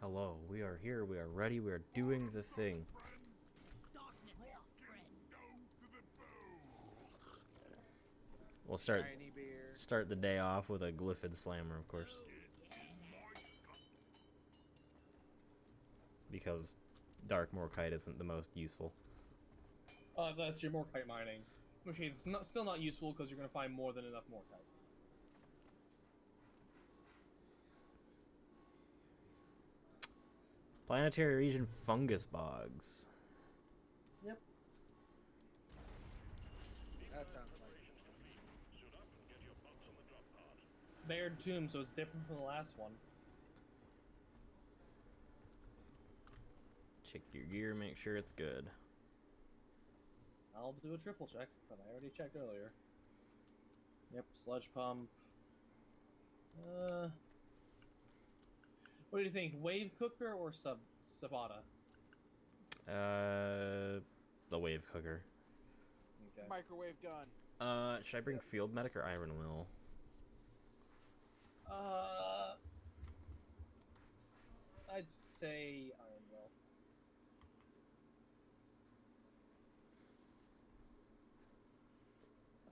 Hello, we are here, we are ready, we are doing the thing. We'll start the day off with a Glyphid Slammer, of course. Because Dark Morkite isn't the most useful. Unless you're Morkite mining. Which means it's still not useful because you're going to find more than enough Morkite. Planetary region fungus bogs. Yep. That sounds like Bared tomb, so it's different from the last one. Check your gear, make sure it's good. I'll do a triple check, but I already checked earlier. Yep, sludge pump. What do you think? Wave cooker or Sabata? The wave cooker. Okay. microwave gun. Should I bring field medic or iron will? I'd say Iron Will.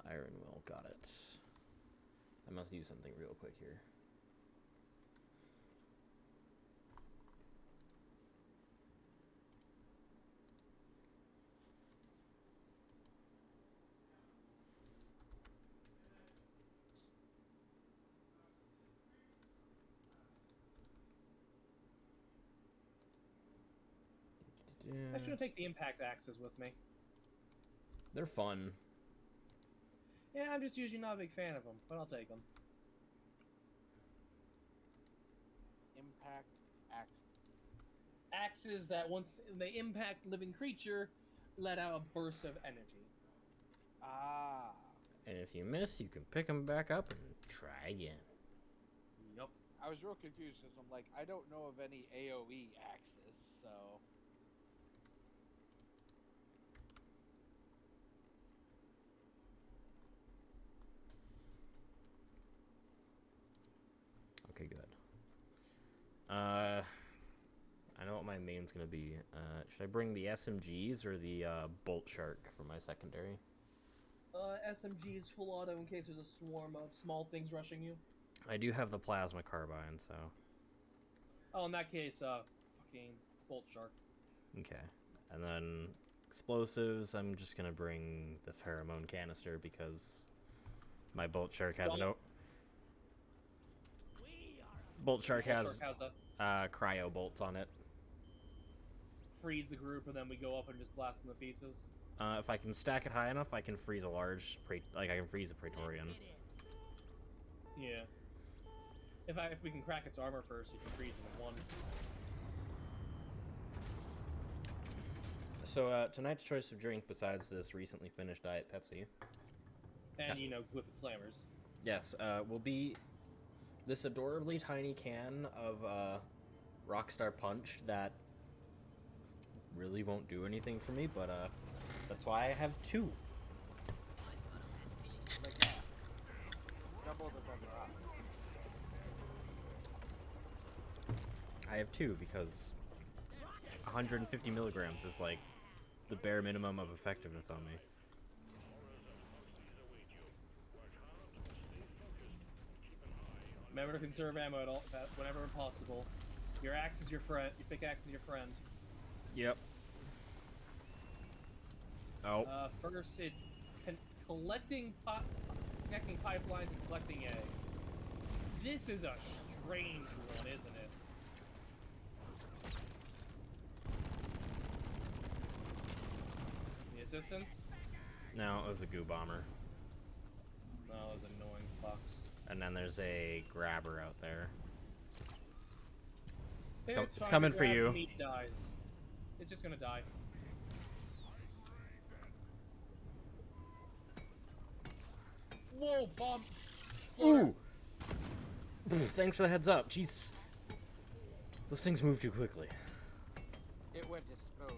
Iron will, got it. I must do something real quick here. I'm just gonna take the impact axes with me. They're fun. Yeah, I'm just usually not a big fan of them, but I'll take them. Impact axe. Axes that once they impact living creature, let out a burst of energy. Ah. And if you miss, you can pick them back up and try again. Yup. I was real confused because I'm like, I don't know of any AoE axes, so. Okay, good. I know what my main's gonna be. Should I bring the SMGs or the Bolt Shark for my secondary? SMG is full auto in case there's a swarm of small things rushing you. I do have the plasma carbine, so. Oh, in that case, fucking Bolt Shark. Okay. And then explosives, I'm just gonna bring the pheromone canister because my Bolt Shark has no. Bolt Shark has cryo bolts on it. Freeze the group, and then we go up and just blast them to pieces. If I can stack it high enough, I can freeze a large, I can freeze a Praetorian. Yeah. If we can crack its armor first, you can freeze it in one. So tonight's choice of drink, besides this recently finished Diet Pepsi, And, you know, Glyphid Slammers. yes, will be this adorably tiny can of Rockstar Punch that really won't do anything for me, but that's why I have two. Like that. Double the other option. I have two because 150 milligrams is like the bare minimum of effectiveness on me. Remember to conserve ammo at all, whenever possible. Your axe is your friend. Your pickaxe is your friend. Yep. Oh. First, it's connecting pipelines and collecting eggs. This is a strange one, isn't it? The assistance? No, it was a goo bomber. No, those annoying fucks. And then there's a grabber out there. It's fine, coming it for grabs you. and It dies. It's just gonna die. Whoa, bomb! Ooh! Thanks for the heads up. Jeez. Those things move too quickly. It went exposed.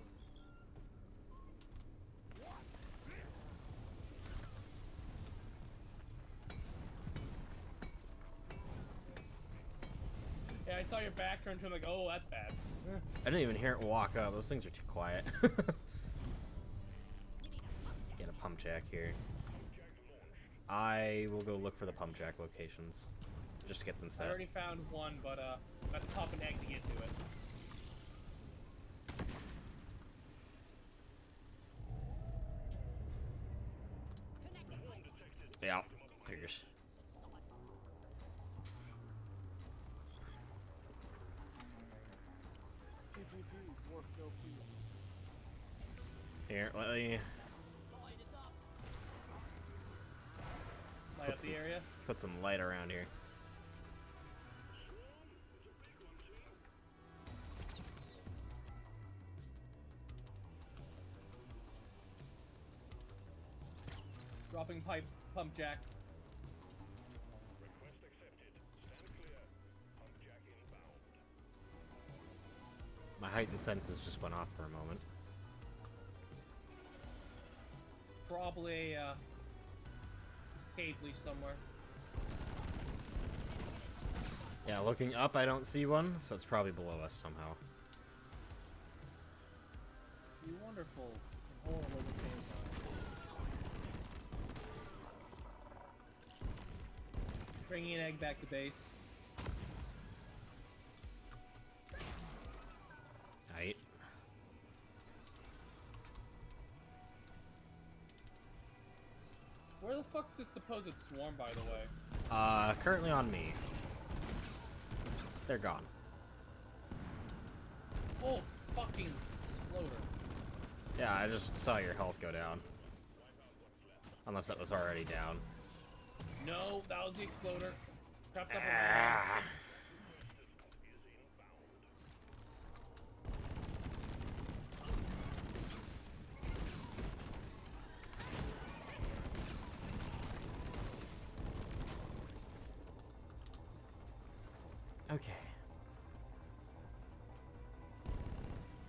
Yeah, I saw your back turn to him like, oh, that's bad. I didn't even hear it walk up. Those things are too quiet. Get a pump jack here. I will go look for the pump jack locations. Just to get them I set. already found one, but I have to pop an egg to get to it. Yeah, figures. PPP, Dwarf Go P. Here, let me Light up the area. put some light around here. Dropping pipe, pump jack. Request accepted. Stand clear. Pump jack inbound. My heightened senses just went off for a moment. Probably a cave leech somewhere. Yeah, looking up, I don't see one, so it's probably below us somehow. Be wonderful and horrible at the same time. Bringing an egg back to base. Height. Where the fuck's this supposed swarm, by the way? Currently on me. They're gone. Oh, fucking exploder. Yeah, I just saw your health go down. Unless that was already down. No, that was the exploder. Crept up Ah. Okay.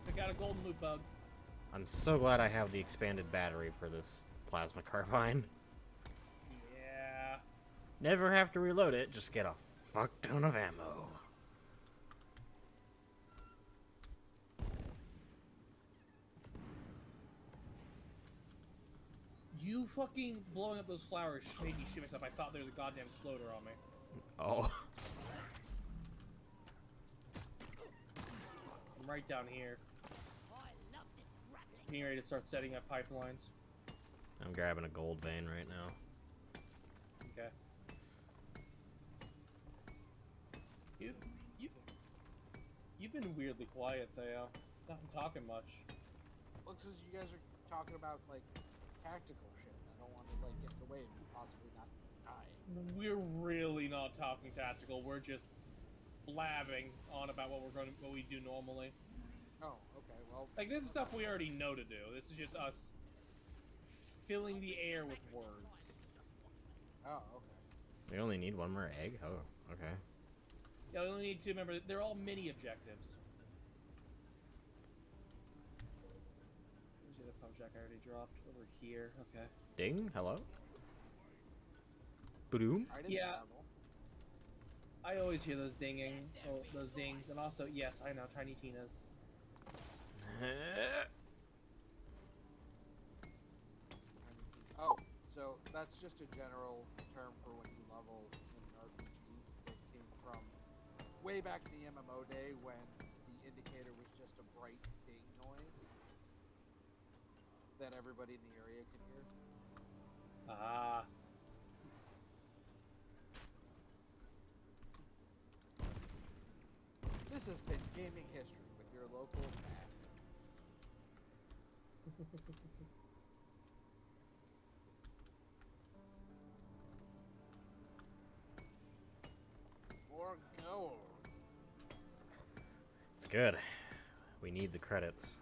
I got a golden loot bug. I'm so glad I have the expanded battery for this plasma carbine. Yeah. Never have to reload it, just get a fuck ton of ammo. You fucking blowing up those flowers made me shit myself. I thought there was a goddamn exploder on me. Oh. I'm right down here. Getting ready to start setting up pipelines. I'm grabbing a gold vein right now. Okay. You've been weirdly quiet, Theo. Not talking much. Looks as you guys are talking about like tactical shit. I don't want to like get in the way of you possibly not dying. We're really not talking tactical. We're just blabbing on about what we do normally. Oh, okay. Well, Like, this is stuff we already know to do. This is just us filling the air with words. oh, okay. We only need one more egg? Oh, okay. Yeah, we only need to remember that they're all mini objectives. Where's the other pump jack I already dropped? Over here. Okay. Ding, hello? Boom. I didn't Yeah. travel. I always hear those dinging, those dings, and also, yes, I know, Tiny Tina's. Oh, so that's just a general term for when you level in an RPG. It came from way back in the MMO day when the indicator was just a bright ding noise that everybody in the area could hear. Ah. This has been gaming history with your local Matt. More gold. It's good. We need the credits.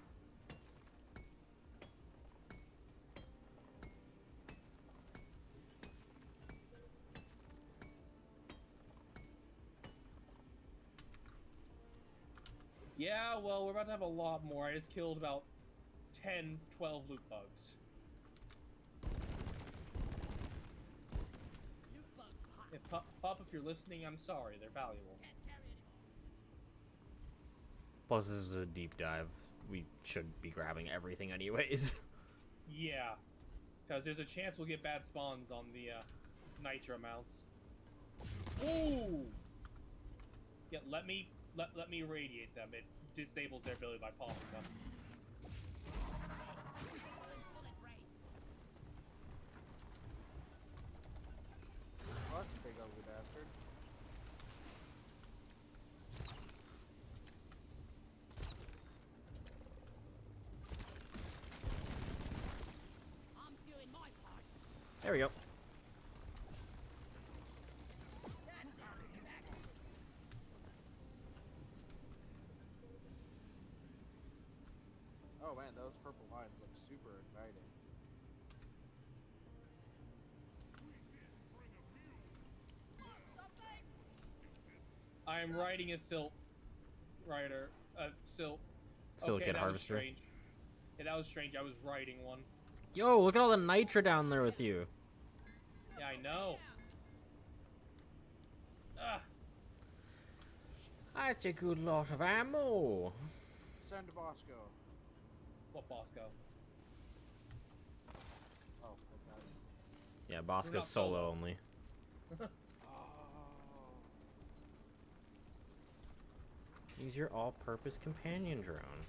Yeah, well, we're about to have a lot more. I just killed about 10, 12 loot bugs. If Pop, if you're listening, I'm sorry. They're valuable. Plus, this is a deep dive. We should be grabbing everything anyways. Yeah, because there's a chance we'll get bad spawns on the nitro mounts. Ooh! Yeah, let me irradiate them. It disables their ability by popping them. What? Big ugly bastard. I'm doing my part. There we go. Oh man, those purple lines look super inviting. I am riding a silt rider. Silt. Silicate okay, that harvester. Was strange. Yeah, that was strange. I was riding one. Yo, look at all the nitra down there with you. Yeah, I know. Ah, That's a good lot of ammo. Send Bosco. what Bosco? Oh, okay. Yeah, We're Bosco's not solo solo. only. Oh. Use your all-purpose companion drone.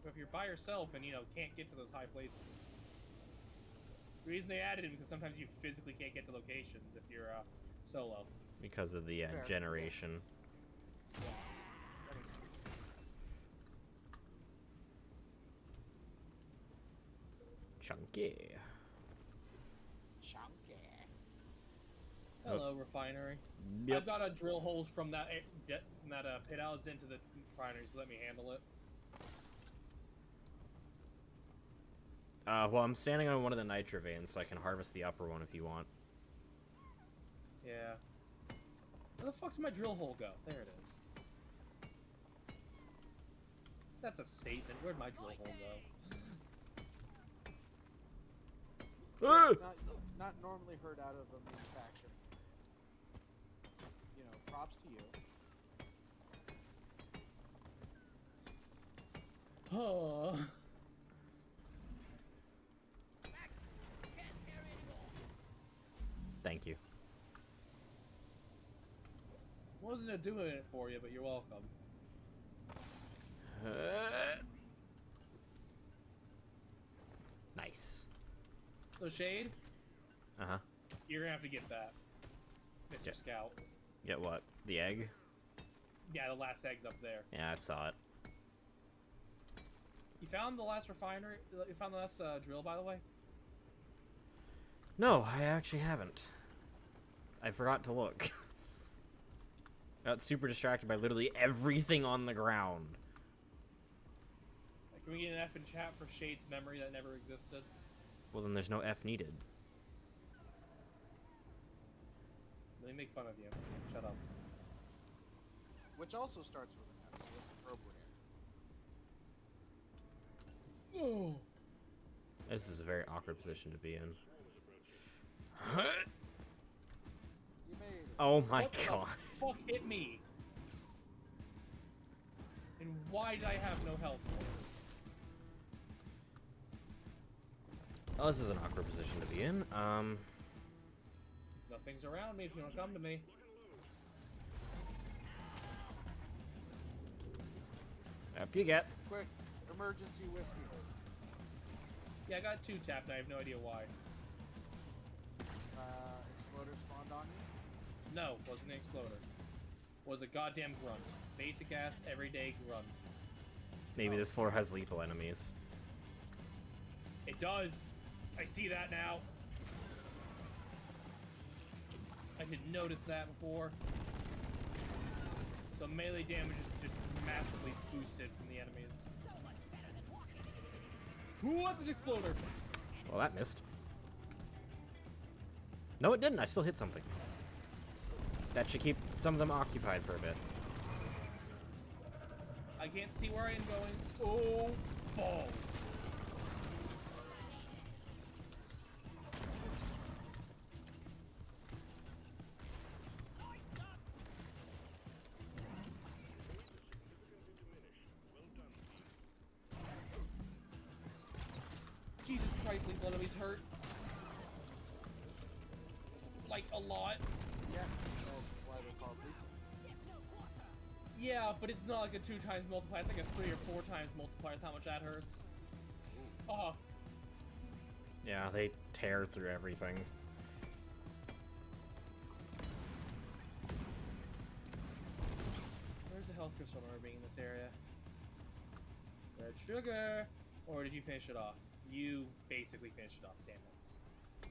But if you're by yourself and can't get to those high places, the reason they added it because sometimes you physically can't get to locations if you're solo. Because of the Fair. generation. Chunky. Chunky. Hello, refinery. Yep. I've got to drill holes from that pit I was into the refinery, so let me handle it. Well, I'm standing on one of the nitra veins, so I can harvest the upper one if you want. Yeah. Where the fuck did my drill hole go? There it is. That's a statement. Where'd my drill hole go? Ah! Not normally heard out of a main faction. You know, props to you. Oh. Thank you. Wasn't doing it for you, but you're welcome. Nice. So Shade, Uh-huh. you're gonna have to get that, Mr. Yeah. Scout. Get what? The egg? Yeah, the last egg's up there. Yeah, I saw it. You found the last refinery? You found the last drill, by the way? No, I actually haven't. I forgot to look. Got super distracted by literally everything on the ground. Can we get an F in chat for Shade's memory that never existed? Well, then there's no F needed. Let me make fun of you. Shut up. Which also starts with an F, so it's appropriate. Oh. This is a very awkward position to be in. You made it. Oh my What the god. fuck hit me? And why did I have no health for it? Oh, this is an awkward position to be in. Nothing's around me if you want to come to me. Up you get. Quick, emergency whiskey. Yeah, I got 2 tapped and I have no idea why. Exploder spawned on you? No, wasn't an exploder. Was a goddamn grunt. Basic ass, everyday grunt. Maybe this floor has lethal enemies. It does. I see that now. I didn't notice that before. So melee damage is just massively boosted from the enemies. Who wants an exploder? Well, that missed. No, it didn't. I still hit something. That should keep some of them occupied for a bit. I can't see where I am going. Oh, balls. multiple enemies hurt. Like, a lot. Yeah, that's why they're called lethal. Yeah, but it's not like a 2 times multiplier. It's like a 3 or 4 times multiplier. That's how much that hurts. Oh. Yeah, they tear through everything. Where's the health crystal number being in this area? Red sugar! Or did you finish it off? You basically finished it off, damn it.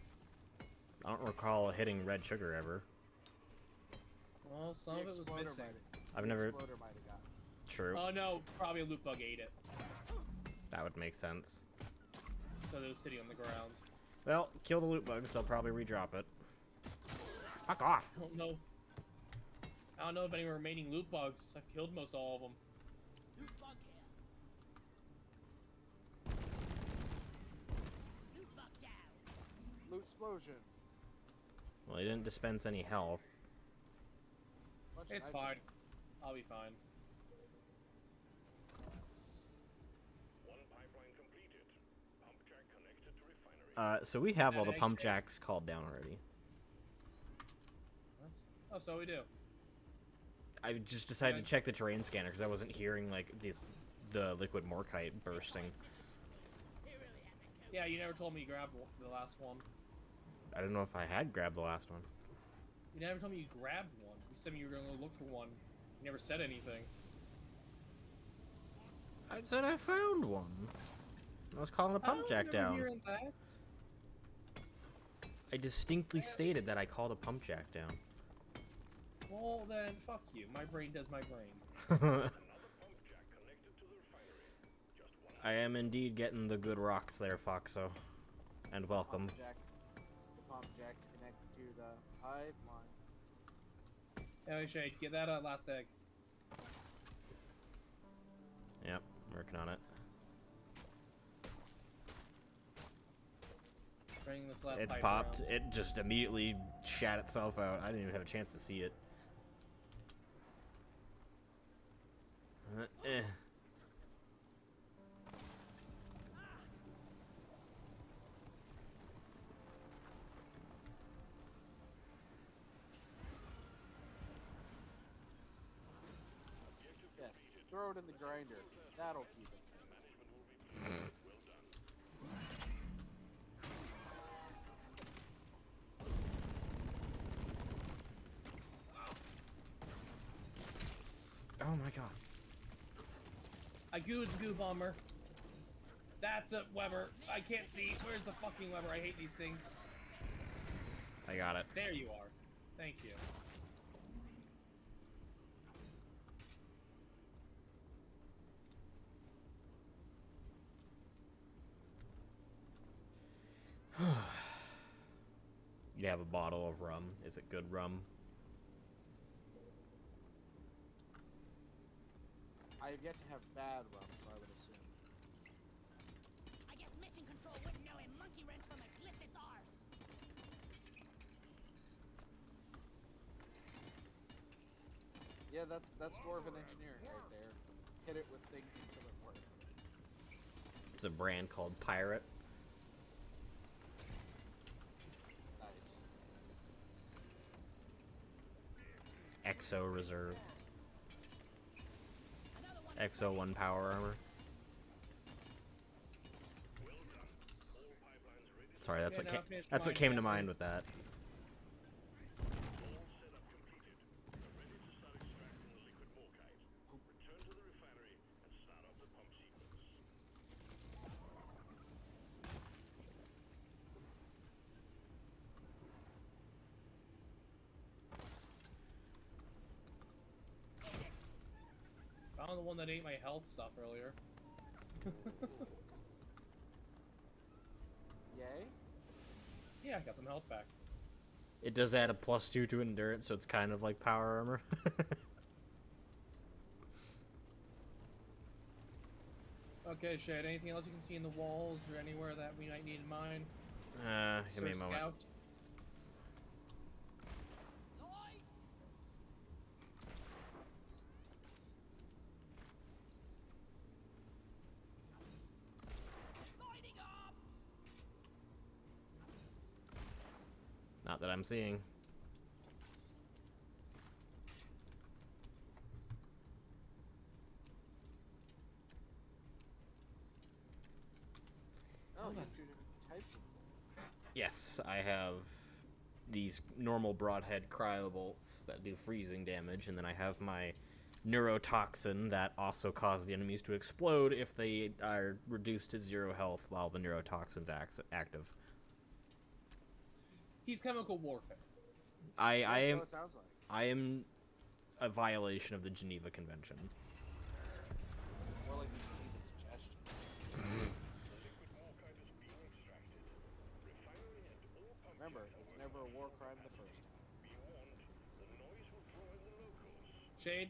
I don't recall hitting red sugar ever. Well, some of it was Exploder missing. I've the never. Exploder might have got it. True. Oh no, probably a loot bug ate it. That would make sense. So it was sitting on the ground. Well, kill the loot bugs. They'll probably redrop it. Fuck off. I don't know. I don't know of any remaining loot bugs. I've killed most all of them. Loot bug here. Loot bug down. Loot explosion. Well, he didn't dispense any health. Bunch of It's nitrogen. fine. I'll be fine. One pipeline completed. Pump jack connected to refinery. So we have all the That pump egg jacks called down already. Oh, so we do. I just decided Okay. to check the terrain scanner because I wasn't hearing like the liquid morkite bursting. He really hasn't killed. Yeah, you never told me you grabbed the last one. I don't know if I had grabbed the last one. You never told me you grabbed one. You said you were going to look for one. You never said anything. I said I found one. I was calling a pump jack I don't down. remember hearing that. I distinctly stated that I called a pump jack down. Well, then, fuck you. My brain does my brain. Another pump jack connected to the refinery. Just one. I am indeed getting the good rocks there, Foxo. And welcome. The pump jack's connected to the pipeline. Yeah, wait, Shade, get that last egg. Yep, working on it. Bring this last It's pipe popped. around. It just immediately shat itself out. I didn't even have a chance to see it. Eh. Yes. Throw it in the grinder. That'll keep it safe. Oh my god. A goo bomber. That's a Weber. I can't see. Where's the fucking Weber? I hate these things. I got it. There you are. Thank you. You have a bottle of rum. Is it good rum? I have yet to have bad rum, so I would assume. I guess mission control wouldn't know a monkey wrench from a glittered arse. Yeah, that's dwarven engineering right there. Hit it with things until it works. It's a brand called Pirate. Nice. Exo Reserve. Another one. Exo 1 power armor. Sorry, that's Okay, what now came, finish that's what mining came to that mind thing. with that. All setup completed. We're ready to start extracting the liquid morkite. Return to the refinery and start up the pump sequence. Found the one that ate my health stuff earlier. Yay. Yeah, I got some health back. It does add a +2 to endurance, so it's kind of like power armor. Okay, Shade, anything else you can see in the walls or anywhere that we might need in mind? Give me a Sir moment. Scout? Lloyd! Lighting up! Not that I'm seeing. Oh, you have two different types of them. Yes, I have these normal broadhead cryo bolts that do freezing damage, and then I have my neurotoxin that also causes the enemies to explode if they are reduced to 0 health while the neurotoxin's active. He's chemical warfare. I That's am what it sounds like. I am a violation of the Geneva Convention. More like you need a suggestion. Remember, it's never a war crime the first time. Shade,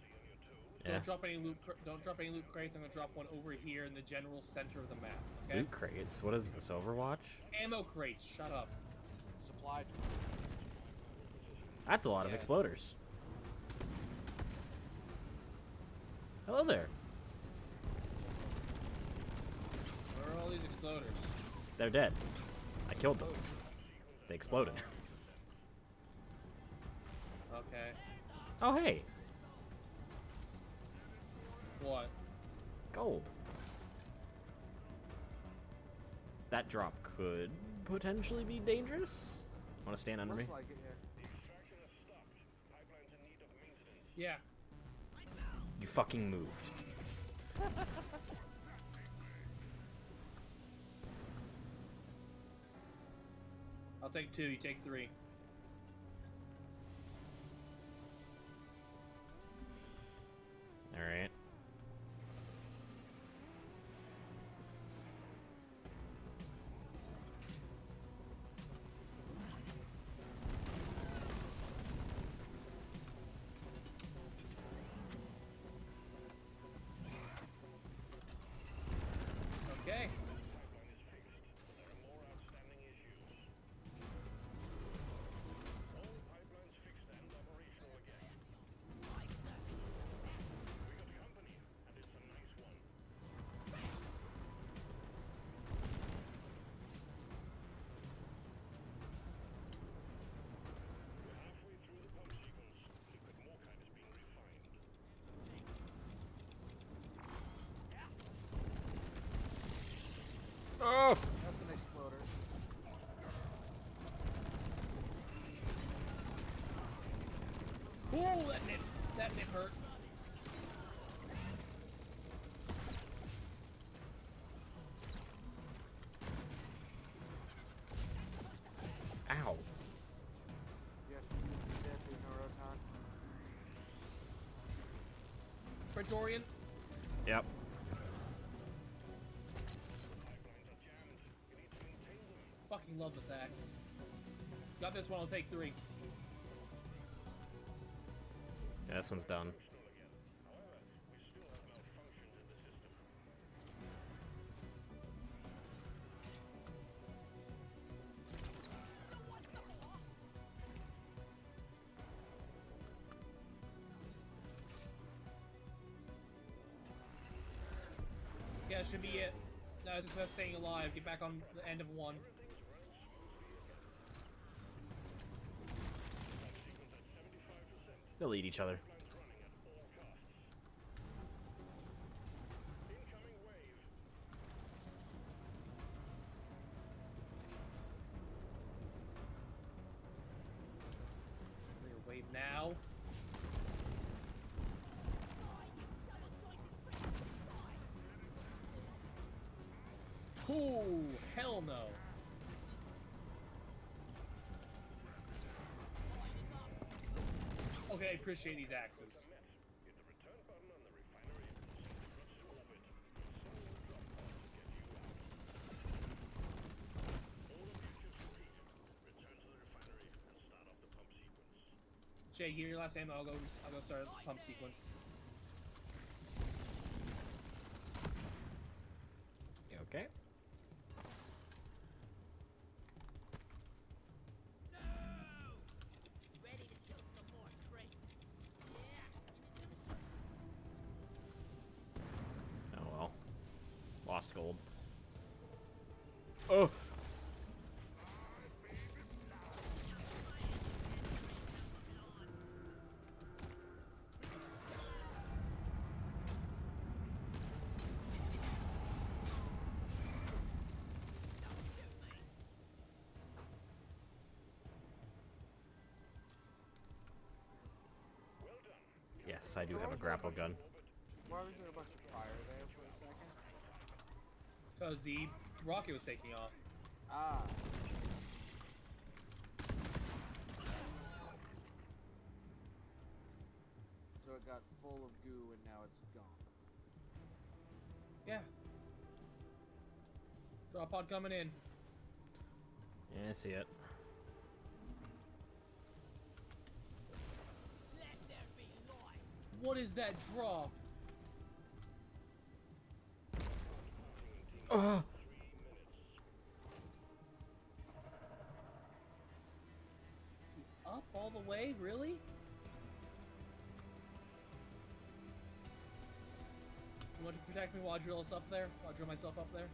Yeah. don't drop any loot. Don't drop any loot crates. I'm gonna drop one over here in the general center of the map. Okay. Loot crates. What is this? Overwatch? Ammo crates. Shut up. Supply drop. That's a lot of Yeah. exploders. Hello there. Where are all these exploders? They're dead. I killed them. They exploded. Okay. Oh hey, What? gold. That drop could potentially be dangerous. Want to stand under me? Looks like it, yeah. Yeah. You fucking moved. I'll take 2. You take 3. All right. Okay. Oh! That's an exploder. Ooh, that nip hurt. Ow! You have to use the deadly neurotoxin. Praetorian. Yep. Fucking love this axe. Got this one. I'll take 3. Yeah, this one's done. Yeah, that should be it. No, it's just about staying alive. Get back on the end of 1. They'll eat each other. Clear wave now. Ooh, hell no. Okay, I appreciate these axes. Jay, give your last ammo. I'll go start the pump sequence. You okay? Ready to kill some more crates. Yeah, give me some. Oh well. Lost gold. Oh! Yes, I do have a grapple gun. Why was there a bunch of fire there for a second? Because the rocket was taking off. Ah. So it got full of goo and now it's gone. Yeah. Drop pod coming in. Yeah, I see it. Let there be light. What is that drop? Oh! Up all the way? Really? You want to protect me while I drill us up there? While I drill myself up there?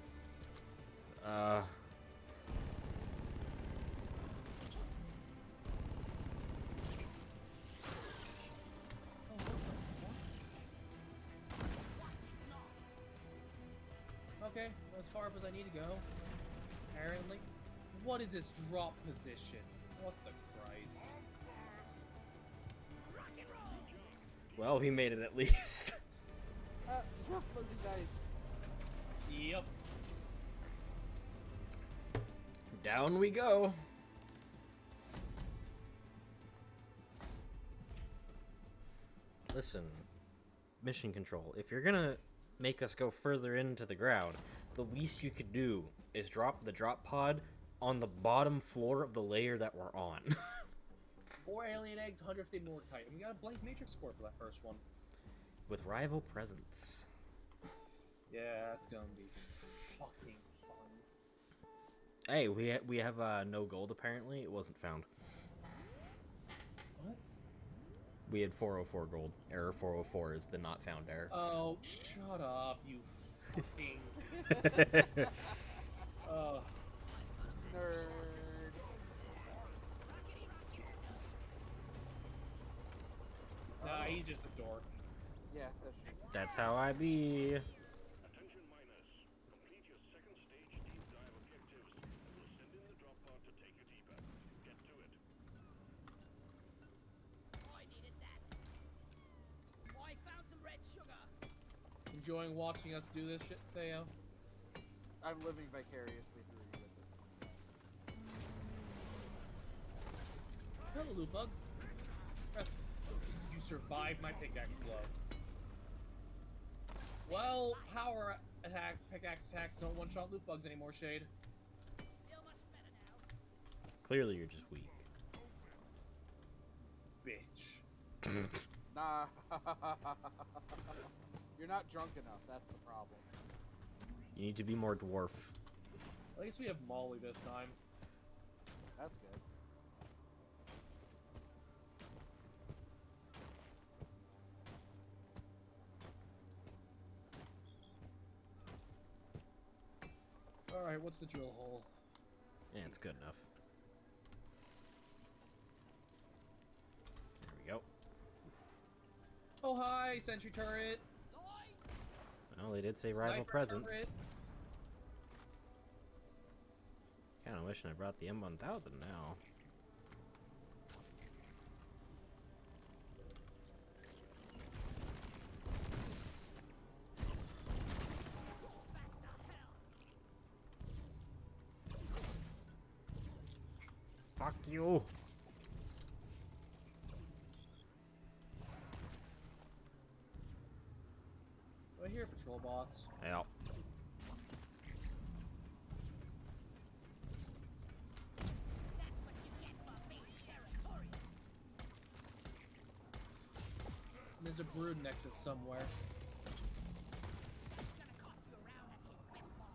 Oh, what the fuck? Okay, as far up as I need to go. Apparently. What is this drop position? What the Christ? Rock and roll. Well, he made it at least. Looks nice. Yep. Down we go. Listen, mission control, if you're gonna make us go further into the ground, the least you could do is drop the drop pod on the bottom floor of the layer that we're on. 4 alien eggs, 150 Mordkite. And we got a blank matrix score for that first one. With rival presence. Yeah, that's gonna be fucking fun. Hey, we have no gold apparently. It wasn't found. What? We had 404 gold. Error 404 is the not found error. Oh, shut up, you fucking... Nerd. Nah, he's just a dork. Yeah, that's true. That's how I be. Attention miners. Complete your second stage deep dive objectives. We'll send in the drop pod to take you deeper. Get to it. I needed that. I found some red sugar. Enjoying watching us do this shit, Theo? I'm living vicariously through you with this. Hello, loot bug. You survived my pickaxe blow. Well, power attack, pickaxe attacks don't one-shot loot bugs anymore, Shade. Feel much better now. Clearly you're just weak. Bitch. Nah. You're not drunk enough, that's the problem. You need to be more dwarf. At least we have Molly this time. That's good. Alright, what's the drill hole? Yeah, it's good enough. There we go. Oh, hi, sentry turret. Light. Well, they did say rival Sniper presence. turret. Kinda wishing I brought the M1000 now. Fuck you! Do I hear patrol bots? Yeah. That's what you get for being territorial. There's a brood nexus somewhere. It's gonna cost you around at his best bar.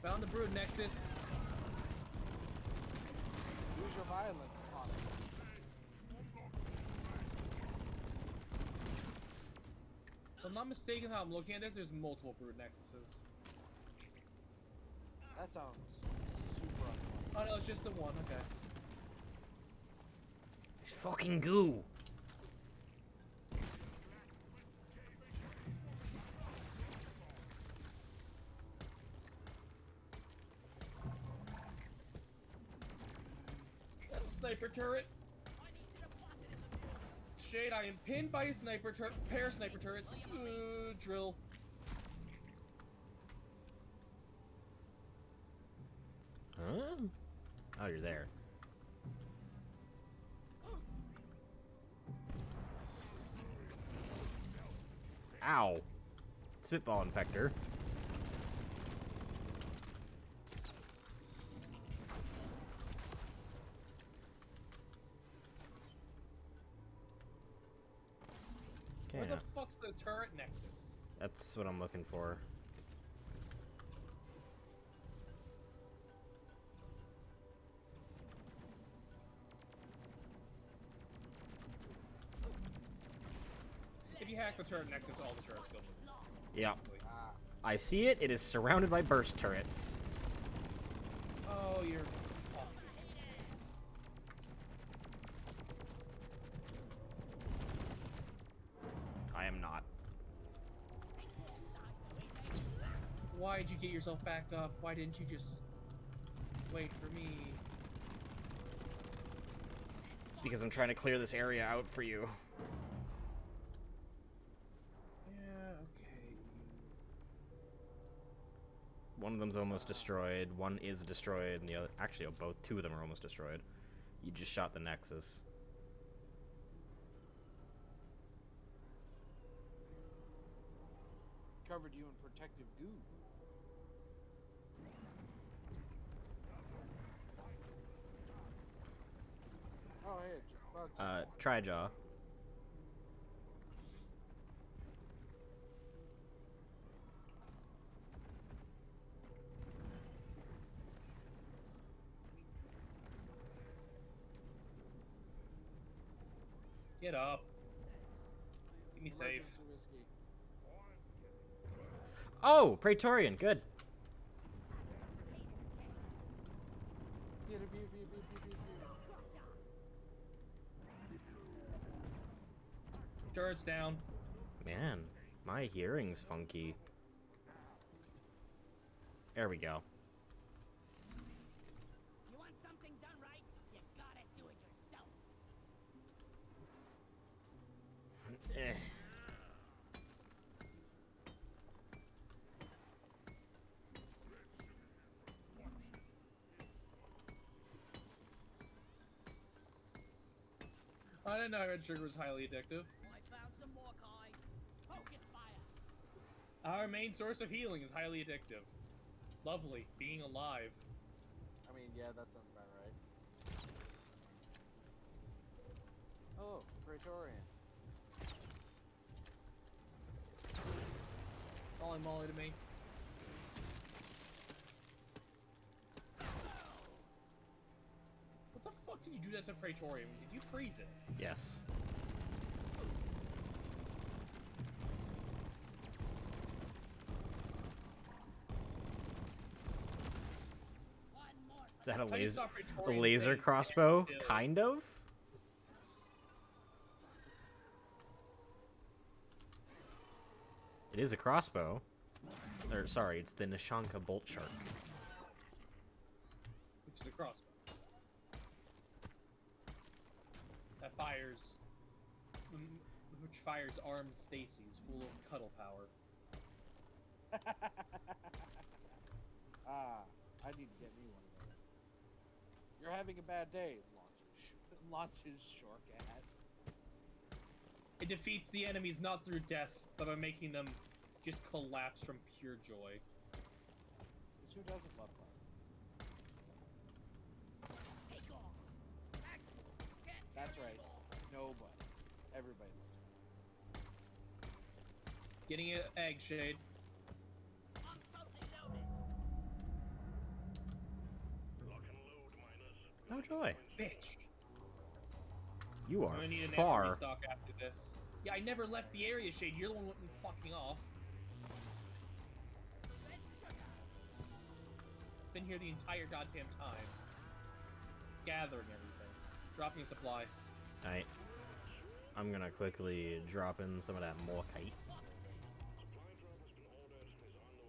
Found the brood nexus. Use your violence upon it. If I'm not mistaken how I'm looking at this, there's multiple brood nexuses. That sounds super unfun. Oh no, it's just the one, okay. It's fucking goo! Shade, I am pinned by a pair of sniper turrets. Drill. Huh? Oh, you're there. Ow. Spitball infector. Where Okay, the fuck's the turret nexus? that's what I'm looking for. If you hack the turret nexus, all the turrets go. Yeah. basically. Ah, I see it. It is surrounded by burst turrets. Oh, you're fucked. I am not. Why'd you get yourself back up? Why didn't you just wait for me? Because I'm trying to clear this area out for you. Yeah, okay. One of them's almost destroyed. One is destroyed, and the other... Actually, two of them are almost destroyed. You just shot the Nexus. covered you in protective goo. Oh, hey, bug. Tri-Jaw. Get up. Keep me safe. Emergency whiskey. Oh, Praetorian, good. Pew, pew, pew, pew, pew, pew, pew. Turret's down. Man, my hearing's funky. There we go. You want something done right? You gotta do it yourself. Eh. I didn't know red sugar was highly addictive. I found some more kind. Focus fire. Our main source of healing is highly addictive. Lovely, being alive. I mean, yeah, that sounds about right. Oh, Praetorian. Molly molly to me. What the fuck did you do that to Praetorium? Did you freeze it? Yes. One more. Is that a How do you laser, stop a Praetorian laser saying, crossbow? "Stand still"? Kind of? It is a crossbow. Or, sorry, it's the Nishanka Bolt Shark. Which is a crossbow. That fires... Which fires armed Stacy's, full of cuddle power. Ah, I need to get me one of those. You're having a bad day, launches Shortcat. It defeats the enemies not through death, but by making them just collapse from pure joy. Because who doesn't love fun? Take off. Get That's right. Nobody. Everybody loves Getting an egg shade. I'm totally loaded. Lock and load, miners. No joy. Bitch. You I'm are gonna need an far. ammo restock after this. Yeah, I never left the area, Shade. You're the one who fucking off. Red sugar. Been here the entire goddamn time. Gathering everything. Dropping a supply. Alright. I'm gonna quickly drop in some of that Morkite. Supply drop has been ordered and is on the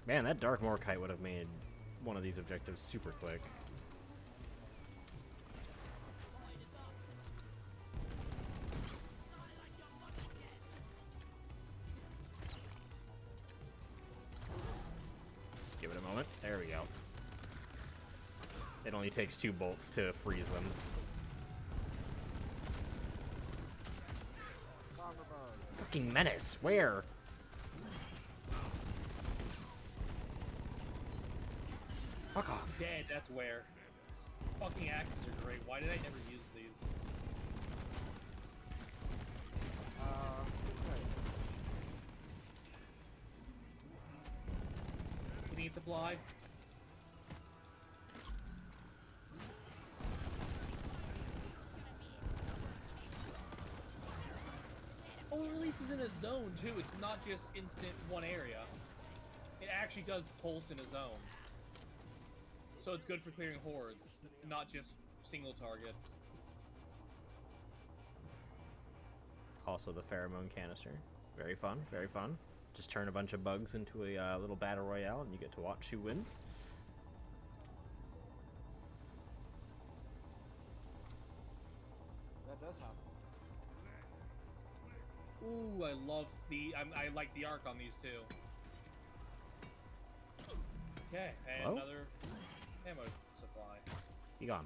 way. Man, that Dark Morkite would have made one of these objectives super quick. It only takes 2 bolts to freeze them. Bomber bug. Fucking menace, where? Fuck off. Dead, that's where. Fucking axes are great. Why did I never use these? Okay. You need supply? Oh, it releases in a zone too. It's not just instant one area. It actually does pulse in a zone. So it's good for clearing hordes, not just single targets. Also the pheromone canister. Very fun, very fun. Just turn a bunch of bugs into a little battle royale and you get to watch who wins. That does happen. Ooh, I love the... I like the arc on these two. Okay, and Hello? another ammo supply. You gone.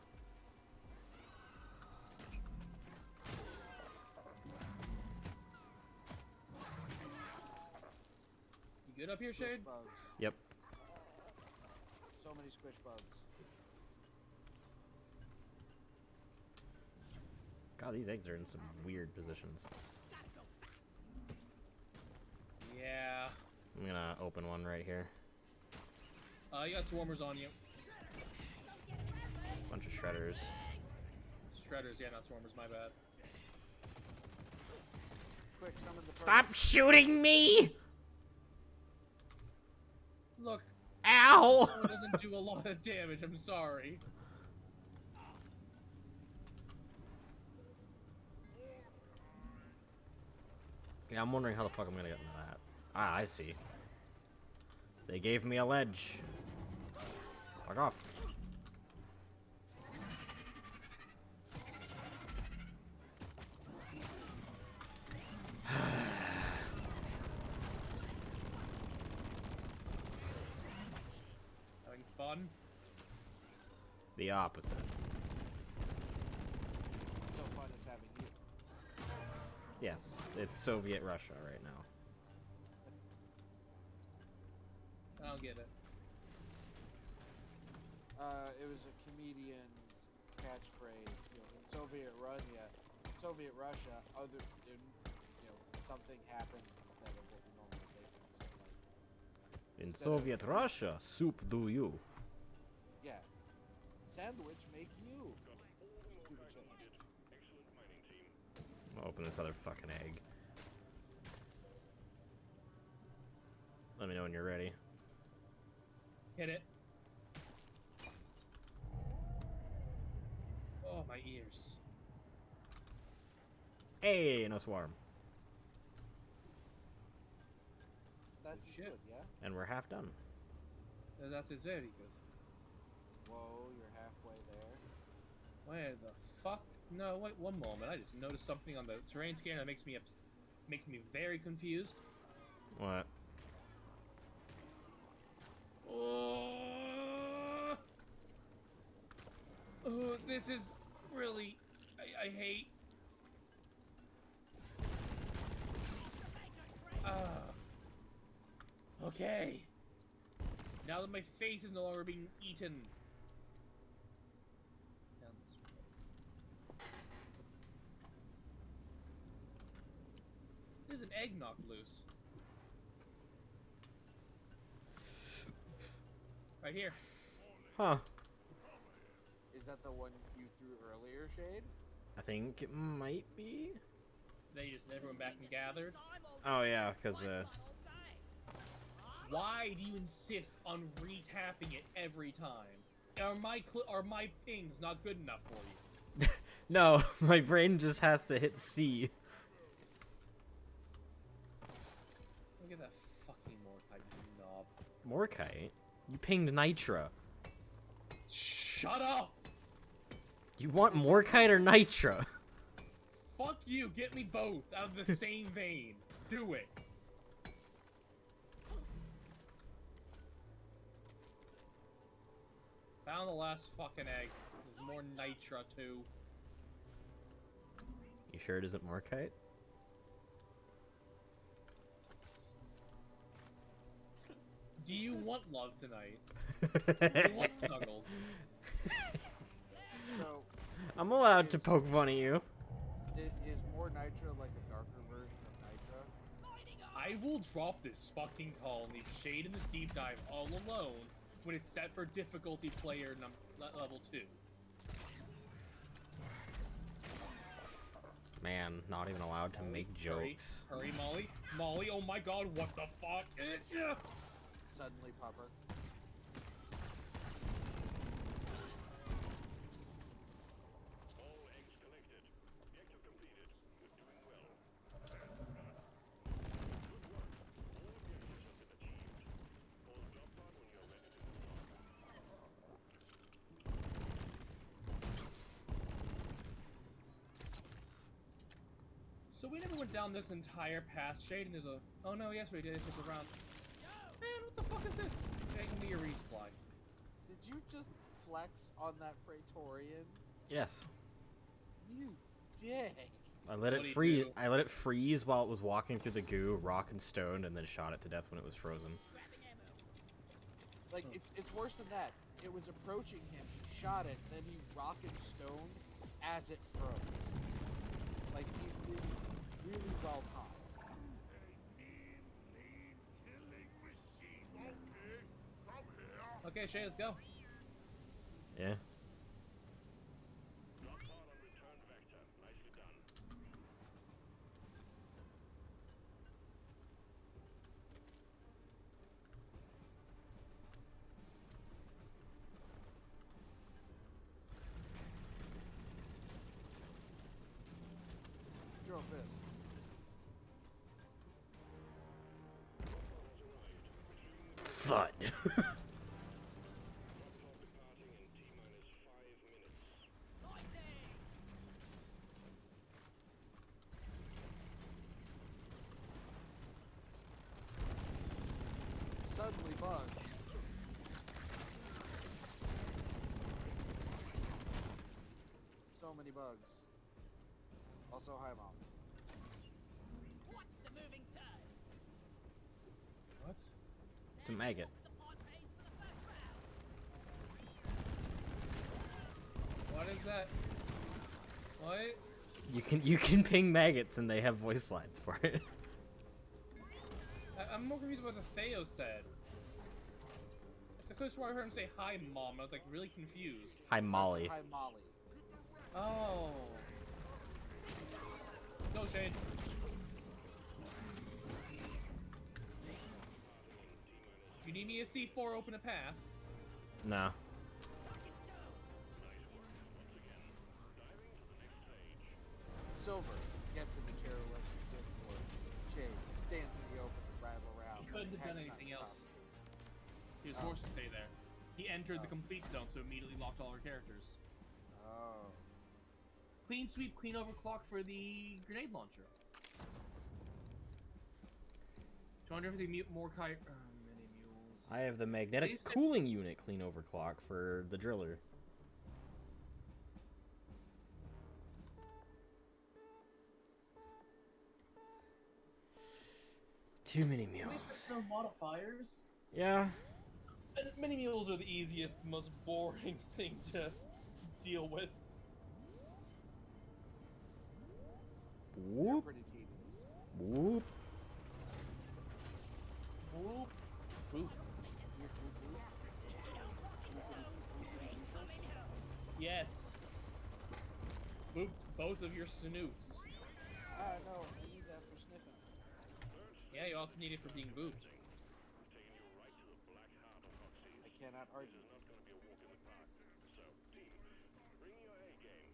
You good up here, Squish Shade? bugs. Yep. So many squish bugs. God, these eggs are in some weird positions. Yeah. I'm gonna open one right here. You got swarmers on you. Bunch of shredders. Shredders, yeah, not swarmers, my bad. Quick, summon the Stop shooting me! Look, Ow! it doesn't do a lot of damage, I'm sorry. Yeah, I'm wondering how the fuck I'm gonna get into that. Ah, I see. They gave me a ledge. Fuck off. Having fun? The opposite. So fun as having you. Yes, it's Soviet Russia right now. I don't get it. It was a comedian's catchphrase. You know, in Soviet Russia, something happened instead of what we normally say. So, like, In Instead of- Soviet Russia, soup do you. yeah, sandwich make you. Stupid shit. I'll open this other fucking egg. Let me know when you're ready. Hit it. Oh, my ears. Hey, no swarm. That's shit. good, yeah. And we're half done. That is very good. Whoa, you're halfway there. Where the fuck? No, wait one moment. I just noticed something on the terrain scanner that makes me very confused. What? Oh, this is really... I hate... Okay. Now that my face is no longer being eaten. Down this way. There's an egg knocked loose. Right here. Huh. Is that the one you threw earlier, Shade? I think it might be. They just never went back and gathered. Oh yeah, because Why do you insist on retapping it every time? Are my pings not good enough for you? no, my brain just has to hit C. Look at that fucking Morkite, you knob. Morkite? You pinged Nitra. Shut up! You want Morkite or Nitra? Fuck you, get me both out of the same vein. Do it. Found the last fucking egg. There's more nitra too. You sure it isn't Morkite? Do you want love tonight? Do you want snuggles? So, I'm allowed to poke fun at you. is more Nitro like a darker version of Nitro? I will drop this fucking call and leave Shade in this deep dive all alone when it's set for difficulty player level 2. Man, not even allowed to make jokes. Hurry, Molly. Molly, oh my god, what the fuck? Suddenly Pupper. All eggs collected. Objective completed. You're doing well. Good work. All objectives have been achieved. Call the drop pod when you're ready to move on. So we never went down this entire path, Shade, and there's a... Oh no, yes we did, it's just around... Man, what the fuck is this? Taking me a resupply. Did you just flex on that Praetorian? Yes. You did. I let it What'd he freeze. do? I let it freeze while it was walking through the goo, rock and stoned, and then shot it to death when it was frozen. Like, it's worse than that. It was approaching him, he shot it, then he rock and stoned as it froze. Like, he really, really well timed. Okay, Shade, let's go. Yeah. Drop pod on return vector. Nicely done. Drill fist. Thud. Drop pod departing in T-minus 5 minutes. Suddenly bugs. So many bugs. Also, hi, Mom. What's the moving turd? What? It's a maggot. The pod phase for the first round. What is that? What? You can ping maggots and they have voice lines for it. I'm more confused about what the Theo said. If the Coast Guard heard him say, hi, Mom, I was like really confused. Hi, Molly. Hi, Molly. Oh. Go, Shade. Do you need me a C4 open a path? No. Silver gets in the chair like he did for Shade. Stands in the open to rattle around. He couldn't have done Heck's not anything else. tough. He was Oh. forced to stay there. He entered the Oh. complete zone, so immediately locked all our characters. Oh. Clean sweep, clean overclock for the grenade launcher. 250 more mini mules. I have the magnetic These six- cooling unit clean overclock for the driller. Too many mules. No modifiers. Yeah. And mini mules are the easiest, most boring thing to deal with. They're Whoop. pretty tedious. Whoop. Whoop. Whoop. Yes. Boops both of your snoots. Ah, no, I need that for sniffing. Yeah, you also need it for being booped. Taking you right to the black heart of Hoxie. I cannot argue. This is not going to be a walk in the park. So, team, bring your A game.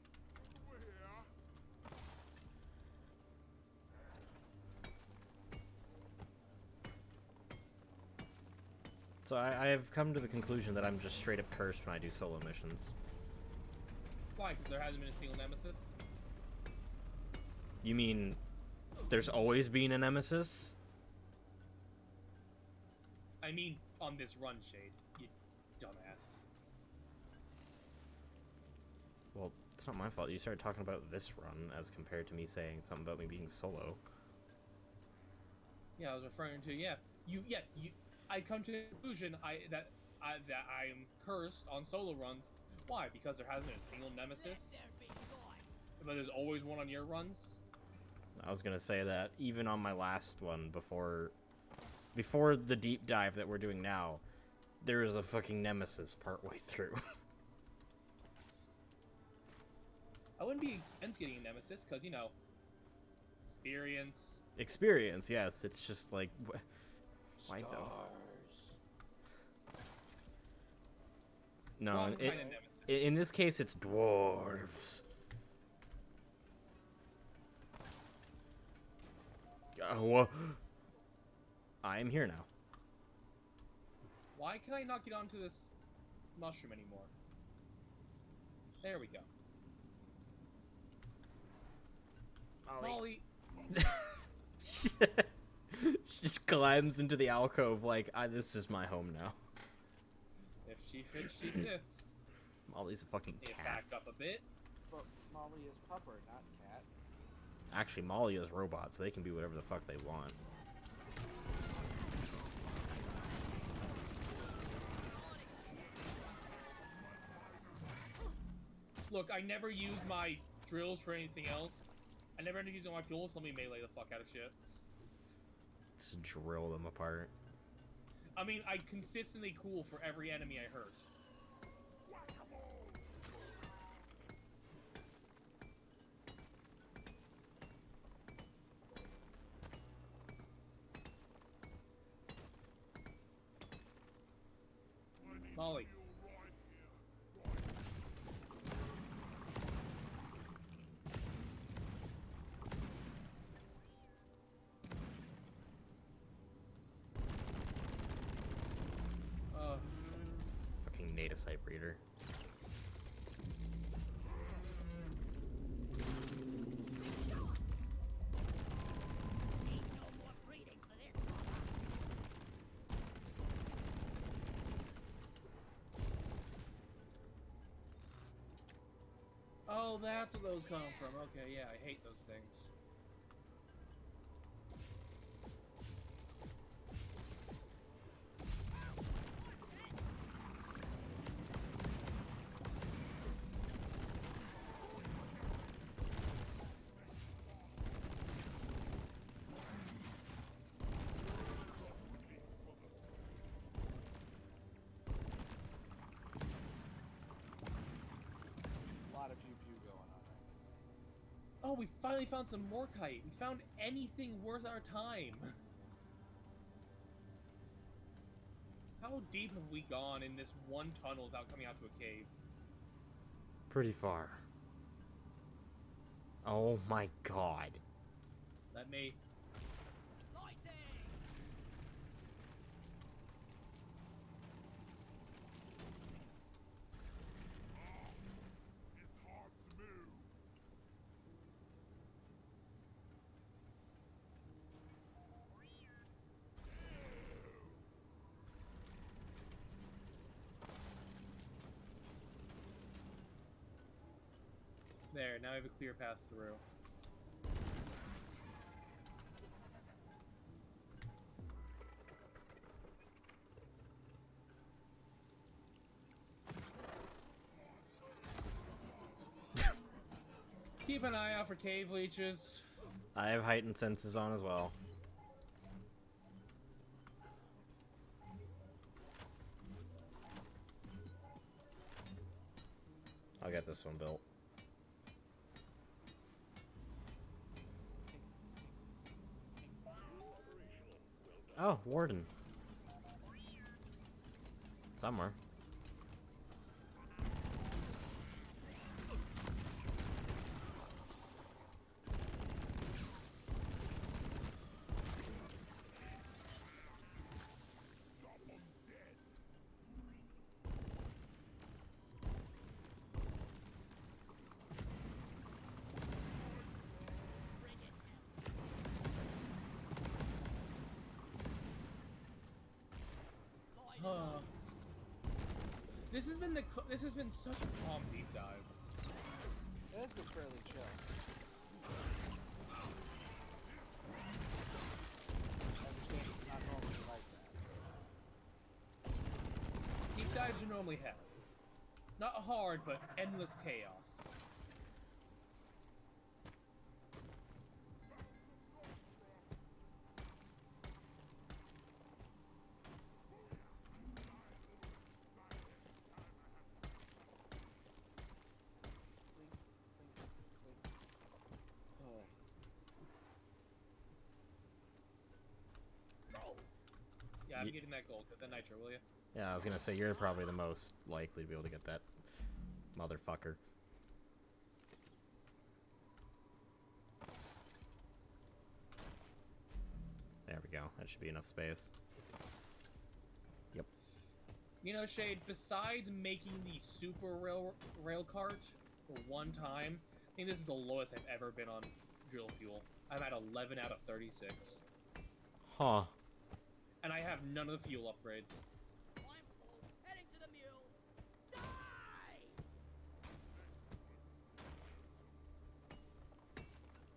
So I have come to the conclusion that I'm just straight up cursed when I do solo missions. Why? Because there hasn't been a single nemesis? You mean there's always been a nemesis? I mean, on this run, Shade. You dumbass. Well, it's not my fault. You started talking about this run as compared to me saying something about me being solo. Yeah, I was referring to you. I come to the conclusion that I'm cursed on solo runs. Why? Because there hasn't been a single nemesis, but there's always one on your runs. I was gonna say that even on my last one before the deep dive that we're doing now, there is a fucking nemesis partway through. I wouldn't be against getting a nemesis because experience. Experience, yes. It's just like, why though? No, Wrong kind of nemesis. in this case, it's dwarves. I am here now. Why can I not get onto this mushroom anymore? There we go. Molly. She just climbs into the alcove like, this is my home now. If she fits, she sits. Molly's a fucking Get cat. back up a bit. But Molly is pupper, not cat. Actually, Molly is robots, so they can be whatever the fuck they want. Look, I never use my drills for anything else. I never end up using my fuel, so let me melee the fuck out of shit. Just drill them apart. I mean, I consistently cool for every enemy I hurt. Molly. Fucking Natasite breeder. Ain't no more breeding for this mother. Oh, that's where those come from. Okay, yeah, I hate those things. A lot of pew-pew going on right now. Oh, we finally found some Morkite. We found anything worth our time. How deep have we gone in this one tunnel without coming out to a cave? Pretty far. Oh my god. Let me... Lighting! There, now we have a clear path through. Keep an eye out for cave leeches. I have heightened senses on as well. I'll get this one built. Oh, Warden. Somewhere. This has been such a calm deep dive. normally have. Not hard, but endless chaos. Oh. Yeah, I'm Ye- getting that gold. Get that nitro, will you? Yeah, I was gonna say you're probably the most likely to be able to get that motherfucker. There we go. That should be enough space. Yep. You know, Shade, besides making the super rail cart for one time, I think this is the lowest I've ever been on drill fuel. I'm at 11 out of 36. Huh. And I have none of the fuel upgrades. I'm full. Heading to the mule. Die!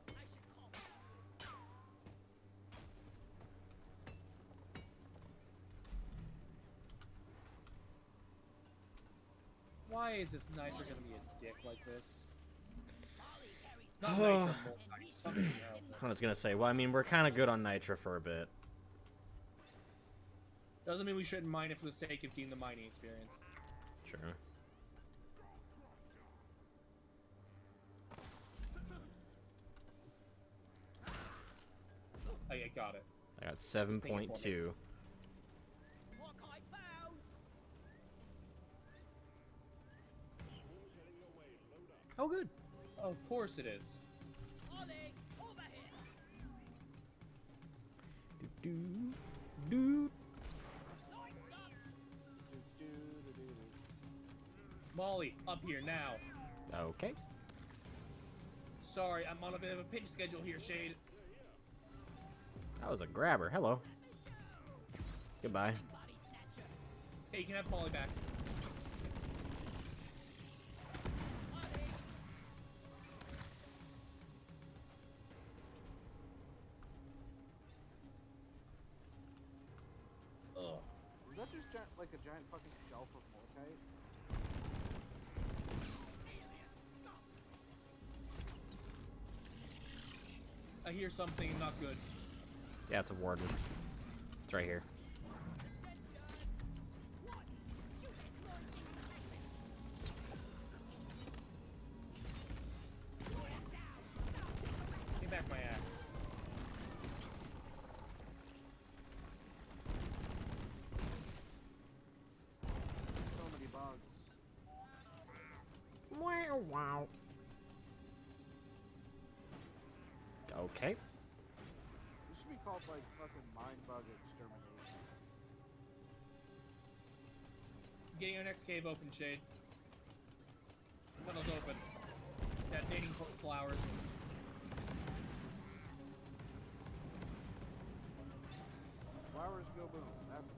I should call. Why is this nitro gonna be a dick like this? Molly carries Not nitro, something else. I was gonna say, well, I mean, we're kind of good on Nitro for a bit. Doesn't mean we shouldn't mine it for the sake of getting the mining experience. Sure. Oh yeah, got it. I got 7.2. Hawkeye found. Oh, good. Of course it is. Ollie, over here. Do do. Lights up. Molly, up here now. Okay. Sorry, I'm on a bit of a pinch schedule here, Shade. That was a grabber. Hello. Goodbye. Body snatcher. Hey, you can have Molly back. Ollie. Ugh. Is that just like a giant fucking shelf of Morkite? I hear something not good. Yeah, it's a warden. It's right here. What? Shoot it. Launching detected. Give back my axe. So many bugs. Wow, wow. Okay. This should be called like fucking mind bug extermination. Getting our next cave open, Shade. Tunnel's open. Detonating flowers. Flowers go boom. That's it.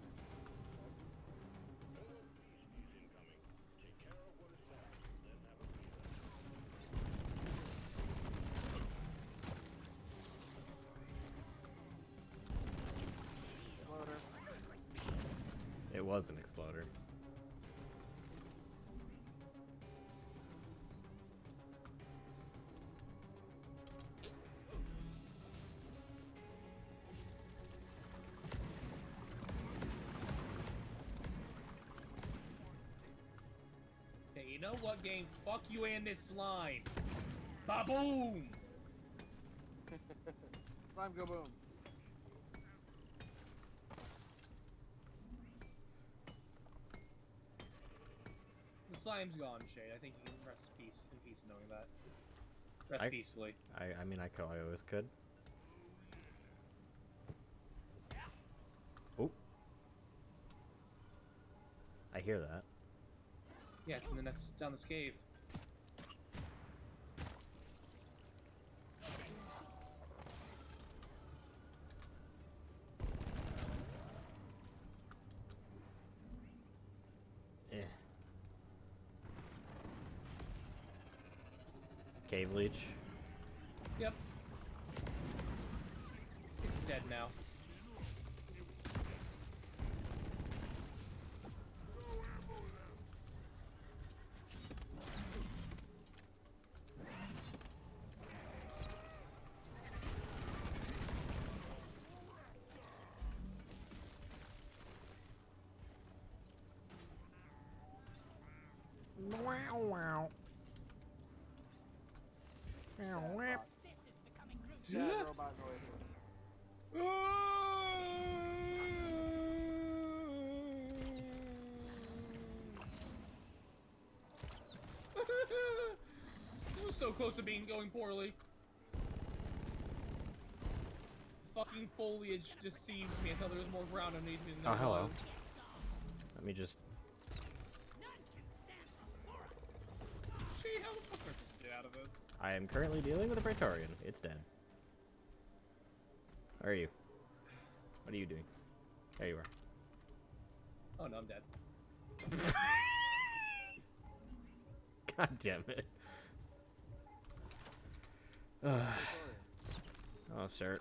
Exploder. It was an exploder. Hey, you know what, game? Fuck you and this slime. Ba-boom! Slime go boom. The slime's gone, Shade. I think you can rest in peace knowing that. Rest I- peacefully. I mean, I always could. Oh. I hear that. Yeah, it's in the next down this cave. Eh. Cave leech. Yep. It's dead now. wow. Sad, Wow. bot. This is becoming gruesome. Sad robot noises. This was so close to going poorly. Fucking foliage deceived me. I thought there was more ground underneath me than there Oh, hello. was. Let me just. None can stand before us. Shade, how the fuck are you get out of this? I am currently dealing with a Praetorian. It's dead. Where are you? What are you doing? There you are. Oh no, I'm dead. God damn it. Oh, sir.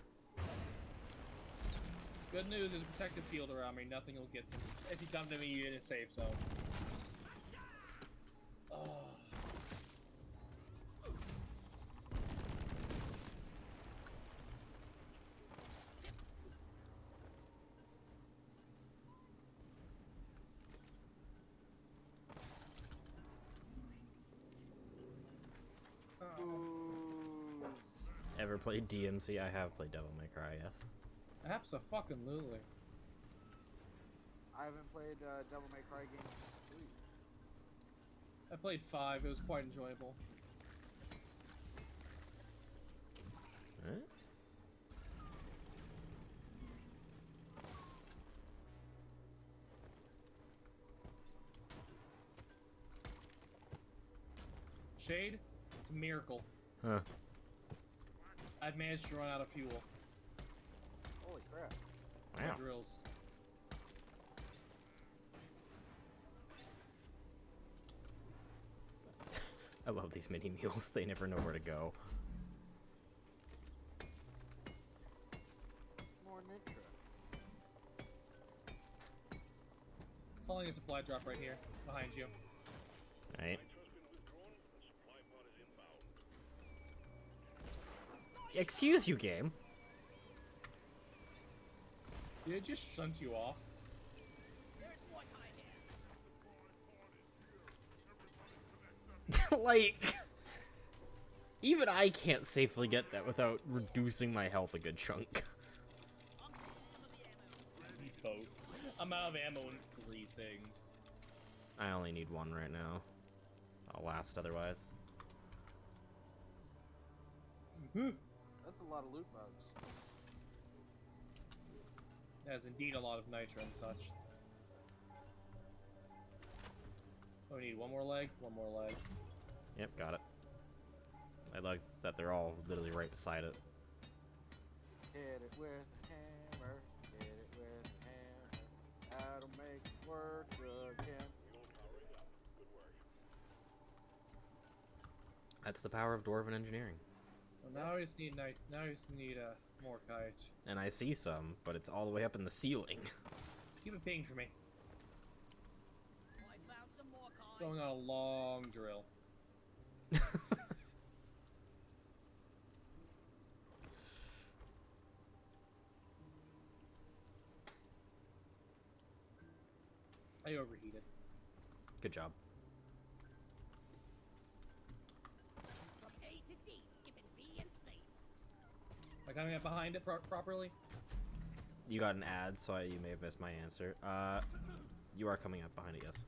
Good news, there's a protective field around me. Nothing will get to me. If you come to me, you're in a safe zone. Oh. Booze. Ever played DMC? I have played Devil May Cry, yes. Abso-fucking-lutely. I haven't played Devil May Cry games since 3. I played 5. It was quite enjoyable. Huh? Shade, it's a miracle. Huh. I've managed to run out of fuel. Holy crap. My Wow. drills. I love these mini mules. They never know where to go. More nitro. Calling a supply drop right here, behind you. Right. Nitro has been withdrawn and supply pod is inbound. Excuse you, game. Did it just shunt you off? There's more time here. Like, even I can't safely get that without reducing my health a good chunk. I'm taking some of the ammo. Both. I'm out of ammo in 3 things. I only need one right now. I'll last otherwise. That's a lot of loot bugs. There's indeed a lot of nitro and such. Oh, we need one more leg, one more leg. Yep, got it. I like that they're all literally right beside it. Hit it with a hammer. Hit it with a hammer. That'll make it work again. Fuel powering up. Good work. That's the power of dwarven engineering. Well, now we just need now we just need more kite. And I see some, but it's all the way up in the ceiling. Keep it pinged for me. I found some more cards. Going on a long drill. I overheated. Good job. From A to D, skipping B and C. Am I coming up behind it properly? You got an ad, so you may have missed my answer. You are coming up behind it, yes.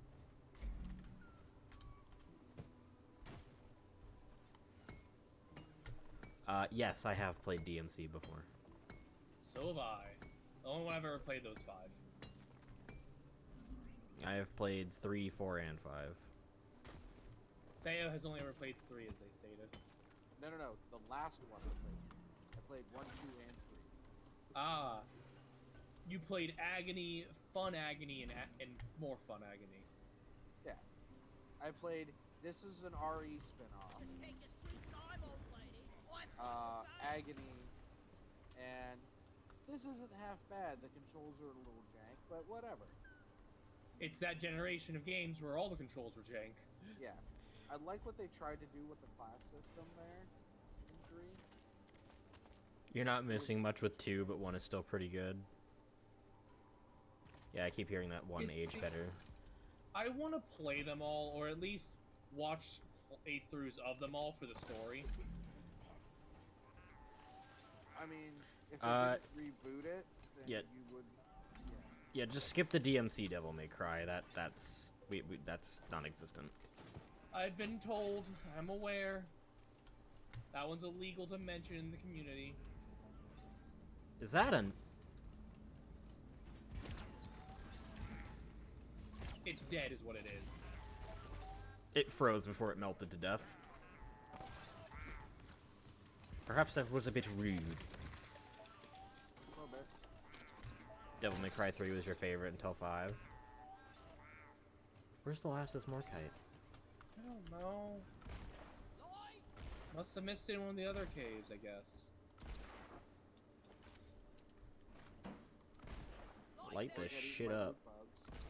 Yes, I have played DMC before. So have I. The only one I've ever played those 5. I have played 3, 4, and 5. Theo has only ever played 3, as they stated. No. The last one I played. I played 1, 2, and 3. Ah. You played Agony, Fun Agony, and more Fun Agony. Yeah. I played. This is an RE spinoff. Just take your sweet time, old lady. I've got Agony, and this isn't half bad. The controls are a little jank, but whatever. It's that generation of games where all the controls were jank. Yeah. I like what they tried to do with the class system there in 3. You're not missing much with 2, but 1 is still pretty good. Yeah, I keep hearing that 1 You aged see- better. I want to play them all, or at least watched playthroughs of them all for the story. I mean, if they didn't reboot it, then yeah. you would. Yeah, just skip the DMC Devil May Cry. That's non-existent. I've been told. I'm aware. That one's illegal to mention in the community. Is that an? It's dead, is what it is. It froze before it melted to death. Perhaps that was a bit rude. A little bit. Devil May Cry 3 was your favorite until 5. Where's the last Morkite? I don't know. Must have missed it in one of the other caves, I guess. Light this Get eaten shit by up. loot bugs.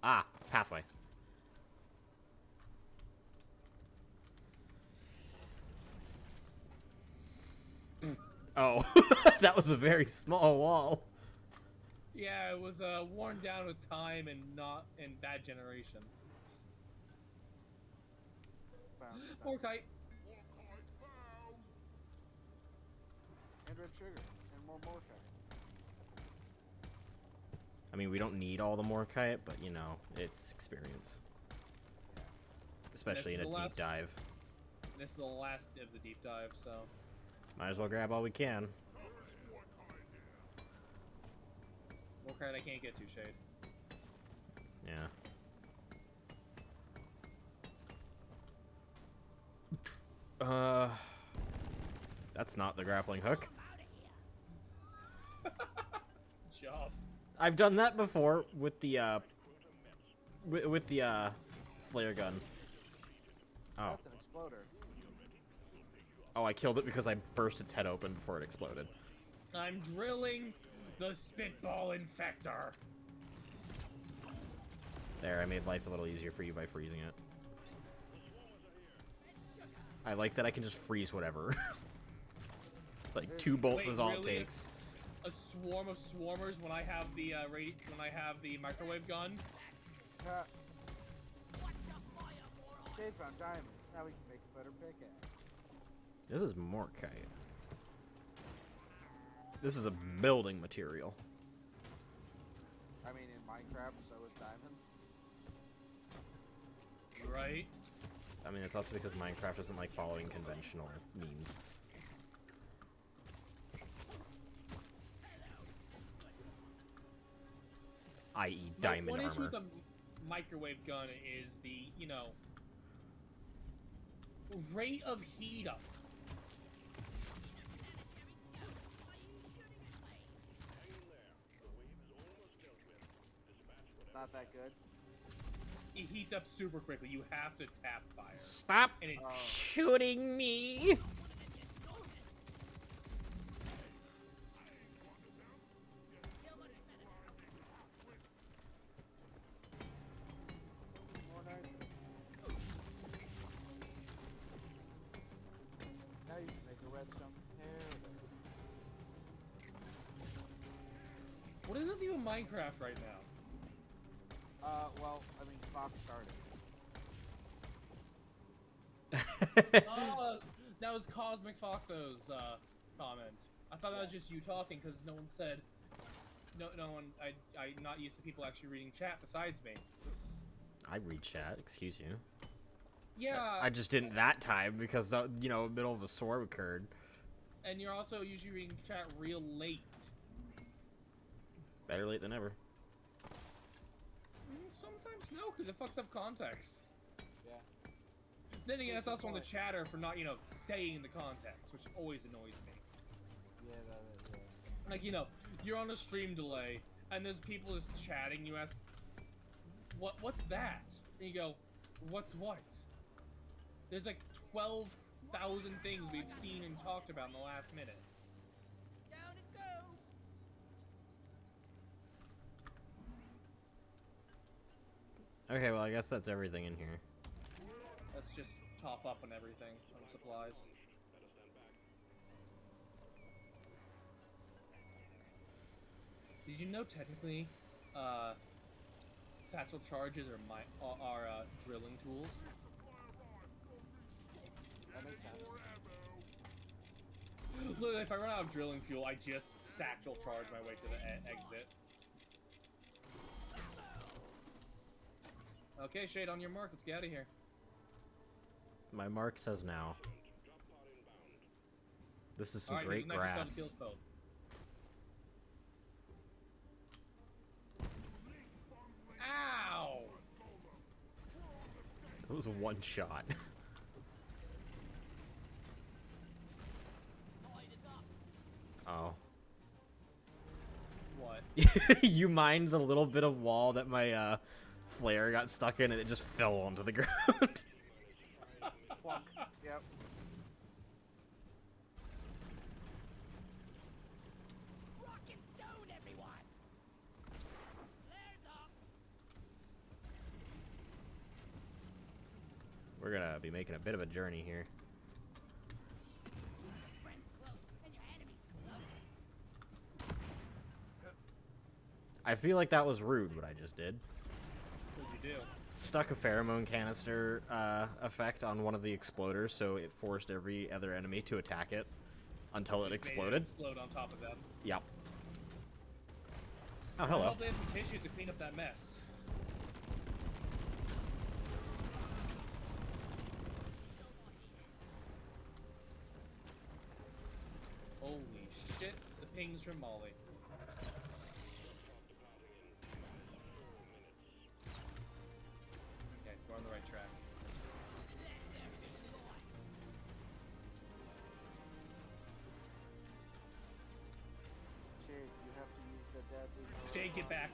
Ah, pathway. Oh, that was a very small wall. Yeah, it was worn down with time and not in bad generation. Found. More kite. And red sugar. And more Morkite. I mean, we don't need all the Morkite, but you know, it's experience. Especially in a This is the deep last- dive. This is the last of the deep dive, so. Might as well grab all we can. More kite I can't get to, Shade. Yeah. That's not the grappling hook. Good job. I've done that before with the with the flare gun. Oh. That's an exploder. Oh, I killed it because I burst its head open before it exploded. I'm drilling the spitball infector. There, I made life a little easier for you by freezing it. I like that I can just freeze whatever. Like 2 bolts Wait, is all it really? takes. A swarm of swarmers when I have the microwave gun. Shade found diamonds. Now we can make a better pickaxe. This is Morkite. This is a building material. I mean, in Minecraft, so is diamonds. Right? I mean, it's also because Minecraft doesn't like following conventional means. I.e. diamond One issue armor. with a microwave gun is the, rate of heat up. Not that good. It heats up super quickly. You have to tap fire. Stop And it, shooting me! More nitrogen. Now you can make a redstone paradise. what is with you in Minecraft right now? Well, I mean, Fox started. Oh, that was Cosmic Foxo's comment. I thought that was just you talking because no one said. No one. I'm not used to people actually reading chat besides me. I read chat, excuse you. Yeah. I just didn't that time because, you know, middle of a storm occurred. And you're also usually reading chat real late. Better late than never. Sometimes no, because it fucks up context. Yeah. Then again, Case that's in also on the point. chatter for not, saying the context, which always annoys me. Yeah, that is. Yeah. Like, you're on a stream delay, and there's people just chatting, you ask, what's that? And you go, what's what? There's like 12,000 things we've seen and talked about in the last minute. Down it goes. Okay, well, I guess that's everything in here. Let's just top up on everything, on supplies. satchel charges are drilling tools. That makes sense. Look, if I run out of drilling fuel, I just satchel charge my way to the exit. Okay, Shade, on your mark. Let's get out of here. My mark says now. This is some All right, great use the nitrous grass. steel boat. Ow! It was one shot. Oh. What? You mined the little bit of wall that my flare got stuck in and it just fell onto the ground. Plunk. Yep. Rock and stone, everyone! Flares up! We're gonna be making a bit of a journey here. Your friend's close, and your enemy's close. I feel like that was rude what I just did. What'd you do? Stuck a pheromone canister effect on one of the exploders, so it forced every other enemy to attack it until it Made exploded. explode on top of them. Yep. Oh, Well, hello. they have some tissues to clean up that mess. Holy shit, the pings from Molly. Okay, we're on the right track. Shade, you have to use the deadly. Jade, get back.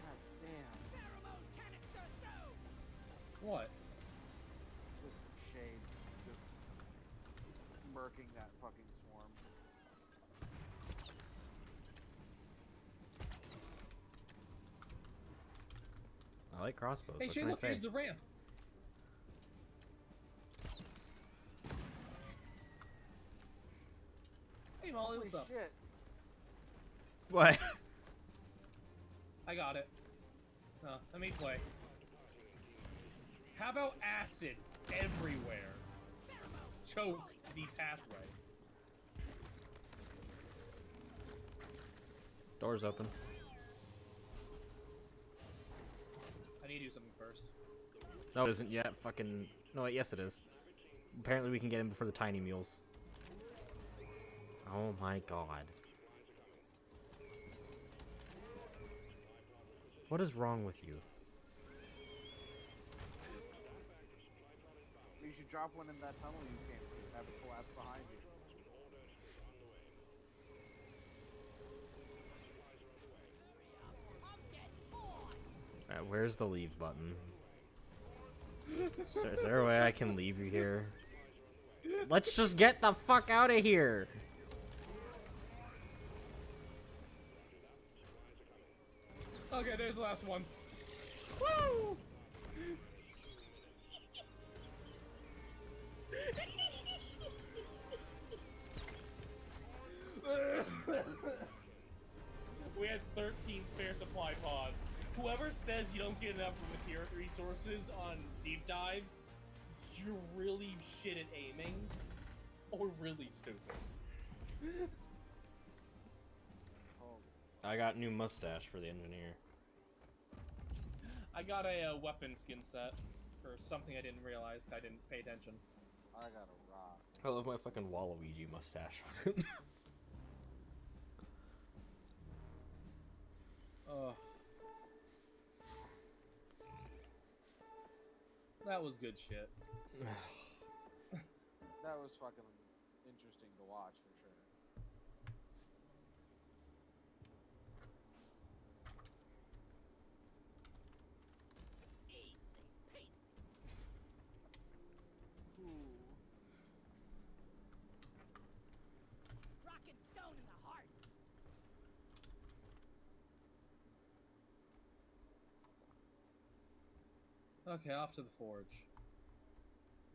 God damn. Pheromone canister through! What? Just Shade. Just murking that fucking swarm. I like crossbows. Hey, what Shane, can I look, say? here's the ramp. Hey, Molly, Holy what's up? shit. What? I got it. Let me play. How about acid everywhere? Choke the pathway. Doors open. I need to do something first. No, it isn't yet. Fucking. No, wait, yes, it is. Apparently, we can get in before the tiny mules. Oh my god. What is wrong with you? You should drop one in that tunnel you came through. Have it collapse behind you. I'm getting bored! Where's the leave button? Is there a way I can leave you here? Let's just get the fuck out of here! Okay, there's the last one. Woo! We had 13 spare supply pods. Whoever says you don't get enough material resources on deep dives, you're really shit at aiming, or really stupid. Oh, I got new mustache for the engineer. I got a weapon skin set for something I didn't realize. I didn't pay attention. I got a rock. I love my fucking Waluigi mustache on him. Ugh. That was good shit. That was fucking interesting to watch for sure. Easy peasy. Ooh. Rock and stone in the heart! Okay, off to the forge.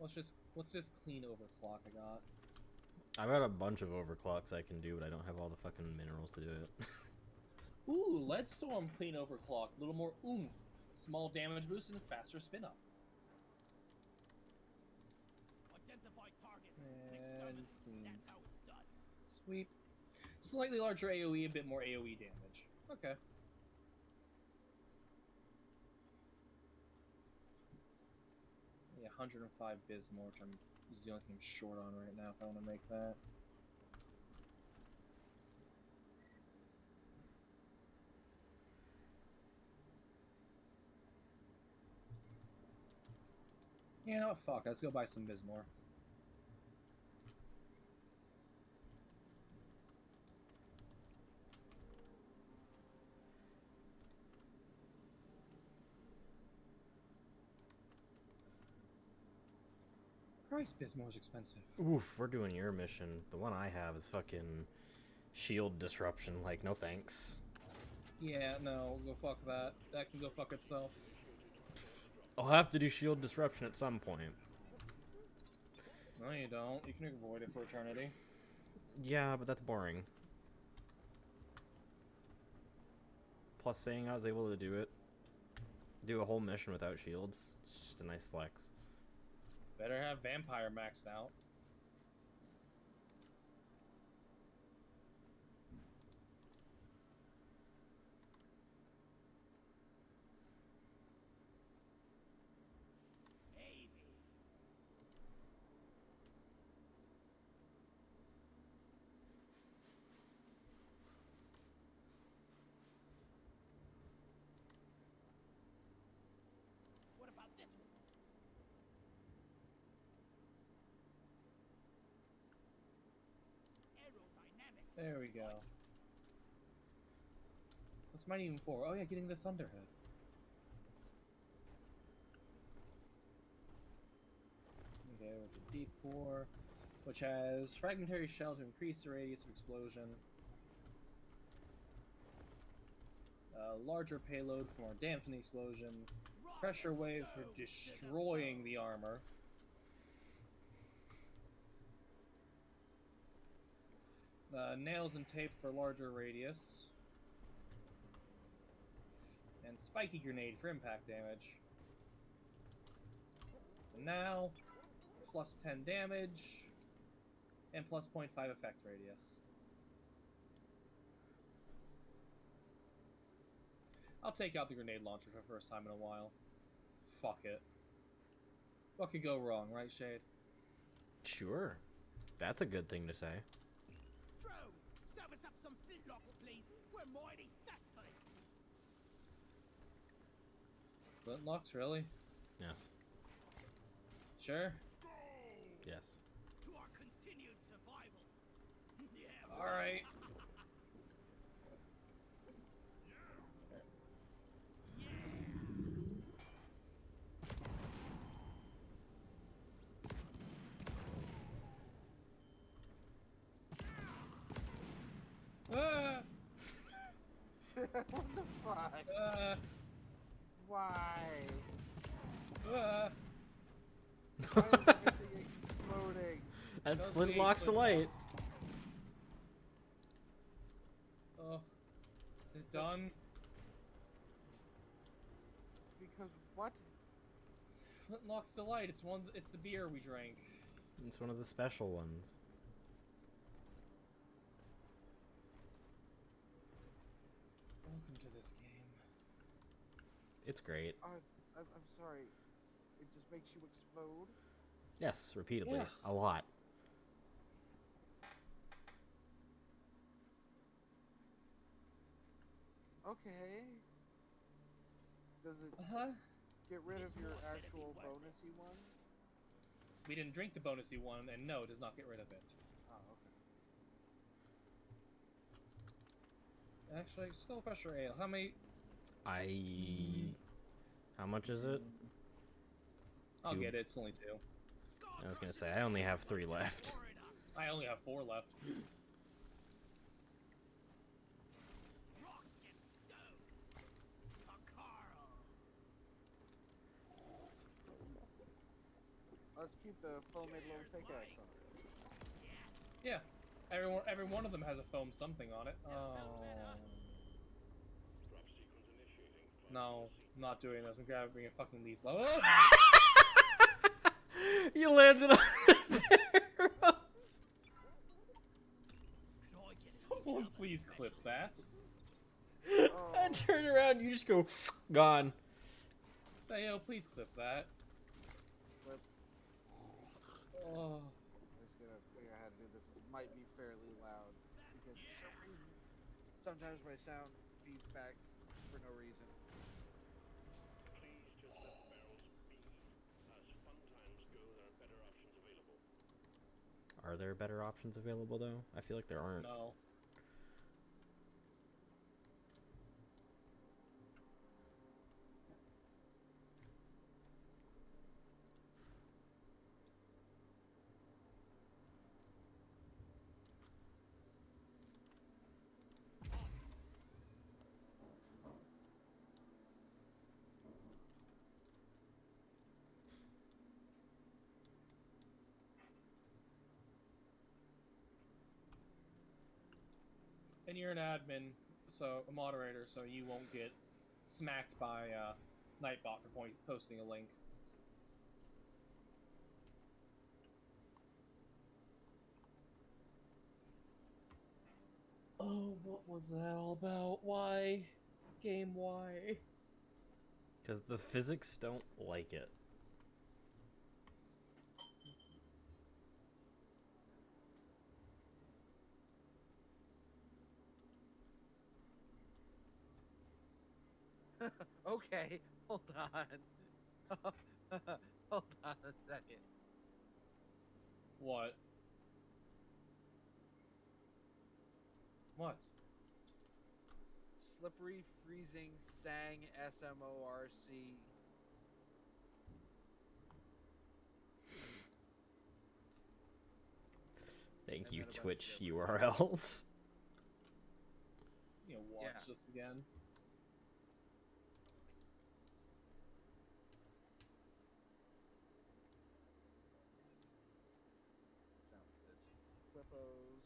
let's just clean overclock I got. I've got a bunch of overclocks I can do, but I don't have all the fucking minerals to do it. Ooh, lead storm clean overclock, a little more oomph, small damage boost and a faster spin up. Identify targets. And Exterminate. clean. That's how it's done. Sweep. Slightly larger AoE, a bit more AoE damage. Okay. Yeah, 105 Bismore, which is the only thing I'm short on right now if I want to make that. You know what? Fuck, let's go buy some Bismore. Christ, Bismore's expensive. Oof, we're doing your mission. The one I have is fucking shield disruption. Like, no thanks. Yeah, no, go fuck that. That can go fuck itself. I'll have to do shield disruption at some point. No, you don't. You can avoid it for eternity. Yeah, but that's boring. Plus, saying I was able to do a whole mission without shields, it's just a nice flex. Better have Vampire maxed out. Baby. What about this one? Aerodynamic. There we go. What's mine even for? Oh yeah, getting the Thunderhead. Okay, with the Deep Core, which has Fragmentary Shell to increase the radius of explosion. Larger payload for more damage in the explosion. Pressure wave for destroying the armor. Nails and tape for larger radius. And spiky grenade for impact damage. And now, plus 10 damage, and plus 0.5 effect radius. I'll take out the grenade launcher for the first time in a while. Fuck it. What could go wrong, right, Shade? Sure. That's a good thing to say. Drone, serve us up some flintlocks, please. We're mighty thirsty. Flintlocks, really? Yes. Sure? Yes. To our continued survival. Yeah. Alright. Ah! What the fuck? Why? Ah! Why is everything exploding? That's Those Flintlock's being delight. Flintlocks. Oh. Is it done? Because what? Flintlock's delight. It's the beer we drank. It's one of the special ones. Welcome to this game. It's great. I'm sorry. It just makes you explode? Yes, repeatedly. Yeah. A lot. Okay. Does it Uh-huh. get rid of your actual bonusy one? We didn't drink the bonusy one, and no, it does not get rid of it. Oh, okay. Actually, Skull Crusher Ale. How many? How much is it? I'll Two. get it. It's only 2. I was gonna say, I only have 3 left. I only have 4 left. Rock and stone. A Carl. Let's keep the foam-made little pickaxe on it. Yeah. Every one of them has a foam something on it. Oh. Drop sequence initiating. No, I'm not doing this. I'm grabbing a fucking leaf. Oh! You landed on the barrels. Someone please clip that. I turn around, you just go gone. Hey, yo, please clip that. Clip. Oh. I'm just gonna figure out how to do this. This might be fairly loud because for some reason, sometimes my sound feeds back for no reason. Please just let the barrels be. As fun times go, there are better options available. Are there better options available though? I feel like there aren't. No. And you're an admin, so a moderator, so you won't get smacked by Nightbot for posting a link. Oh, what was that all about? Why? Game, why? Because the physics don't like it. Okay, hold on. Hold on a second. What? What? Slippery freezing sang SMORC. Thank And you, then a bunch of Twitch gibberish. URLs. You know, watch Yeah. this again. No, this Clippos.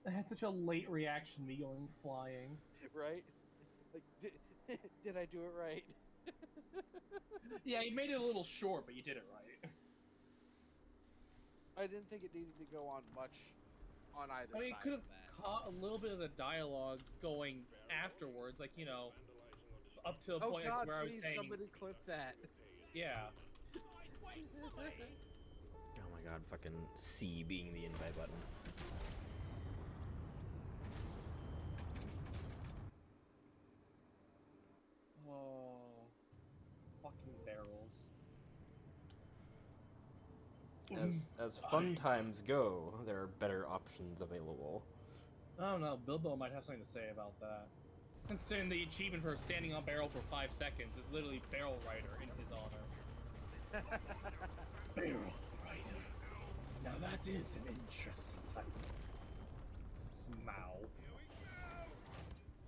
I had such a late reaction to me going flying. Right? Like, did I do it right? Yeah, you made it a little short, but you did it right. I didn't think it needed to go on much on either I mean, side it could of have that. caught a little bit of the dialogue going afterwards, like, you know, up to the Oh point God, where I was please, saying, somebody clip that. yeah. Oh my god, fucking C being the invite button. Oh, fucking barrels. As fun times go, there are better options available. I don't know, Bilbo might have something to say about that. Considering the achievement for standing on barrel for 5 seconds is literally Barrel Rider in his honor. Barrel Rider. Now that is an interesting title. Smow.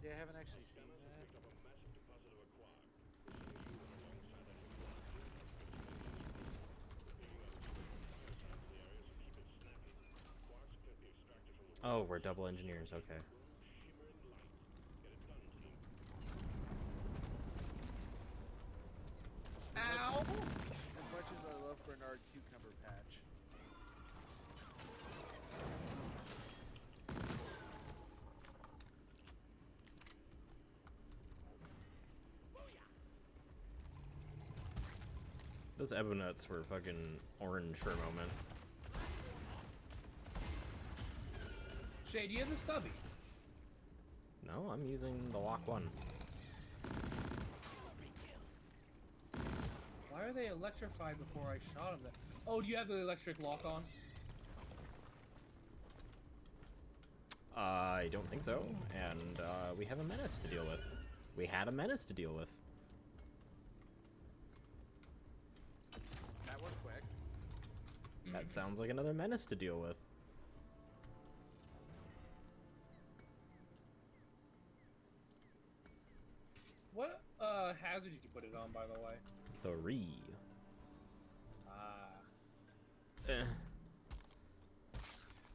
See, I haven't actually seen that. Oh, we're double engineers, okay. Ow! As much as I love Bernard Cucumber Patch. Those Ebonuts were fucking orange for a moment. Shay, do you have the stubby? No, I'm using the lock one. Why are they electrified before I shot them? Oh, do you have the electric lock on? I don't think so, and we have a menace to deal with. We had a menace to deal with. That was quick. That sounds like another menace to deal with. put it on, by the way. 3. Ah. Eh.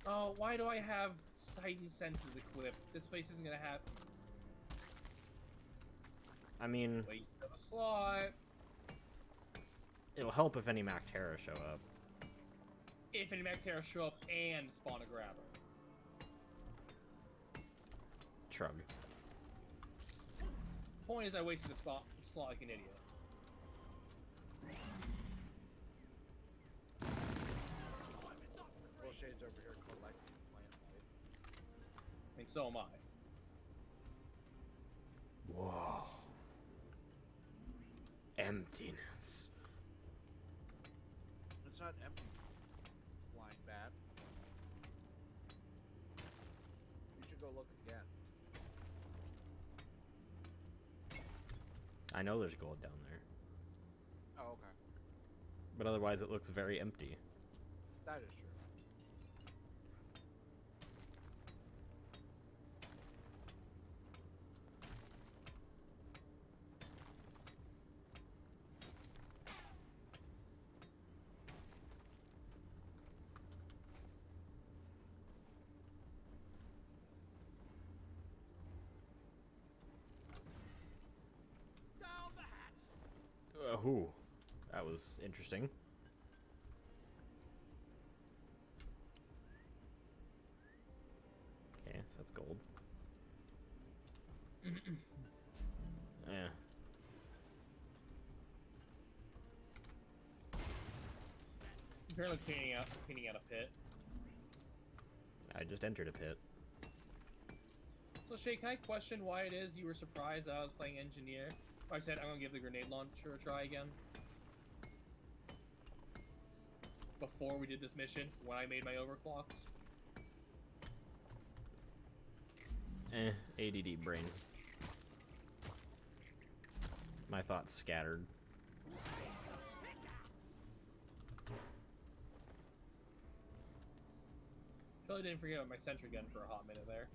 Oh, why do I have sight and senses equipped? This place isn't gonna have I mean, waste of a slot. it'll help if any Mactera show up. If any Mactera show up and spawn a grabber. Shrug. Point is, I wasted a slot like an idiot. Well, Shade's over here collecting plant life. I mean, so am I. Whoa. Emptiness. It's not empty. Flying bat. You should go look again. I know there's gold down there, Oh, okay. but otherwise it looks very empty. That is true. Who? That was interesting. Okay, so that's gold. Yeah. I'm currently cleaning out a pit. I just entered a pit. So Shay, can I question why it is you were surprised that I was playing engineer? I said I'm gonna give the grenade launcher a try again. Before we did this mission, when I made my overclocks. ADD brain. My thoughts scattered. Totally didn't forget about my sentry gun for a hot minute there.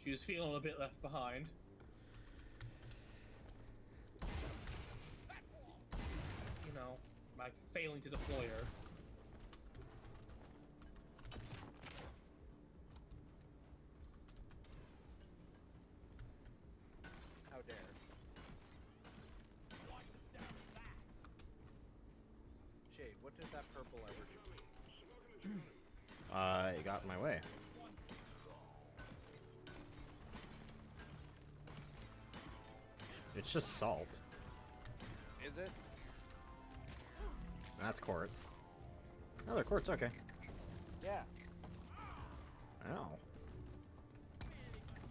She was feeling a bit left behind. You know, by failing to deploy her. How dare. Shade, what did that purple ever do? It got in my way. It's just salt. Is it? That's quartz. Another quartz, okay. Yeah. Ow.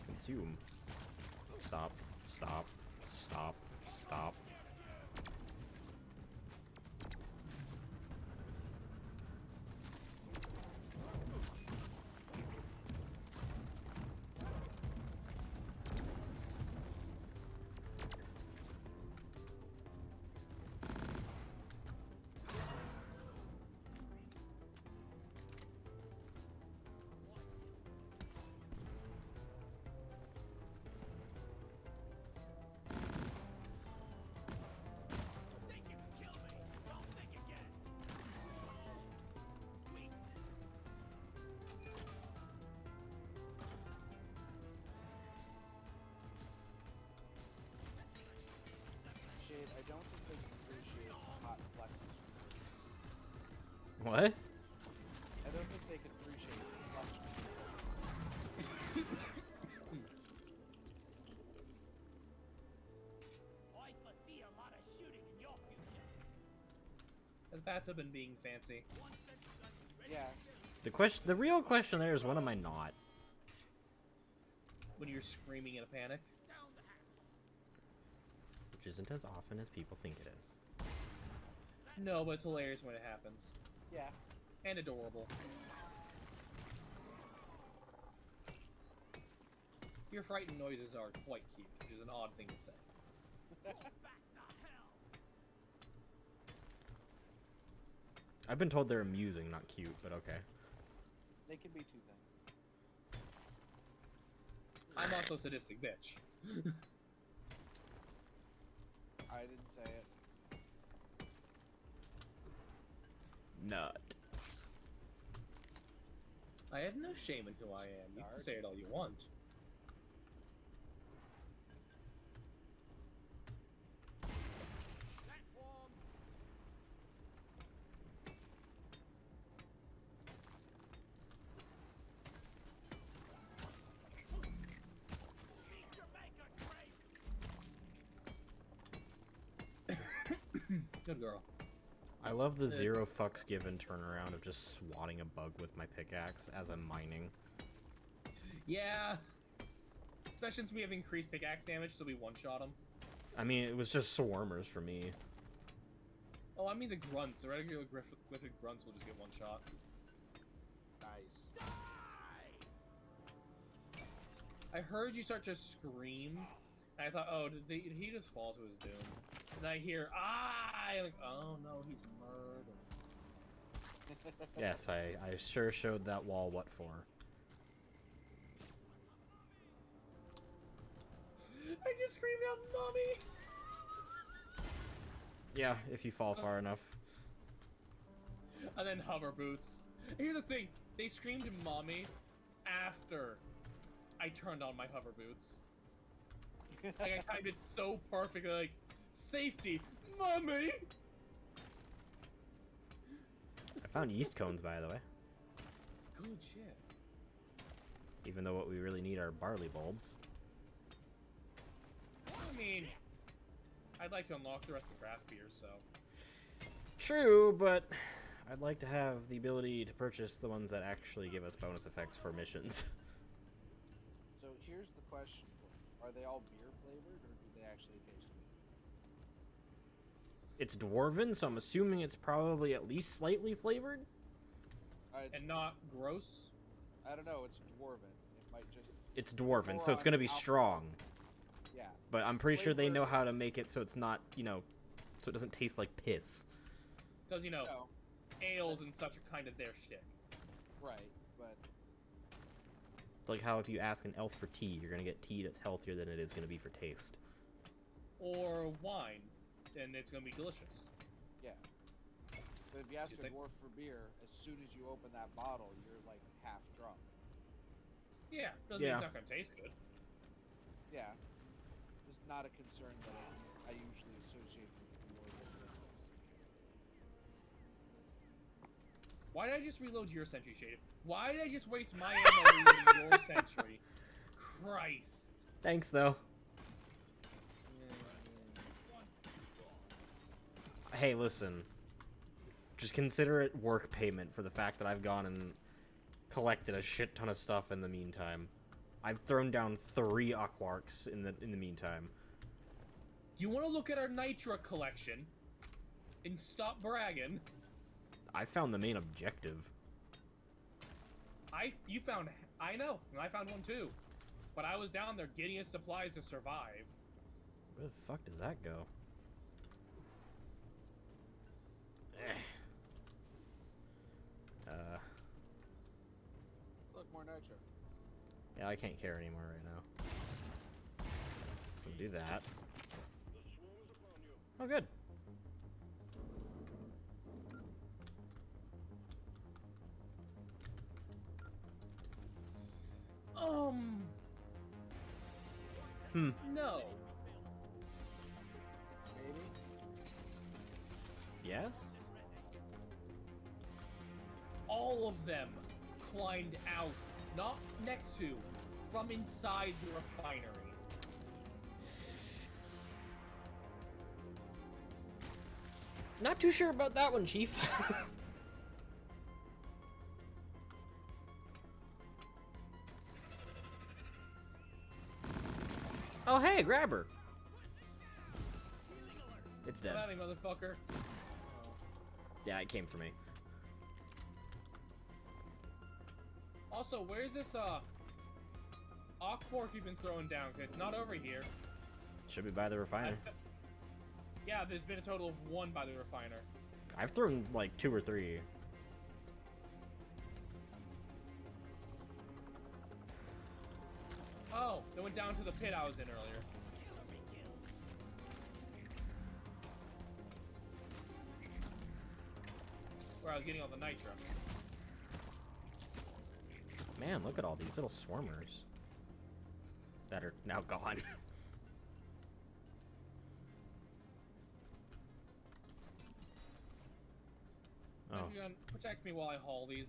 Consume. Stop. Stop. Stop. Stop. Shade, I don't think they can appreciate hot flexes. What? I don't think they can appreciate flexes. I foresee a lot of shooting in your future. Has bathtub been being fancy? Yeah. The real question there is, when am I not? When you're screaming in a panic? Which isn't as often as people think it is. No, but it's hilarious when it happens. Yeah. And adorable. Your frightened noises are quite cute, which is an odd thing to say. I've been told they're amusing, not cute, but okay. They can be two things. I'm also a sadistic bitch. I didn't say it. Nut. I have no shame in who I am. You can say it all you want. Platform. Good girl. I love the zero fucks given turnaround of just swatting a bug with my pickaxe as I'm mining. Yeah. Especially since we have increased pickaxe damage, so we one-shot them. I mean, it was just swarmers for me. Oh, I mean the grunts. The regular Griffin grunts will just get one-shot. Nice. I heard you start to scream, and I thought, oh, did he just fall to his doom? And I hear, I'm like, oh no, he's murdered. Yes, I sure showed that wall what for. I just screamed out, "Mommy!" Yeah, if you fall far enough. And then hover boots. And here's the thing: they screamed "Mommy" after I turned on my hover boots. Like I timed it so perfectly, like safety, "Mommy." I found yeast cones, by the way. Good shit. Even though what we really need are barley bulbs. I mean, I'd like to unlock the rest of craft beer, so. True, but I'd like to have the ability to purchase the ones that actually give us bonus effects for missions. So here's the question: are they all beer flavored, or do they actually taste good? It's dwarven, so I'm assuming it's probably at least slightly flavored. And not gross. I don't know. It's dwarven. It might just. It's dwarven, More so it's on gonna be alcohol. strong. Yeah. But I'm pretty sure they Flavor know is- how to make it so it's not, you know, so it doesn't taste like piss. Because, you know, No. ales and such are kind of their shtick. Right, but It's like how if you ask an elf for tea, you're gonna get tea that's healthier than it is gonna be for taste. Or wine, and it's going to be delicious. yeah. So if you ask Just a like- dwarf for beer, as soon as you open that bottle, you're like half drunk. Yeah, doesn't mean Yeah. it's not going to taste good. Yeah. It's not a concern that I usually associate with dwarven liquids. Why did I just reload your sentry, Shade? Why did I just waste my ammo reloading your sentry? Christ. Thanks, though. Hey, listen. Just consider it work payment for the fact that I've gone and collected a shit ton of stuff in the meantime. I've thrown down 3 aquarks in the meantime. Do you want to look at our Nitra collection and stop bragging? I found the main objective. You found, I know, and I found one too. But I was down there getting us supplies to survive. Where the fuck does that go? Look, more nitro. Yeah, I can't care anymore right now. So do that. Oh, good. No. Maybe? Yes? All of them climbed out, not next to, from inside the refinery. Not too sure about that one, Chief. Oh, hey, grab her. It's dead. Come at me, motherfucker. Yeah, it came for me. Also, where's this, Aquark you've been throwing down? 'Cause it's not over here. Should be by the refiner. Yeah, there's been a total of 1 by the refiner. I've thrown like 2 or 3. Oh, they went down to the pit I was in earlier. where I was getting all the nitro. Man, look at all these little swarmers that are now gone. Oh. If you can protect me while I haul these.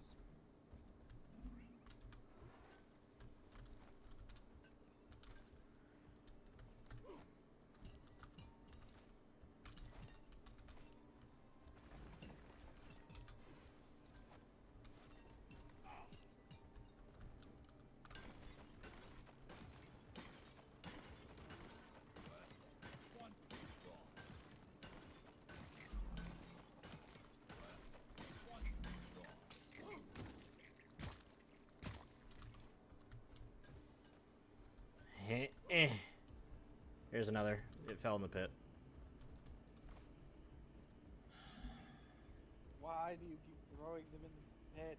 Here's another. It fell in the pit. Why do you keep throwing them in the pit?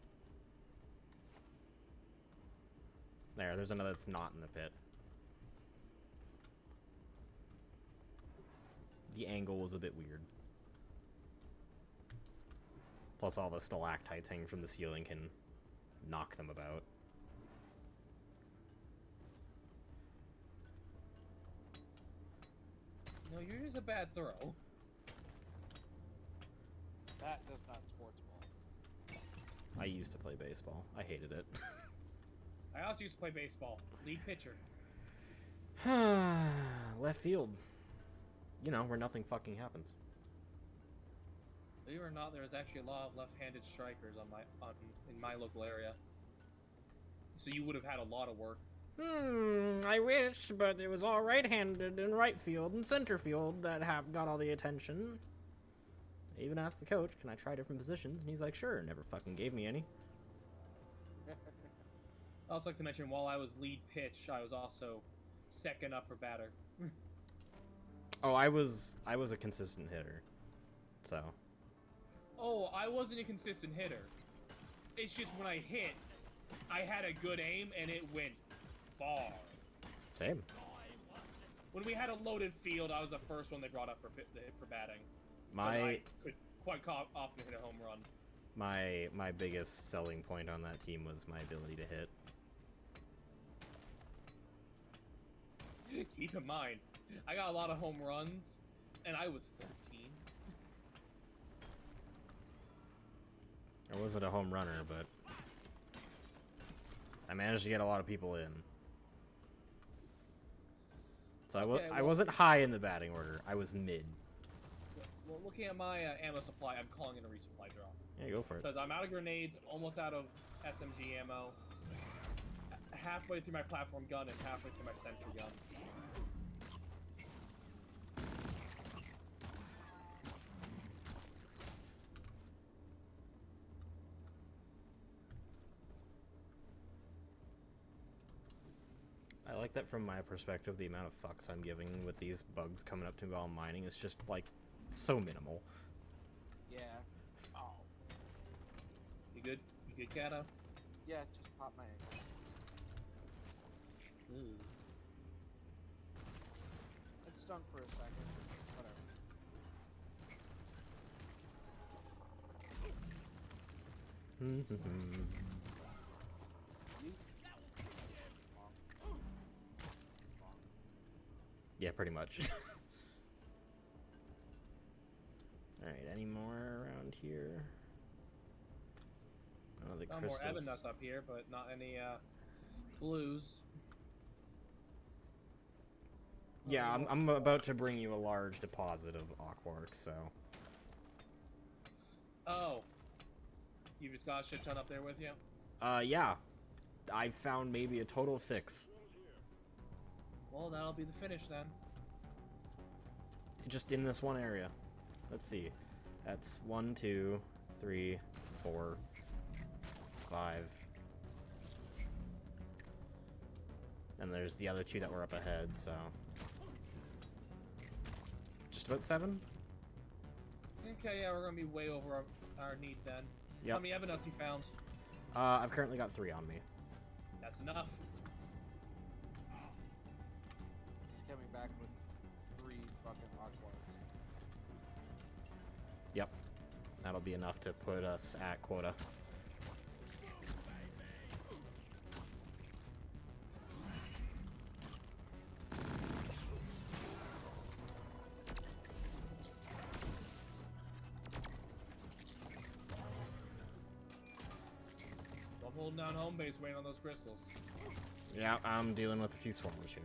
There's another that's not in the pit. The angle was a bit weird. Plus all the stalactites hanging from the ceiling can knock them about. No, you're just a bad throw. That does not sports ball. I used to play baseball. I hated it. I also used to play baseball. Lead pitcher. Left field. You know, where nothing fucking happens. Believe it or not, there was actually a lot of left-handed strikers in my local area. So you would have had a lot of work. I wish, but it was all right-handed in right field and center field that got all the attention. I even asked the coach, can I try different positions? And he's like, sure, never fucking gave me any. I also like to mention, while I was lead pitch, I was also second up for batter. Oh, I was a consistent hitter. So. Oh, I wasn't a consistent hitter. It's just when I hit, I had a good aim and it went far. Same. When we had a loaded field, I was the first one they brought up for batting. I could quite often hit a home run. My biggest selling point on that team was my ability to hit. Keep in mind, I got a lot of home runs, and I was 13. I wasn't a home runner, but I managed to get a lot of people in. So I wasn't high in the batting order. I was mid. Well, looking at my ammo supply, I'm calling it a resupply drop. Yeah, go for it. Because I'm out of grenades, almost out of SMG ammo, halfway through my platform gun, and halfway through my sentry gun. I like that from my perspective, the amount of fucks I'm giving with these bugs coming up to me while I'm mining is just, like, so minimal. Yeah. Oh. You good? You good, Kato? Yeah, just pop my ankle. It stung for a second. Whatever. Yeah, pretty much. Alright, any more around here? Oh, the Got crystals. more Evan nuts up here, but not any blues. Yeah, I'm about to bring you a large deposit of Aquark, so. Oh. You just got a shit ton up there with you? Yeah. I found maybe a total of 6. Well, that'll be the finish then. Just in this one area. Let's see. That's 1, 2, 3, 4, 5. And there's the other 2 that were up ahead, so. Just about 7? Okay, yeah, we're gonna be way over our need then. Yep. How many Evan nuts you found? I've currently got 3 on me. That's enough. He's coming back with 3 fucking Aquas. Yep. That'll be enough to put us at quota. I'm holding down home base, waiting on those crystals. Yeah, I'm dealing with a few swarmers here.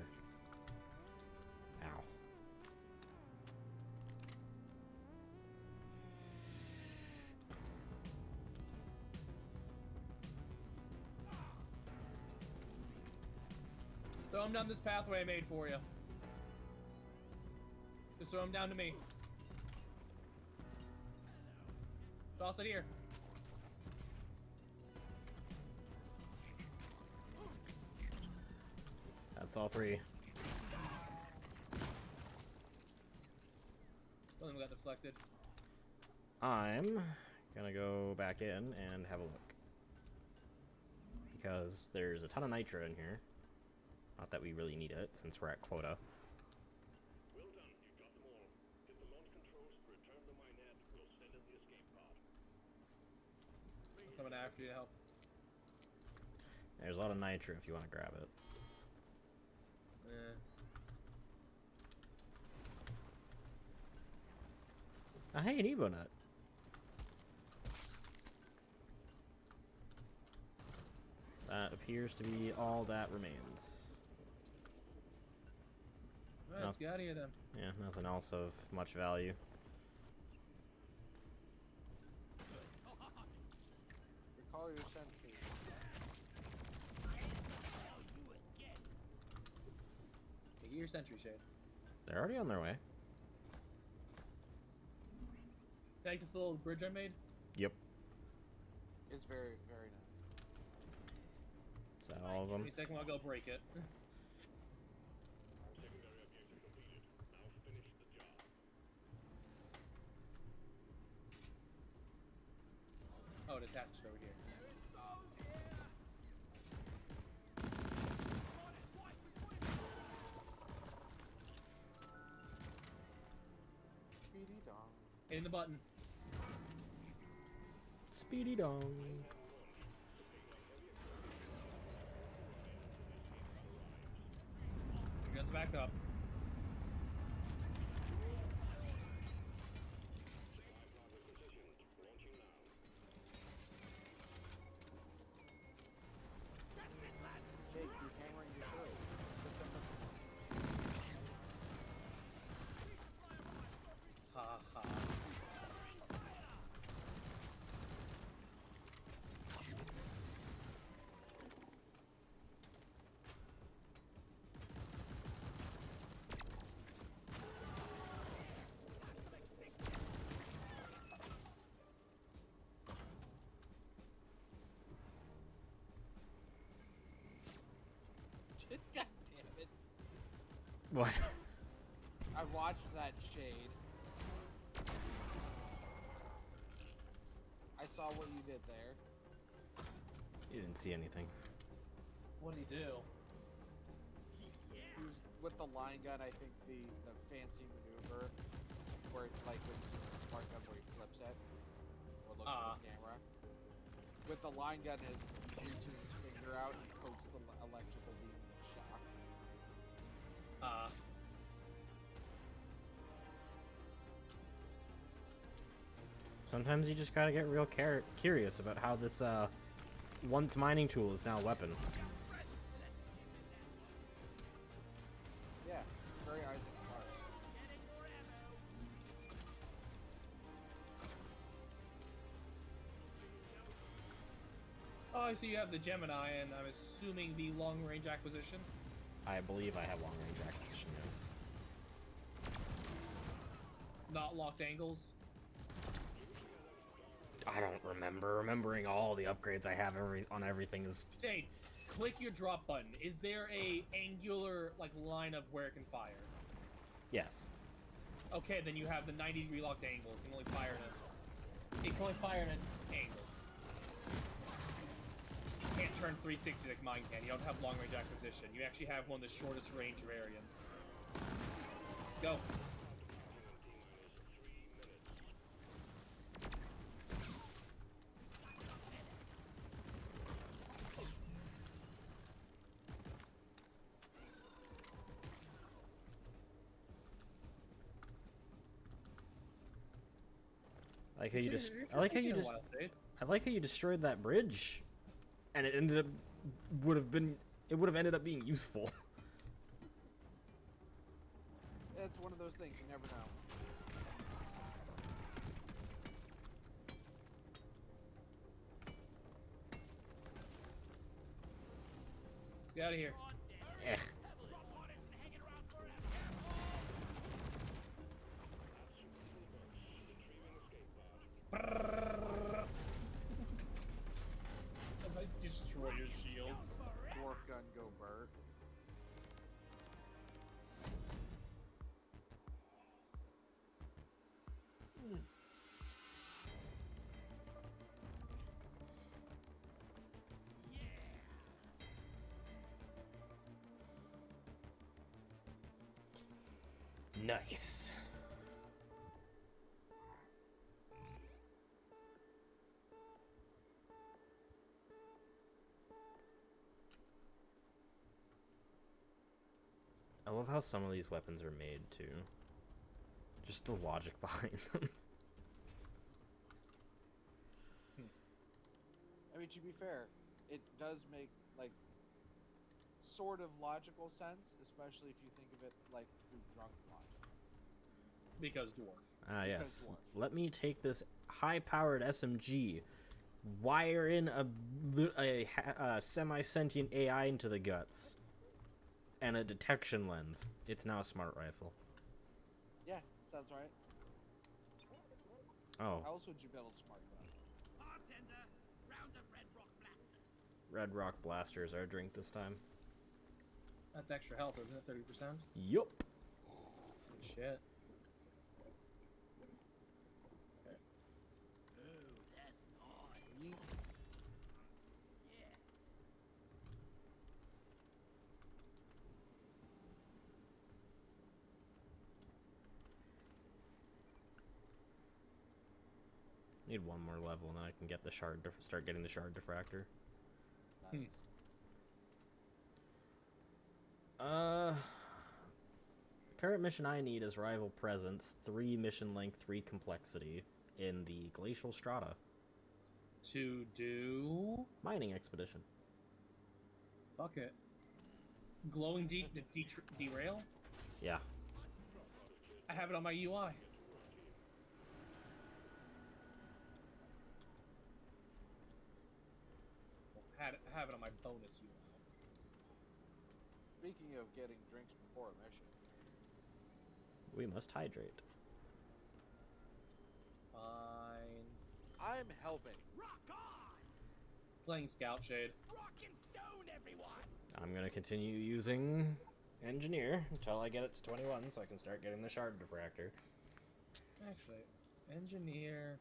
Ow. Throw them down this pathway I made for you. Just throw them down to me. Toss it here. That's all three. One of them got deflected. I'm gonna go back in and have a look. Because there's a ton of nitro in here. Not that we really need it, since we're at quota. Well done. You got them all. Get the launch controls, return the minet. We'll send in the escape pod. I'm coming after you to help. There's a lot of nitro if you want to grab it. Hey, an Evo nut. That appears to be all that remains. Alright, let's get out of here then. Yeah, nothing else of much value. Recall your sentry. Take your sentry shade. They're already on their way. Take this little bridge I made. Yep. It's very, very nice. Is that all of them? Give me a second while I go break it. Secondary objective completed. Now finish the job. Oh, it attached over here. Speedy dong. Hitting the button. Speedy dong. Your guns back up. Jake, you're hammering your throat. Ha ha. God damn it. What? I watched that shade. I saw what you did there. You didn't see anything. What did he do? He was with the line gun, I think the fancy maneuver where it's like with the smart gun where he flips it or looks at the camera. With the line gun, it reaches his finger out and pokes the electrical beam in the shock. Sometimes you just gotta get real curious about how this once mining tool is now a weapon. Yeah, very Isaac Clarke. Oh, I see you have the Gemini, and I'm assuming the long-range acquisition. I believe I have long range acquisition, yes. Not locked angles. I don't remember. Remembering all the upgrades I have on everything is... Jade, click your drop button. Is there a angular line of where it can fire? Yes. Okay, then you have the 90-degree locked angle. It can only fire in it can only fire in an angle. You can't turn 360 like mine can. You don't have long range acquisition. You actually have one of the shortest range variants. Let's go. Like how you just, You're I like how taking you a just, while, Jade. I like how you destroyed that bridge, and it ended up it would have ended up being useful. It's one of those things you never know. Get out of here. Eh. I destroy your shields. Dwarf gun go Bert. Nice. I love how some of these weapons are made too. Just the logic behind them. I mean, to be fair, it does make like sort of logical sense, especially if you think of it like through drunk logic. Because dwarf. Ah, Because yes. dwarf. Let me take this high-powered SMG, wire in a semi-sentient AI into the guts, and a detection lens. It's now a smart rifle. Yeah, sounds right. Oh, How else would you build a smart gun? Bartender, round of Red Rock Blaster. Red Rock Blaster is our drink this time. That's extra health, isn't it? 30%? Yup. Good shit. Ooh, that's nice. Yeet. Yes. Need one more level, and then I can get the shard. Start getting the shard diffractor. Nice. Current mission I need is rival presence, 3 mission length, 3 complexity in the glacial strata To do... mining expedition. Fuck it. Glowing derail? Yeah. I have it on my UI. Have it on my bonus UI. Speaking of getting drinks before a mission, We must hydrate. Fine. I'm helping. Rock on! Playing Scout Shade. Rock and stone, everyone! I'm gonna continue using engineer until I get it to 21, so I can start getting the shard diffractor. Actually, engineer.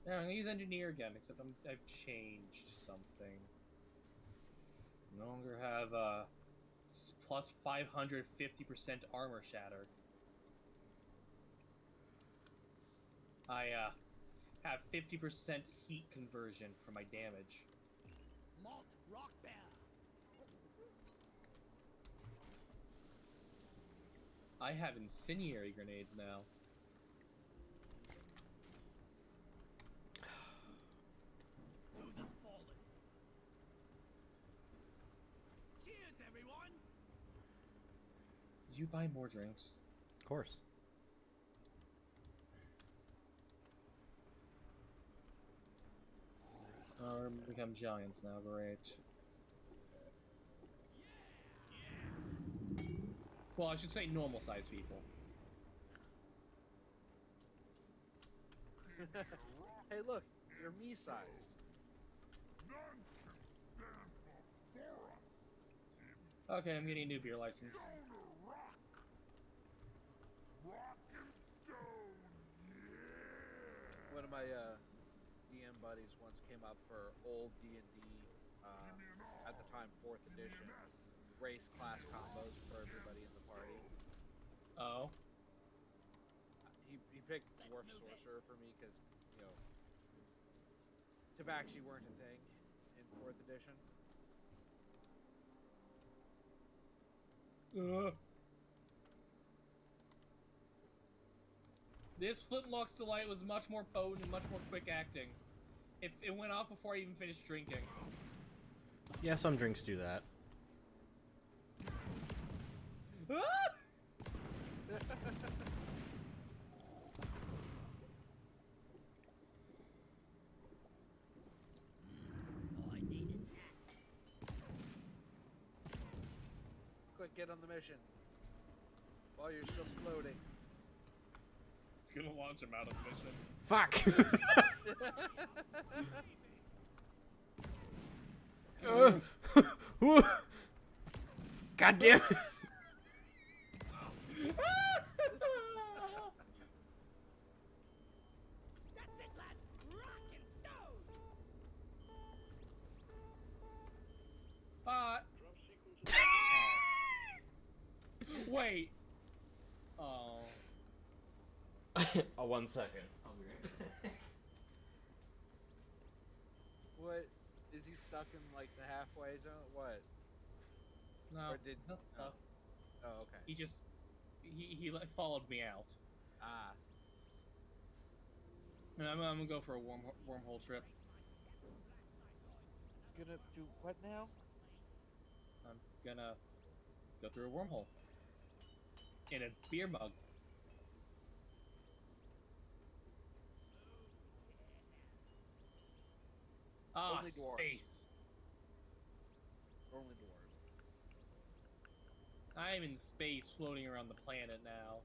Yeah, I'm gonna use engineer again, except I've changed something. No longer have plus 550% armor shatter. I have 50% heat conversion for my damage. Malt rock bear. I have incendiary grenades now. To the fallen. Cheers, everyone! Did you buy more drinks? Of course. We're become giants now, great. Well, I should say normal-sized people. Hey, look, you're me-sized. Okay, I'm getting a new beer license. One of my DM buddies once came up for old D&D, at the time 4th edition, race class combos for everybody in the party. Oh. He picked Dwarf Sorcerer for me because, you know, Tabaxi weren't a thing in 4th edition. This Flintlock Delight was much more potent and much more quick acting. It went off before I even finished drinking. Yeah, some drinks do that. Ah! I needed that. Quick, get on the mission. While you're still floating. It's gonna launch him out of the mission. Fuck! God damn it! That's it, lads. Rock and stone. Drop sequence. Wait. Oh. Oh, 1 second. I'll be right back. What? Is he stuck in like the halfway zone? What? No, Or did- he's not stuck. Oh, okay. He just he like, followed me out. Ah. And I'm gonna go for a wormhole trip. Gonna do what now? I'm gonna go through a wormhole in a beer mug. Ah, Only dwarves. space. Only dwarves. I'm in space, floating around the planet now.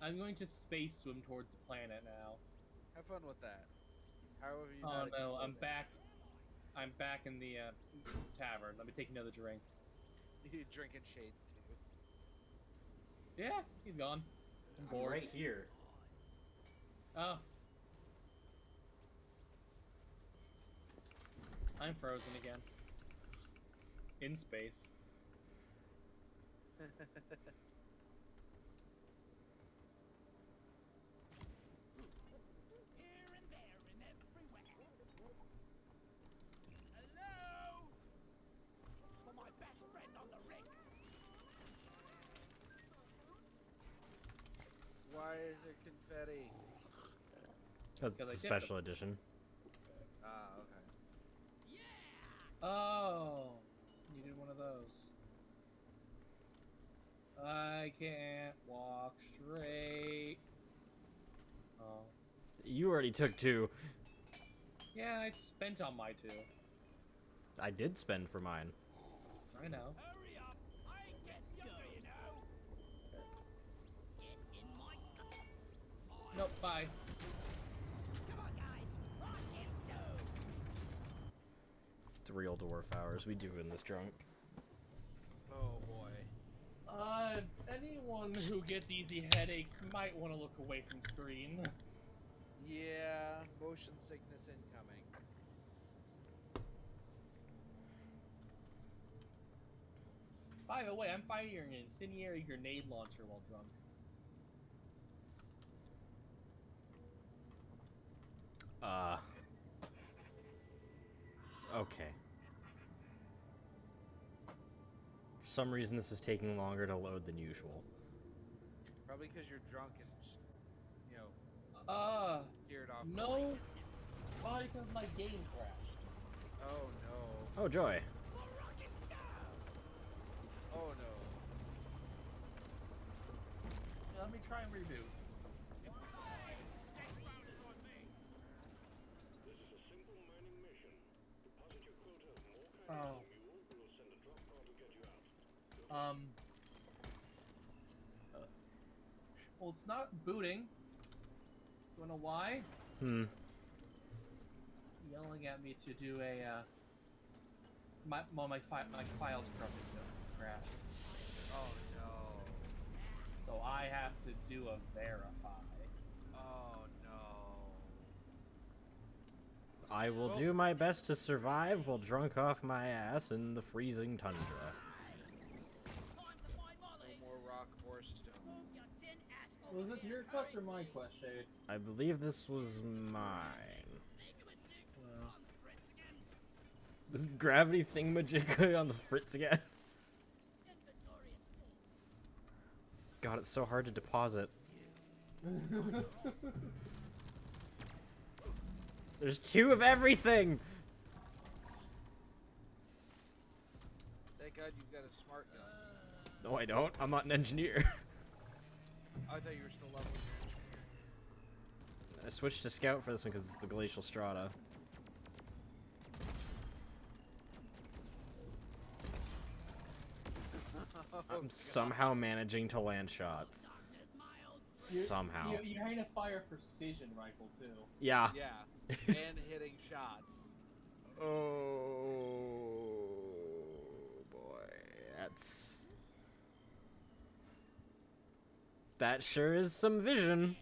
I'm going to space swim towards the planet now. Have fun with that. However you Oh not no, I'm explode back. I'm back in the tavern. Let me take another drink. it. You drinking shades too. Yeah, he's gone. I'm bored. Right here. Oh. I'm frozen again. In space. Here and there and everywhere. Hello? For my best friend on the rig. Why is there confetti? That's 'Cause I tipped special edition. Ah, okay. Yeah! Oh, needed one of those. I can't walk straight. Oh. You already took 2. Yeah, I spent on my 2. I did spend for mine. I know. Hurry up! I ain't gets younger, you know! Get in my gut. Nope, bye. Come on, guys! Rock and stone! It's real dwarf hours. We do in this drunk. Oh boy. Anyone who gets easy headaches might want to look away from screen. Yeah, motion sickness incoming. By the way, I'm firing an incendiary grenade launcher while drunk. Okay. For some reason, this is taking longer to load than usual. Probably because you're drunk and just, you know, steered off. No. Probably because my game crashed. Oh no. Oh, joy. Oh no. Let me try and reboot. This is a simple mining mission. Deposit your quota of more Oh. mule. We'll send a drop car to get you out. Well, it's not booting. You know why? Yelling at me to do a, my file's crashed. Oh no. So I have to do a verify. Oh no. I will Well- do my best to survive while drunk off my ass in the freezing tundra. Time to find No Molly! more rock or stone. Move your tin ass over Was this here, your quest or hurry. my quest, Shade? I believe this was mine. Make him a dick Well. on the fritz again. This is gravity thingamajig on the fritz again. Inventory is full. God, it's so hard to deposit. There's 2 of everything. Thank God you've got a smart gun. No, I don't. I'm not an engineer. I thought you were still level. I switched to scout for this one because it's the glacial strata. I'm somehow managing to land shots. Somehow. You're having to fire precision rifle too. Yeah. Yeah, and hitting shots. Oh boy, that sure is some vision.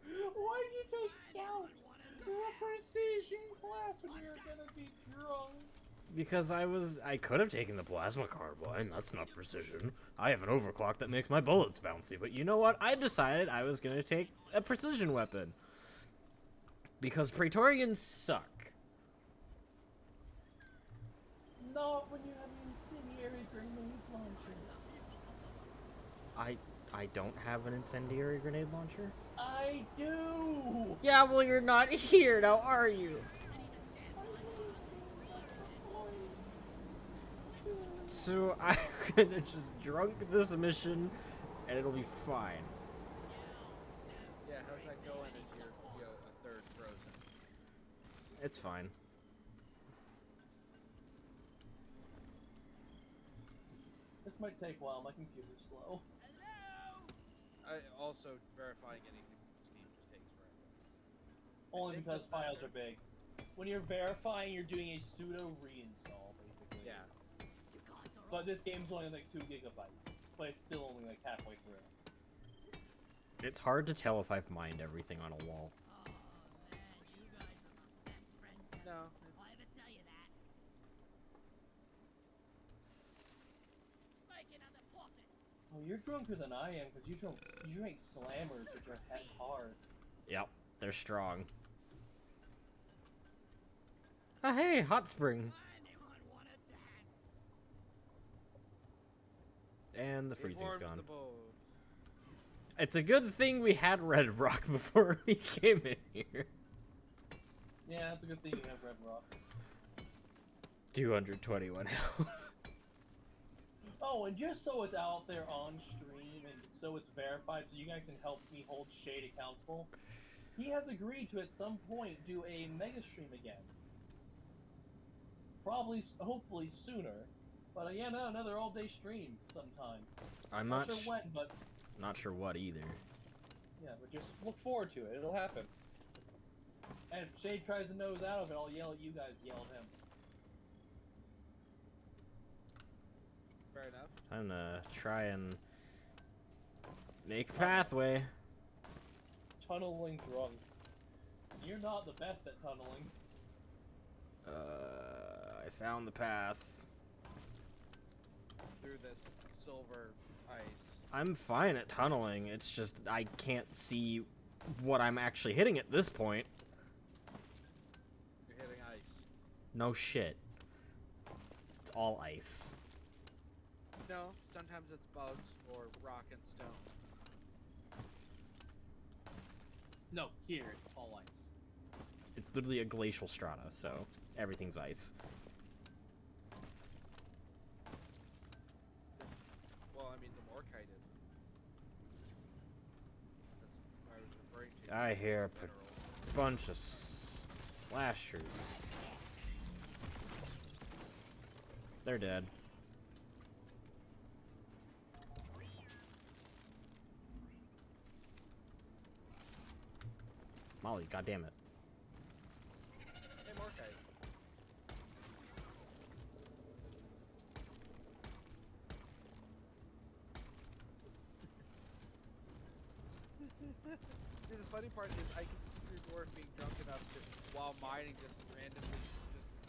Why'd you take scout? You're a precision class when you're gonna be drunk. Because I could have taken the plasma carbine. That's not precision. I have an overclock that makes my bullets bouncy. But you know what? I decided I was gonna take a precision weapon. Because Praetorians suck. Not when you have an incendiary grenade launcher. I don't have an incendiary grenade launcher. I do! Yeah, well you're not here now, are you? So I'm gonna just drunk this mission, and it'll be fine. Yeah, how's that going if you're a third frozen? It's fine. This might take a while, my computer's slow. Also, verifying anything from Steam just takes forever. Only think because that's not files fair. are big. When you're verifying, you're doing a pseudo reinstall, basically. Yeah. But this game's only like 2 gigabytes, but it's still only like halfway through. It's hard to tell if I've mined everything on a wall. Oh man, you guys are my best friends ever. No. I'll ever tell you that. Make another deposit. Oh, you're drunker than I am because you drink slammers, which are hard. Yep, they're strong. Oh hey, hot spring. Anyone wanna dance? And the It freezing's warms gone. the bones. It's a good thing we had Red Rock before we came in here. Yeah, it's a good thing you have Red Rock. 221 health. Oh, and just so it's out there on stream and so it's verified, so you guys can help me hold Shade accountable, he has agreed to at some point do a mega stream again. Probably, hopefully sooner. But yeah, no, another all-day stream sometime. I'm Not not sure when, but not sure what either. yeah, but just look forward to it. It'll happen. And if Shade tries to nose out of it, I'll yell at you guys, yell at him. Fair enough. Time to try and make a pathway. Tunneling drunk. You're not the best at tunneling. I found the path. Through this silver ice. I'm fine at tunneling. It's just I can't see what I'm actually hitting at this point. You're hitting ice. No shit. It's all ice. No, sometimes it's bugs or rock and stone. No, here, it's all ice. It's literally a glacial strata, so everything's ice. Well, I mean, the Morkite isn't. That's what I was referring to. I hear a Mineral. bunch of slashers. They're dead. Molly, goddammit. Hey, Morkite. See, the funny part is I can see your dwarf being drunk enough to, while mining, just randomly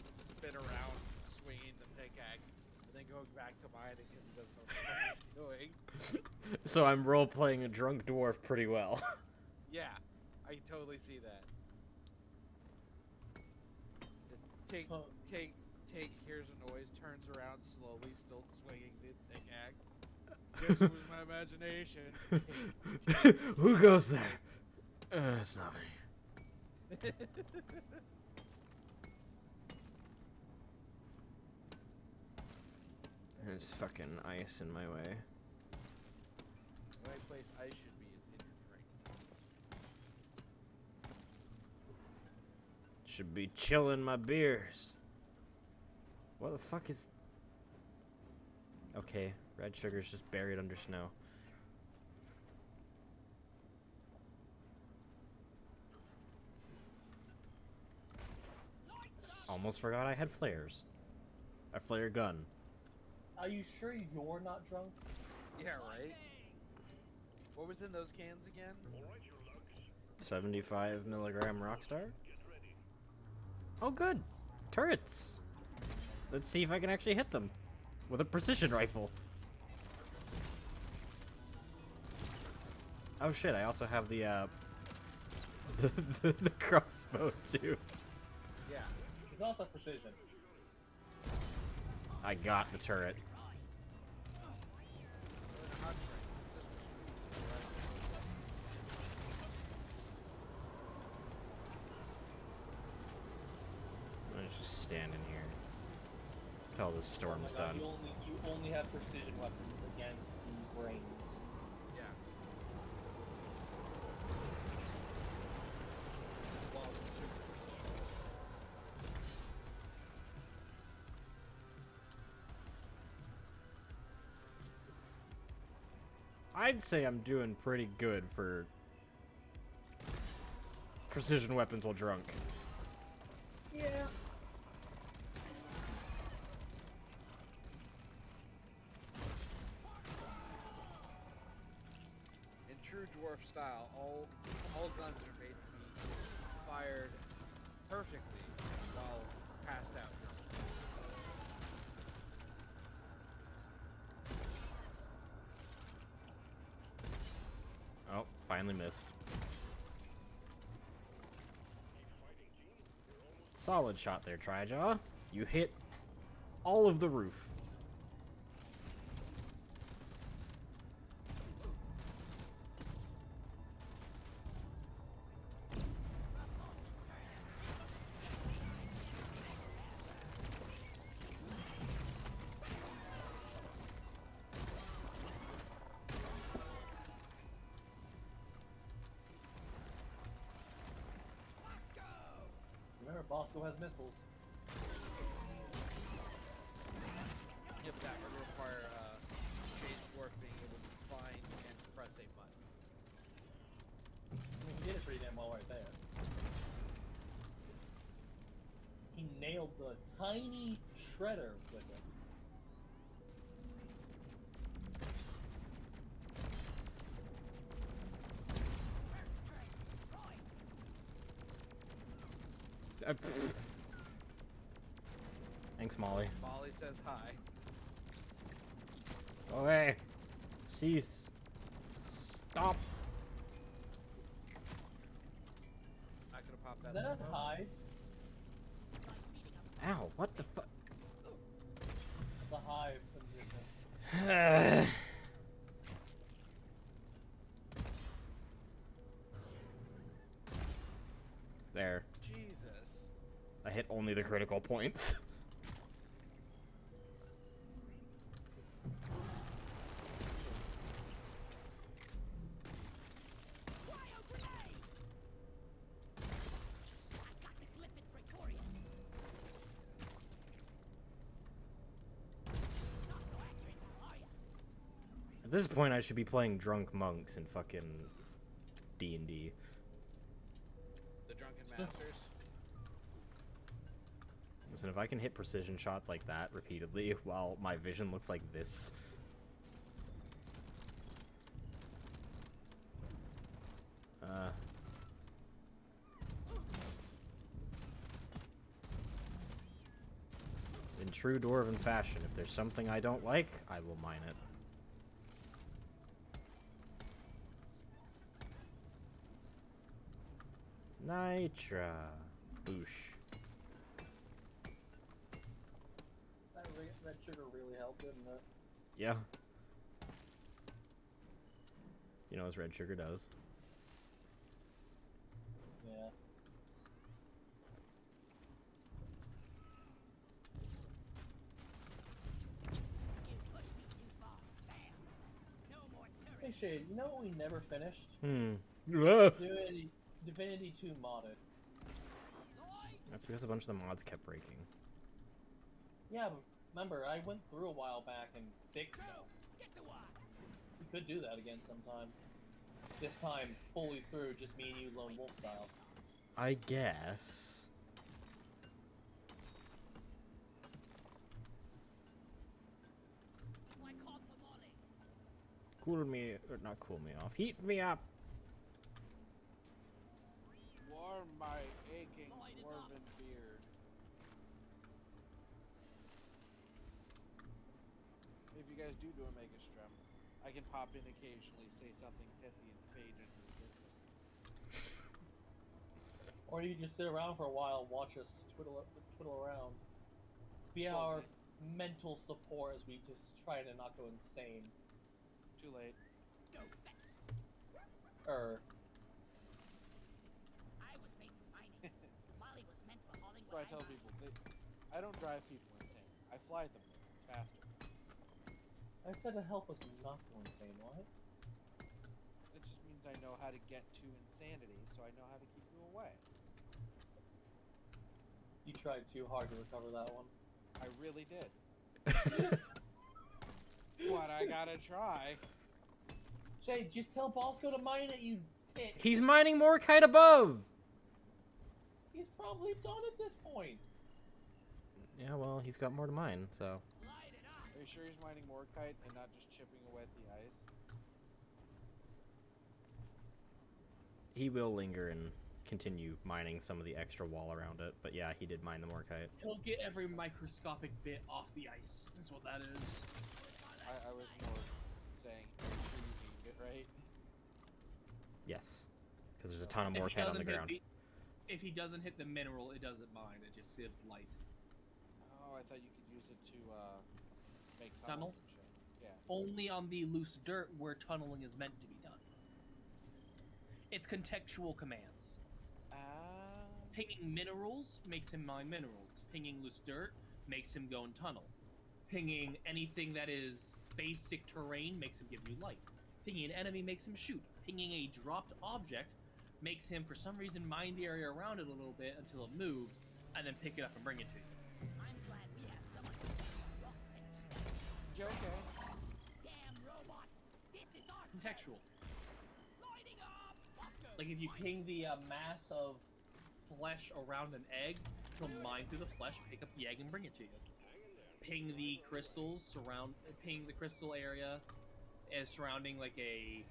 just spin around, swinging the pickaxe, and then going back to mining because he doesn't know what he's doing. So I'm role-playing a drunk dwarf pretty well. Yeah, I can totally see that. Just take, Huh. hears a noise, turns around slowly, still swinging the pickaxe. guess it was my imagination. Who goes there? It's nothing. There's fucking ice in my way. The right place I should be is in your drink. Should be chilling my beers. What the fuck is... Okay, red sugar's just buried under snow. Almost forgot I had flares. A flare gun. Are you sure you're not drunk? Yeah, right? What was in those cans again? 75 milligram Rockstar? Oh good! Turrets! Let's see if I can actually hit them. With a precision rifle. Oh shit, I also have the the crossbow too. Yeah. There's also precision. I got the turret. I'm just standing here until the storm's Oh my God, done. You only have precision weapons against the brains. Yeah. I'd say I'm doing pretty good for precision weapons while drunk. Yeah. In true dwarf style, all guns are made to be fired perfectly while passed out. Oh, finally missed. Solid shot there, Trijaw. You hit all of the roof. Remember, Bosco has missiles. Yep, that would require Shade Dwarf being able to find and press a button. I mean, he did it pretty damn well right there. He nailed the tiny shredder with it. Thanks, Molly. Molly says hi. Okay. Cease. Stop. Not gonna pop Is that. that a hive? Ow, what the fuck? The hive position. There. Jesus. I hit only the critical points. At this point, I should be playing drunk monks in fucking D&D. The Drunken Masters. Listen, if I can hit precision shots like that repeatedly while my vision looks like this... in true dwarven fashion, if there's something I don't like, I will mine it. Nitra. Boosh. That sugar really helped, didn't it? Yeah. You know, as red sugar does. Yeah. You pushed me too far. Bam. No more turret. Hey Shade, you know what we never finished? Divinity 2 modded. Lloyd. That's because a bunch of the mods kept breaking. Yeah, but remember, I went through a while back and fixed Go. them. Get to work. We could do that again sometime. This time, fully through, just me and you lone wolf style. I guess. My call for Molly. Cool me, or not cool me off. Heat me up. Warm my aching Light is dwarven beard. If you guys do a Mega Strum, I can pop in occasionally, say something pithy, and fade into the distance. Or you can just sit around for a while and watch us twiddle around. Be our mental support as we just try to not go insane. Too late. Go fetch. Er, I was made for mining. Molly was meant for hauling So I what tell mine. people, I don't drive people insane. I fly them. It's faster. I said to help us not go insane, what? It just means I know how to get to insanity, so I know how to keep you away. You tried too hard to recover that one. I really did. But I gotta try. Jay, just tell Bosco to mine it, you dick! He's mining more kite above! He's probably done at this point! Yeah, well, he's got more to mine, so. Light it up. Are you sure he's mining more kite and not just chipping away at the ice? He will linger and continue mining some of the extra wall around it, but yeah, he did mine the morkite. He'll get every microscopic bit off the ice. Is what that is. I was more saying, make sure you aimed it right. Yes. Because there's a ton of If he morkite on the doesn't hit ground. if he doesn't hit the mineral, it doesn't mine. It just gives light. Oh, I thought you could use it to make Tunnel? tunnels and shit. Yeah. Only on the loose dirt where tunneling is meant to be done. It's contextual commands. Pinging minerals makes him mine minerals. Pinging loose dirt makes him go and tunnel. Pinging anything that is basic terrain makes him give you light. Pinging an enemy makes him shoot. Pinging a dropped object makes him, for some reason, mine the area around it a little bit until it moves, and then pick it up and bring it to you. I'm glad we have someone who can rocks instead. JK. Damn robots. This is our Contextual. Lighting up. Bosco. Like if you ping the mass of flesh around an egg, he'll mine through the flesh, pick up the egg, and bring it to you. Ping the crystals ping the crystal area as surrounding like a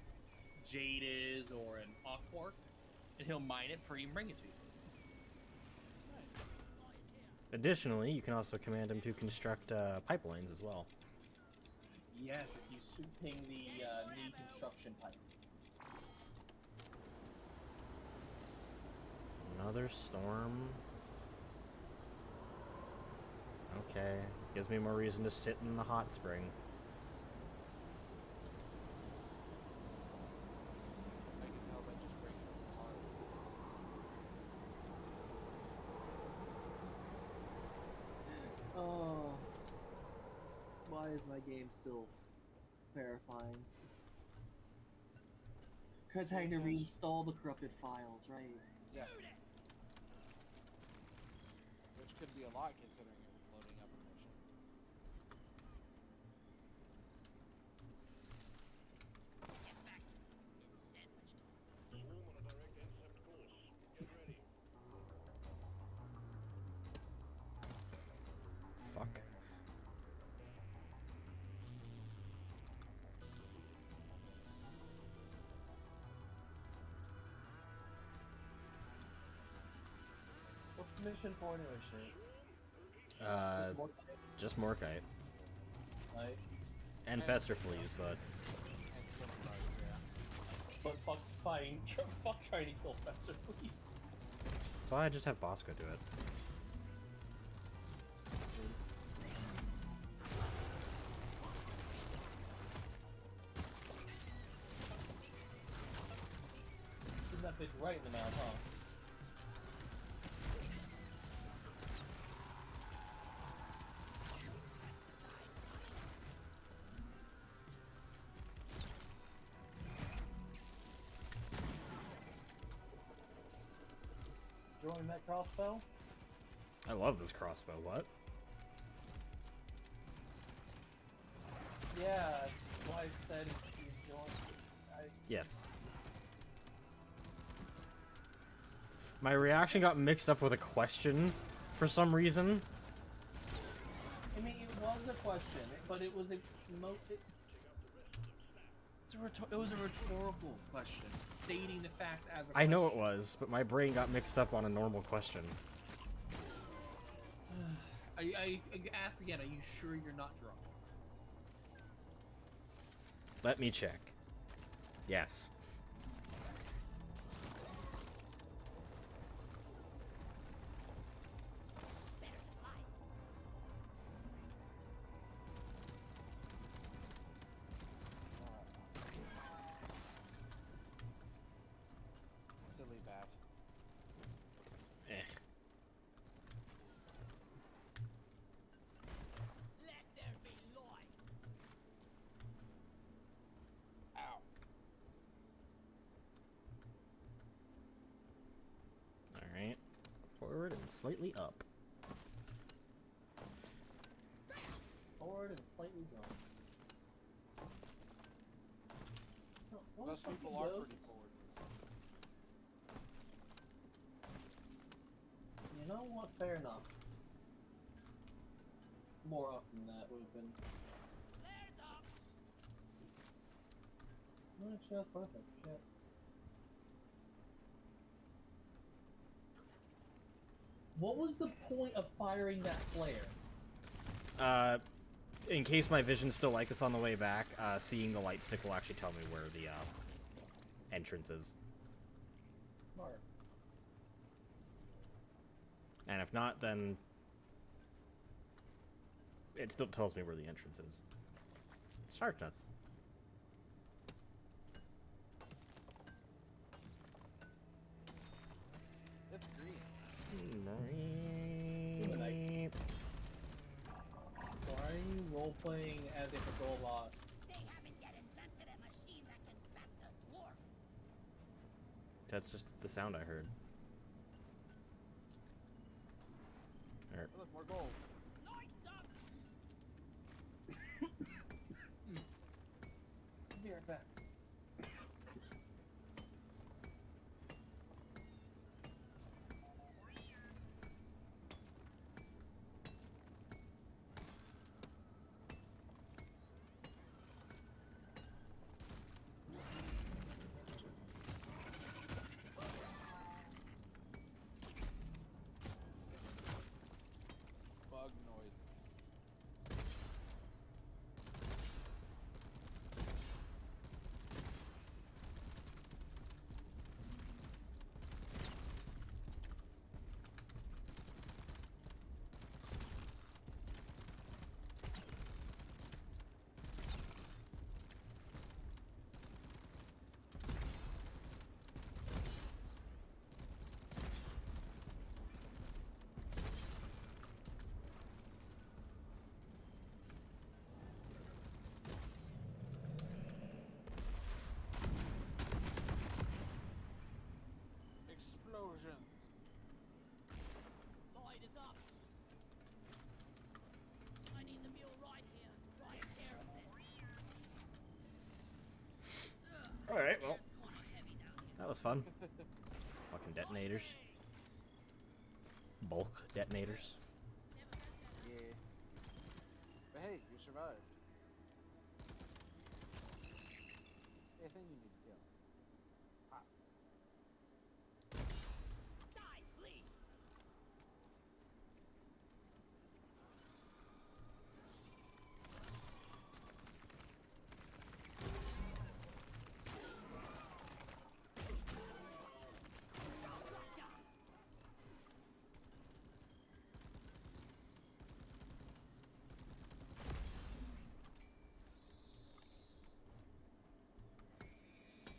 jade is or an aquark, and he'll mine it for you and bring it to you. Additionally, you can also command him to construct pipelines as well. Yes, if you ping the knee construction pipe. Another storm. Okay, gives me more reason to sit in the hot spring. I can tell by just breaking it apart. Oh. Why is my game still verifying? Because I had to reinstall the corrupted files, right? Yeah. Which could be a lot considering it was loading up a mission. Get back. It's sandwich time. Swarm on a direct intercept course. Get ready. Fuck. What's the mission for anyway, Shane? Uh, Just more kite. just morkite. Right? And fester fleas, but And some bugs, yeah. But fuck trying to kill Fester, please. that's why I just have Bosco do it. that bitch right in the mouth, huh? Enjoying that crossbow? I love this crossbow. What? Yeah, that's why I said he's enjoying. Yes. My reaction got mixed up with a question for some reason. I mean, it was a question, but it was a it was a rhetorical question, stating the fact as a question. I know it was, but my brain got mixed up on a normal question. I asked again, are you sure you're not drunk? Let me check. Yes. Silly bat. Eh. Let there be light. Ow. Alright. Forward and slightly up. Forward and slightly drunk. Oh, what Most the fuck people he are goes? pretty forward. You know what? Fair enough. More up than that would have been. Flares up. No, actually, that's perfect. Shit. What was the point of firing that flare? In case my vision's still like this on the way back, seeing the light stick will actually tell me where the entrance is. Smart. And if not, then it still tells me where the entrance is. Shark nuts. It's green. Why are you role-playing as a patrol bot? They haven't yet invented a machine that can best a dwarf. That's just the sound I heard. Alright. Oh, look, more gold. Lights up. Be right back. Bug noise. Explosions. Light is up. I need to be alright here. Take care of this. Alright, well, It's kinda heavy down here. that was fun. Fucking detonators. Bulk detonators. Yeah. But hey, you survived. Hey, I think you need to kill. Ah. Die, flee.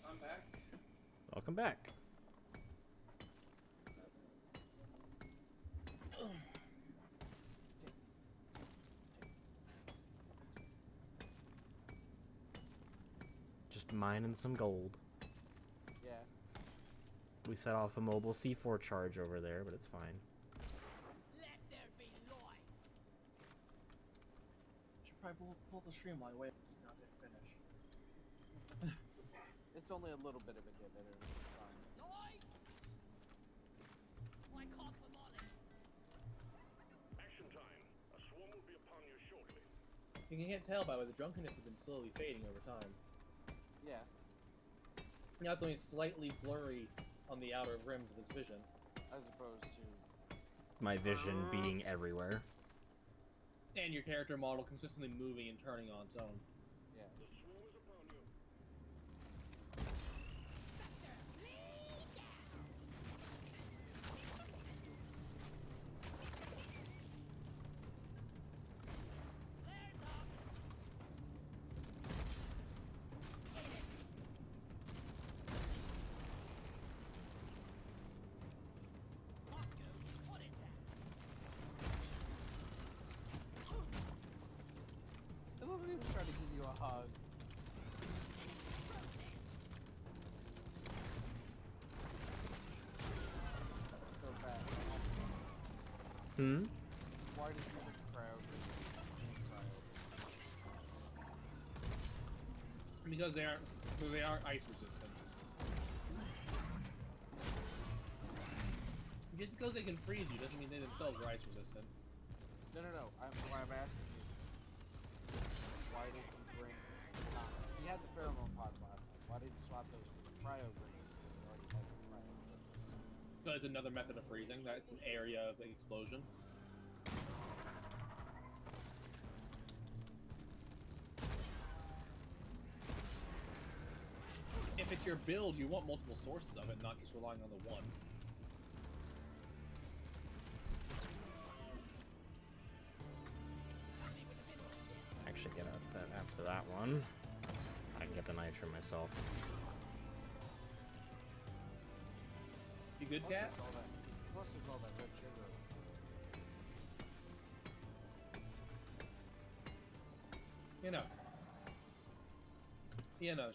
I'm back. Welcome back. Just mining some gold. Yeah. We set off a mobile C4 charge over there, but it's fine. Let there be light. Should probably pull the stream while I wait. Not didn't finish. It's only a little bit of a divot. It's fine. Light. Like half a molly. Action time. A swarm will be upon you shortly. You can't tell by the way the drunkenness has been slowly fading over time. Yeah. Now it's only slightly blurry on the outer rims of his vision. As opposed to. My vision being everywhere. And your character model consistently moving and turning on its own. Yeah. The swarm is upon you. Flares up. Moscow, what is that? I love when he was trying to give you a hug. So bad. Hmm? Why did you make cryo? Because they aren't ice resistant. Just because they can freeze you doesn't mean they themselves are ice resistant. No. Why I'm asking you. Why did you bring? He had the pheromone pods last night. Why did you swap those for the cryo grenades? When you already had the cryo. So it's another method of freezing. That's an area of explosion. If it's your build, you want multiple sources of it, not just relying on the one. Actually, get out that after that one. I can get the nitro myself. You good, Plus Cat? there's all that. Plus there's all that red sugar.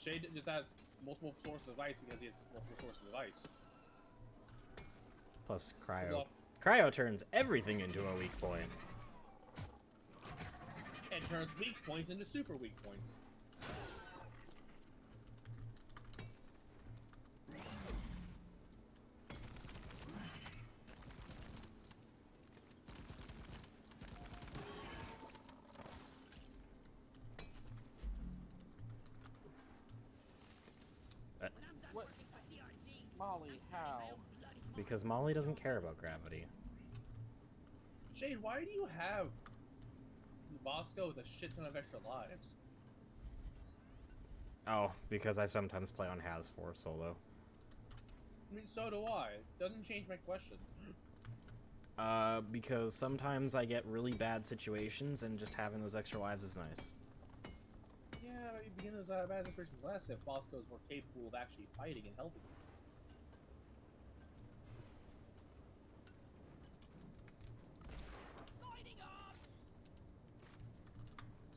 Shade just has multiple sources of ice because he has multiple sources of ice. Plus cryo. Well, Cryo turns everything into a weak point. and turns weak points into super weak points. When I'm done What? working for CRG, Molly, how? Because Molly doesn't care about gravity. Shade, why do you have Bosco with a shit ton of extra lives? Oh, because I sometimes play on Has 4 solo. I mean, so do I. Doesn't change my question. Because sometimes I get really bad situations and just having those extra lives is nice. Yeah, you begin those bad situations less if Bosco is more capable of actually fighting and helping you. Lighting up.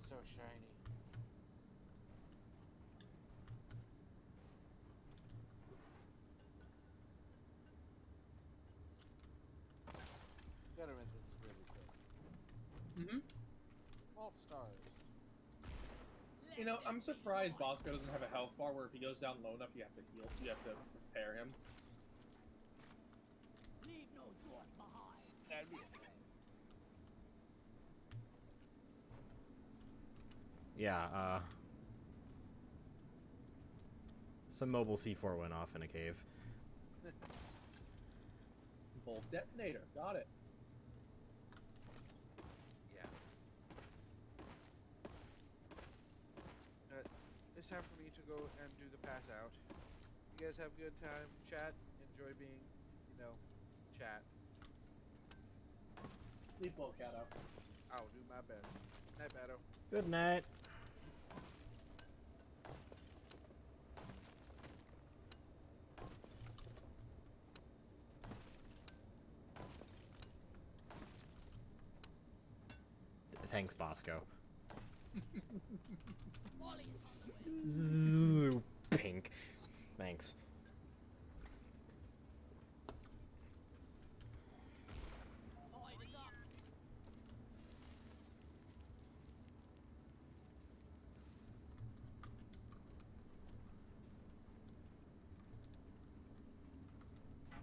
So shiny. Gotta admit, this is really good. Mm-hmm. Vault stars. You know, I'm surprised Bosco doesn't have a health bar where if he goes down low enough, you have to heal. You have to repair him. Leave no dwarf behind. That'd be a thing. Yeah, some mobile C4 went off in a cave. Bolt detonator. Got it. Yeah. It's time for me to go and do the pass out. You guys have a good time, chat. Enjoy being, chat. Sleep well, Cato. I'll do my best. Night, Batto. Good night. Thanks, Bosco. Molly is on the way. Zoop. Thanks.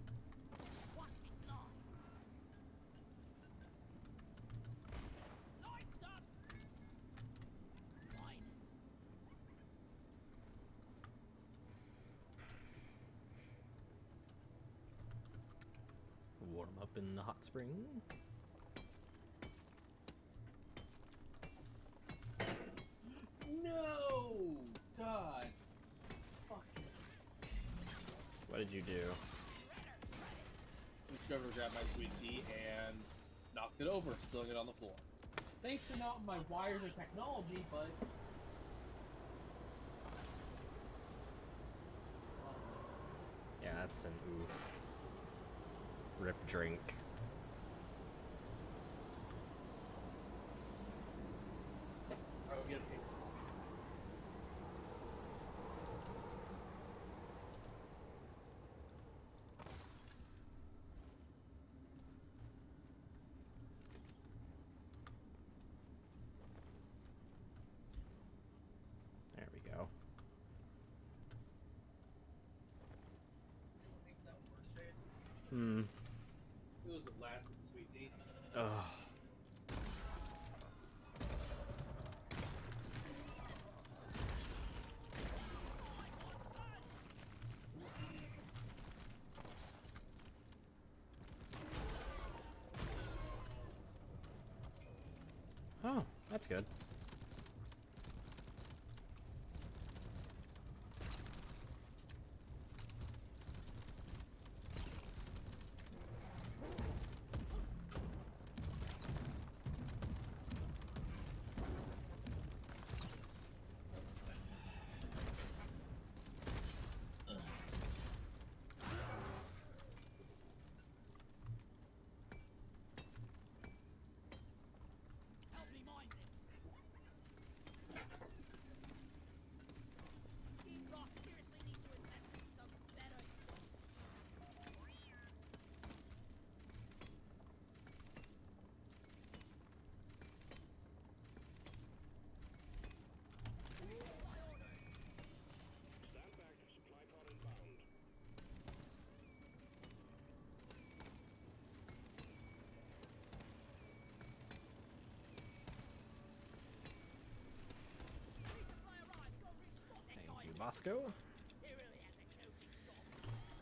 Light us up. One big line. Lights up. Light it. Warm up in the hot spring. No! God. Fuck. What did you do? Reached over to grab my sweet tea and knocked it over, spilling it on the floor. Thanks to not my wires or technology, but... Yeah, that's an oof. Rip drink. I'll get a paper. There we go. Thanks, that worst shade. Hmm. It was the last of the sweet tea. Ugh. Oh, that's good. Help me mind this. Team Rock seriously needs to invest in some better. Stand back. Supply pod inbound. Resupply arrived. Go restock that Thank guy. you, Bosco. He really has a cozy job.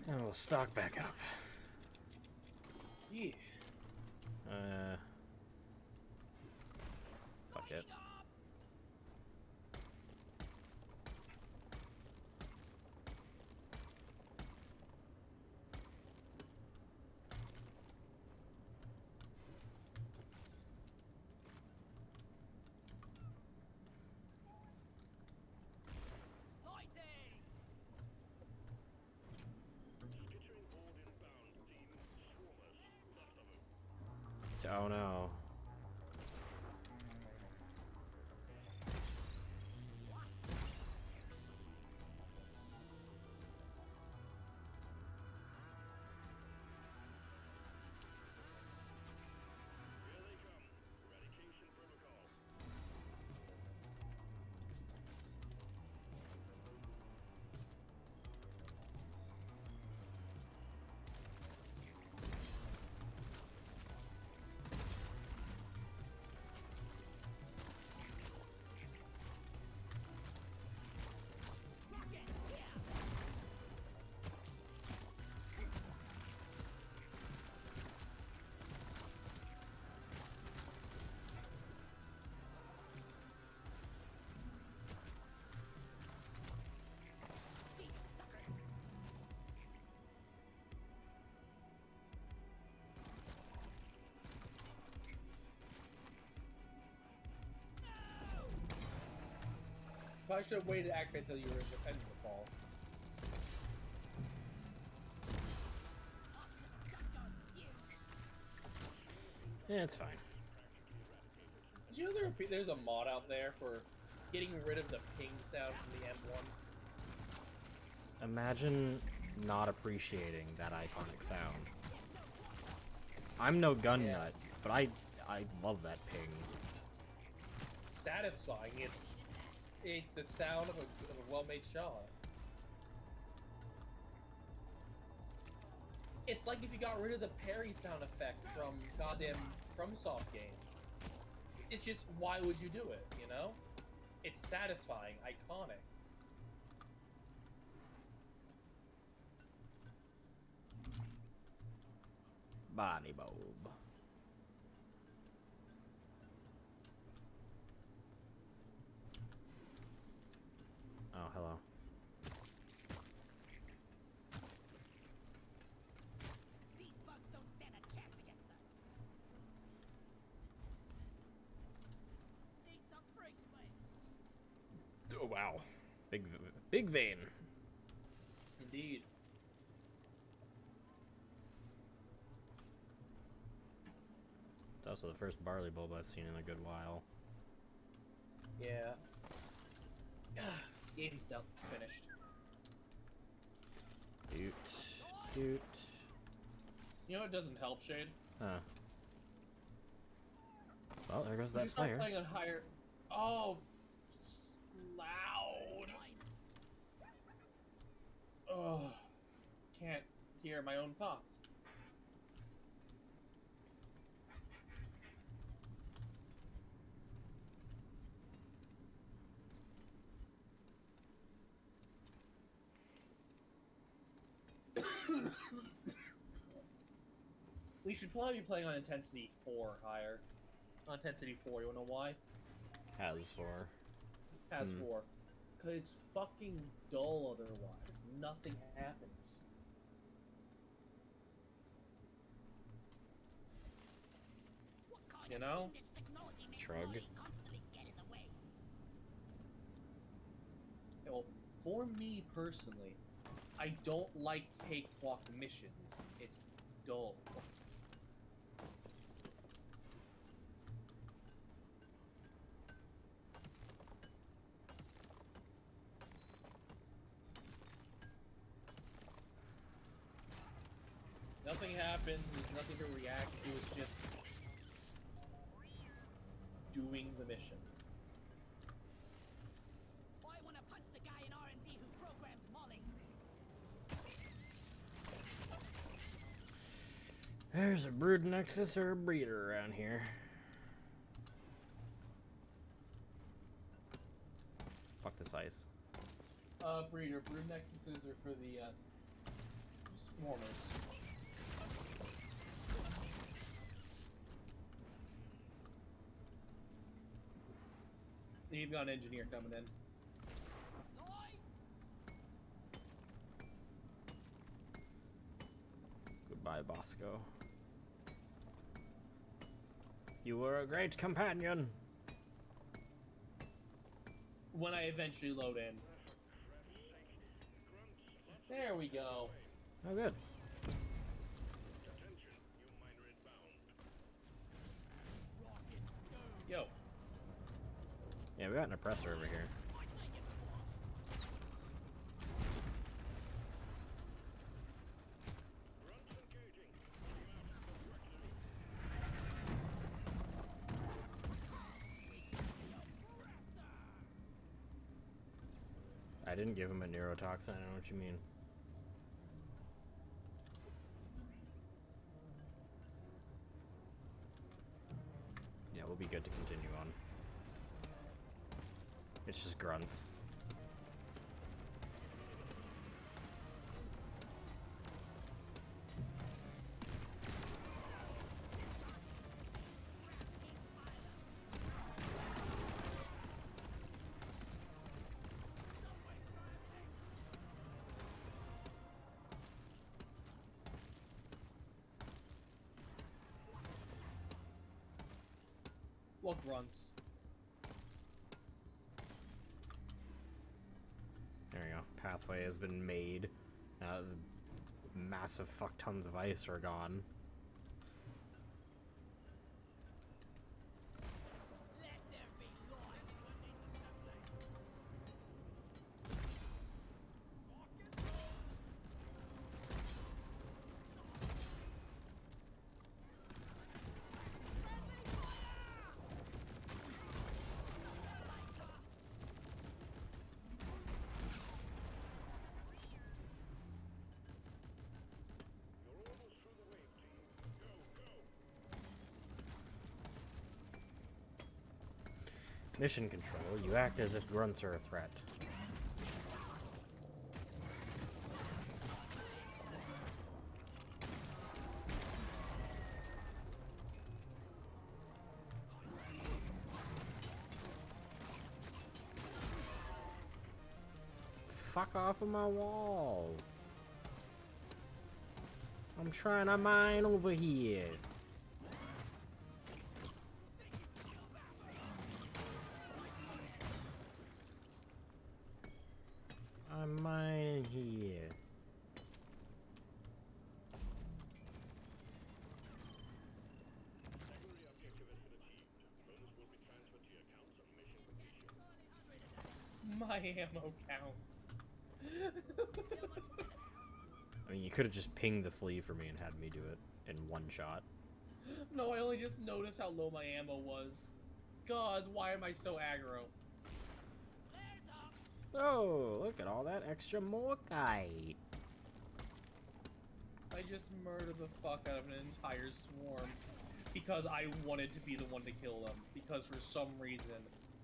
And we'll stock back up. Yeah. Fuck it. Lighting up. Lighting. Skittering board inbound. Team swarmers. Lots of them. Oh no. Here they come. Eradication protocol. Rocket. Yeah. Eat it, sucker. Probably should have waited to activate until you were independent to fall. Yeah, it's fine. Did you know there's a mod out there for getting rid of the ping sound from the M1? Imagine not appreciating that iconic sound. I'm no gun Yeah. nut, but I love that ping. Satisfying. It's the sound of a well-made shot. It's like if you got rid of the parry sound effect from goddamn FromSoft games. It's just, why would you do it, you know? It's satisfying, iconic. Body bulb. Oh, hello. These bugs don't stand a chance against us. Need some free space. Oh, wow. Big vein. Indeed. It's also the first barley bulb I've seen in a good while. Yeah. Game's done. Finished. Doot. You know what doesn't help, Shade? Huh. Well, there goes You that start fire. playing on higher... Oh! Loud! Oh. Can't hear my own thoughts. We should probably be playing on intensity 4 higher. On intensity 4, you wanna know why? Has for. Has 4. Cause it's fucking dull otherwise. Nothing happens. What kind You of know? fiendish technology makes Shrug. Molly constantly get in the way? Yeah, well, for me personally, I don't like cakewalk missions. It's dull. Nothing happens, there's nothing to react to, it's just doing the mission. I want to punch the guy in R&D who programmed Molly. There's a brood nexus or a breeder around here. Fuck this ice. Breeder. Brood nexuses are for the, swarmers. You've got an engineer coming in. Goodbye, Bosco. You were a great companion. When I eventually load in. There we go. Oh, good. Attention, new miner inbound. Yo. Yeah, we got an oppressor over here. Grunts engaging. I didn't give him a neurotoxin. I don't know what you mean. Yeah, we'll be good to continue on. It's just grunts. What grunts? There we go. Pathway has been made. Now the massive fuck tons of ice are gone. Let there be light. Mission control. You act as if grunts are a threat. Fuck off of my wall. I'm trying to mine over here. I'm mining here. Secondary objective has been achieved. Bonus will be transferred to your accounts on mission completion. My ammo count. I mean, you could have just pinged the flea for me and had me do it in one shot. No, I only just noticed how low my ammo was. God, why am I so aggro? Flares up. Oh, look at all that extra morkite. I just murdered the fuck out of an entire swarm because I wanted to be the one to kill them. Because for some reason,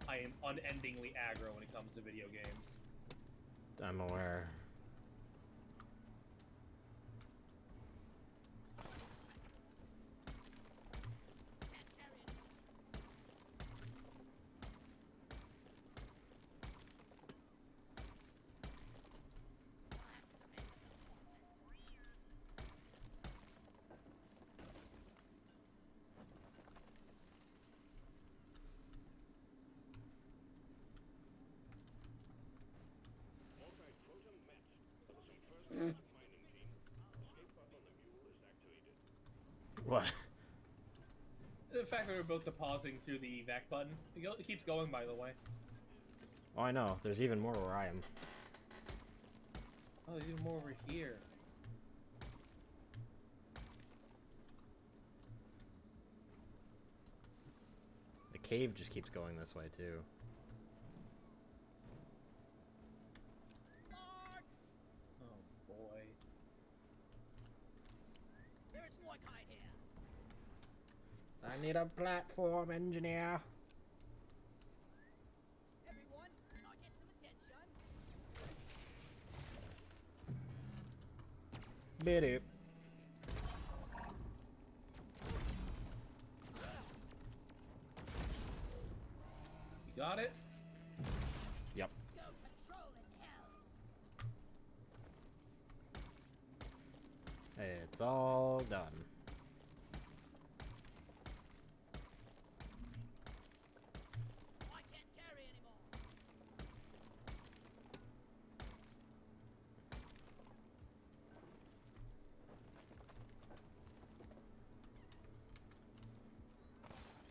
I am unendingly aggro when it comes to video games. I'm aware. Morkite quota met. For some first class mining team, escape button on the mule is activated. What? The fact that we're both depositing through the evac button, it keeps going, by the way. Oh, I know. There's even more where I am. Oh, there's even more over here. The cave just keeps going this way, too. Mark! Oh boy. There's more kind here. I need a platform engineer. Everyone, can I get some attention? Biddy. You got it? Yep. Go patrol in hell. It's all done. I can't carry anymore.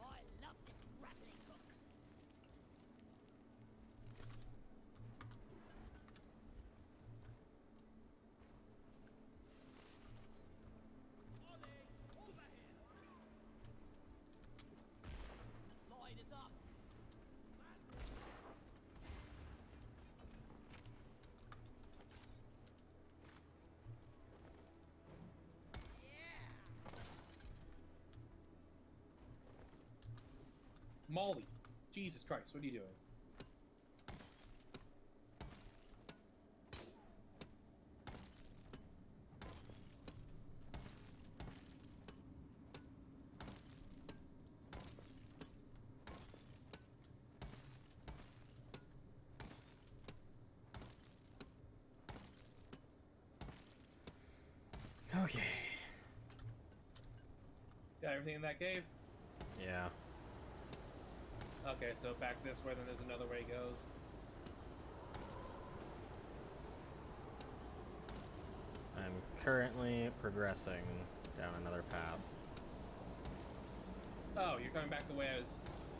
I love this grappling hook. Ollie, over here. Line is up. Molly. Jesus Christ, what are you doing? Okay. Got everything in that cave? Yeah. Okay, so back this way, then there's another way it goes. I'm currently progressing down another path. Oh, you're coming back the way I was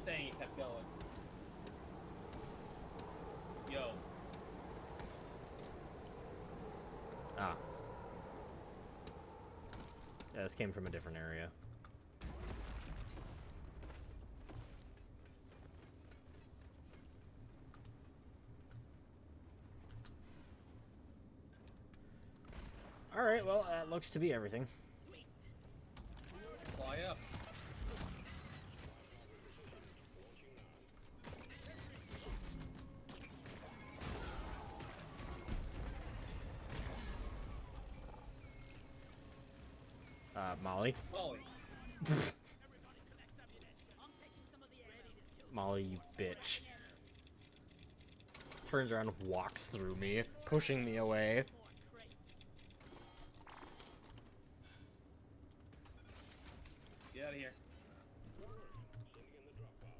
saying you kept going. Yo. Ah. Yeah, this came from a different area. Alright, well, that looks to be everything. Sweet. Fly up. Molly. Molly. Molly, you bitch. Turns around and walks through me, pushing me away. Get out of here. Sending in the drop pod.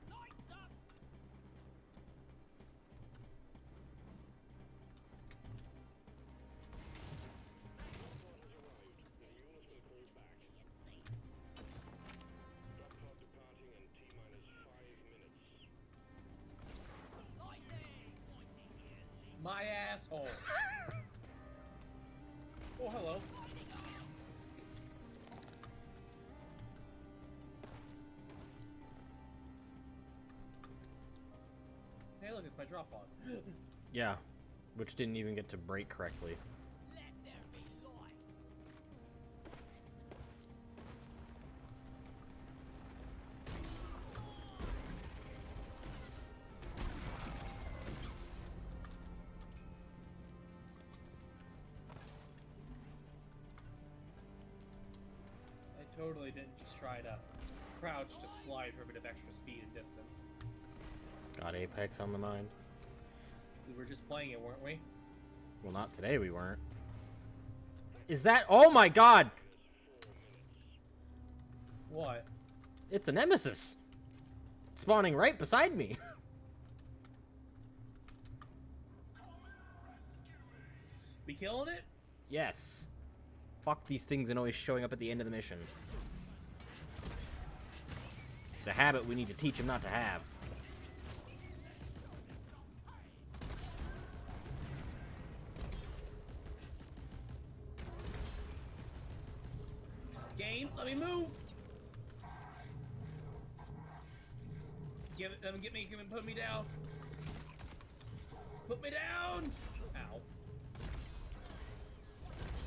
Lights up! Drop pod has arrived. The units will call back. Drop pod departing in T-minus 5 minutes. My asshole. Oh, hello. Hey, look, it's my drop pod. Yeah, which didn't even get to break correctly. Let there be light! I totally didn't just try to crouch to slide for a bit of extra speed and distance. Got Apex on the mind. We were just playing it, weren't we? Well, not today we weren't. Is that... Oh my god! What? It's a nemesis! Spawning right beside me. We killing it? Yes. Fuck these things and always showing up at the end of the mission. It's a habit we need to teach him not to have. Game, let me move! Get me, put me down! Put me down! Ow.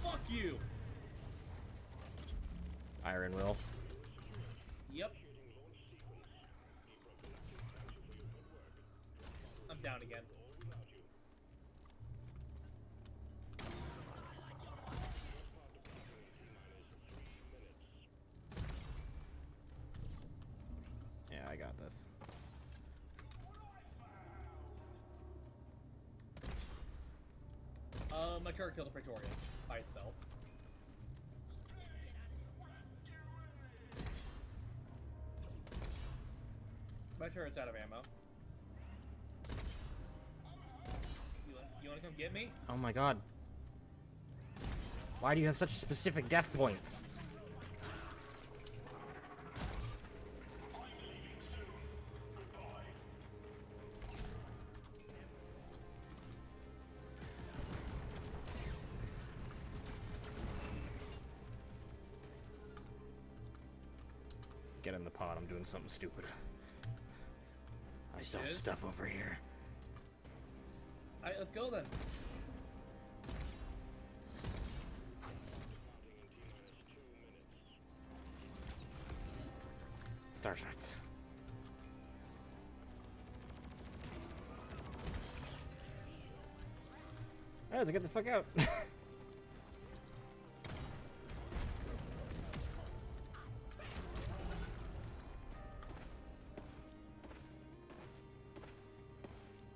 Fuck you! Iron Will. Yep. I'm down again. Yeah, I got this. My turret killed a Praetorian by itself. My turret's out of ammo. You wanna come get me? Oh my god. Why do you have such specific death points? Get in the pod, I'm doing something stupid. I saw Is? stuff over here. Alright, let's go then. Star shots. Alright, let's get the fuck out.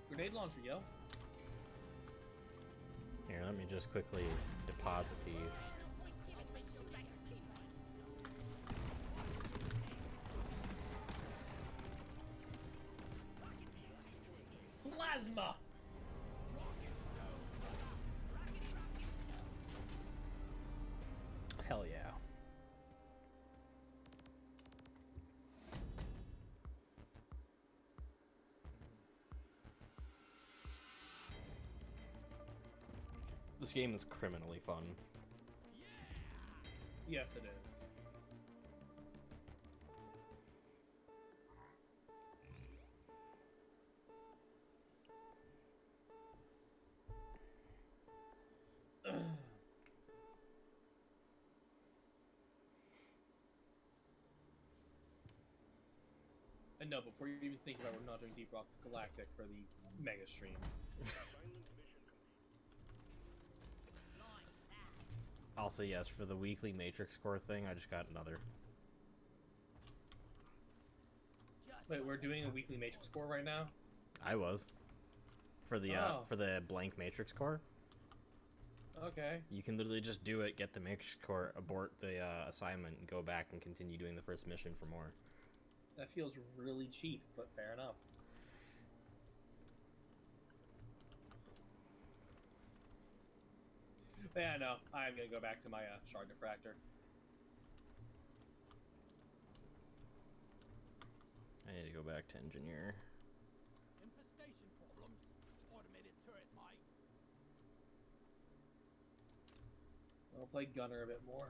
Grenade launcher, yo. Here, let me just quickly deposit these. Plasma! Hell yeah. This game is criminally fun. Yes, it is. no, before you even think about it, we're not doing Deep Rock Galactic for the mega stream. Also, yes, for the weekly Matrix core thing, I just got another. Wait, we're doing a weekly Matrix core right now? I was. For the Oh. for the blank Matrix core. Okay. You can literally just do it, get the Matrix core, abort the assignment, and go back and continue doing the first mission for more. That feels really cheap, but fair enough. But yeah, no, I'm gonna go back to my shard diffractor. I need to go back to engineer. Infestation problems? Automated turret, mate. I'll play gunner a bit more.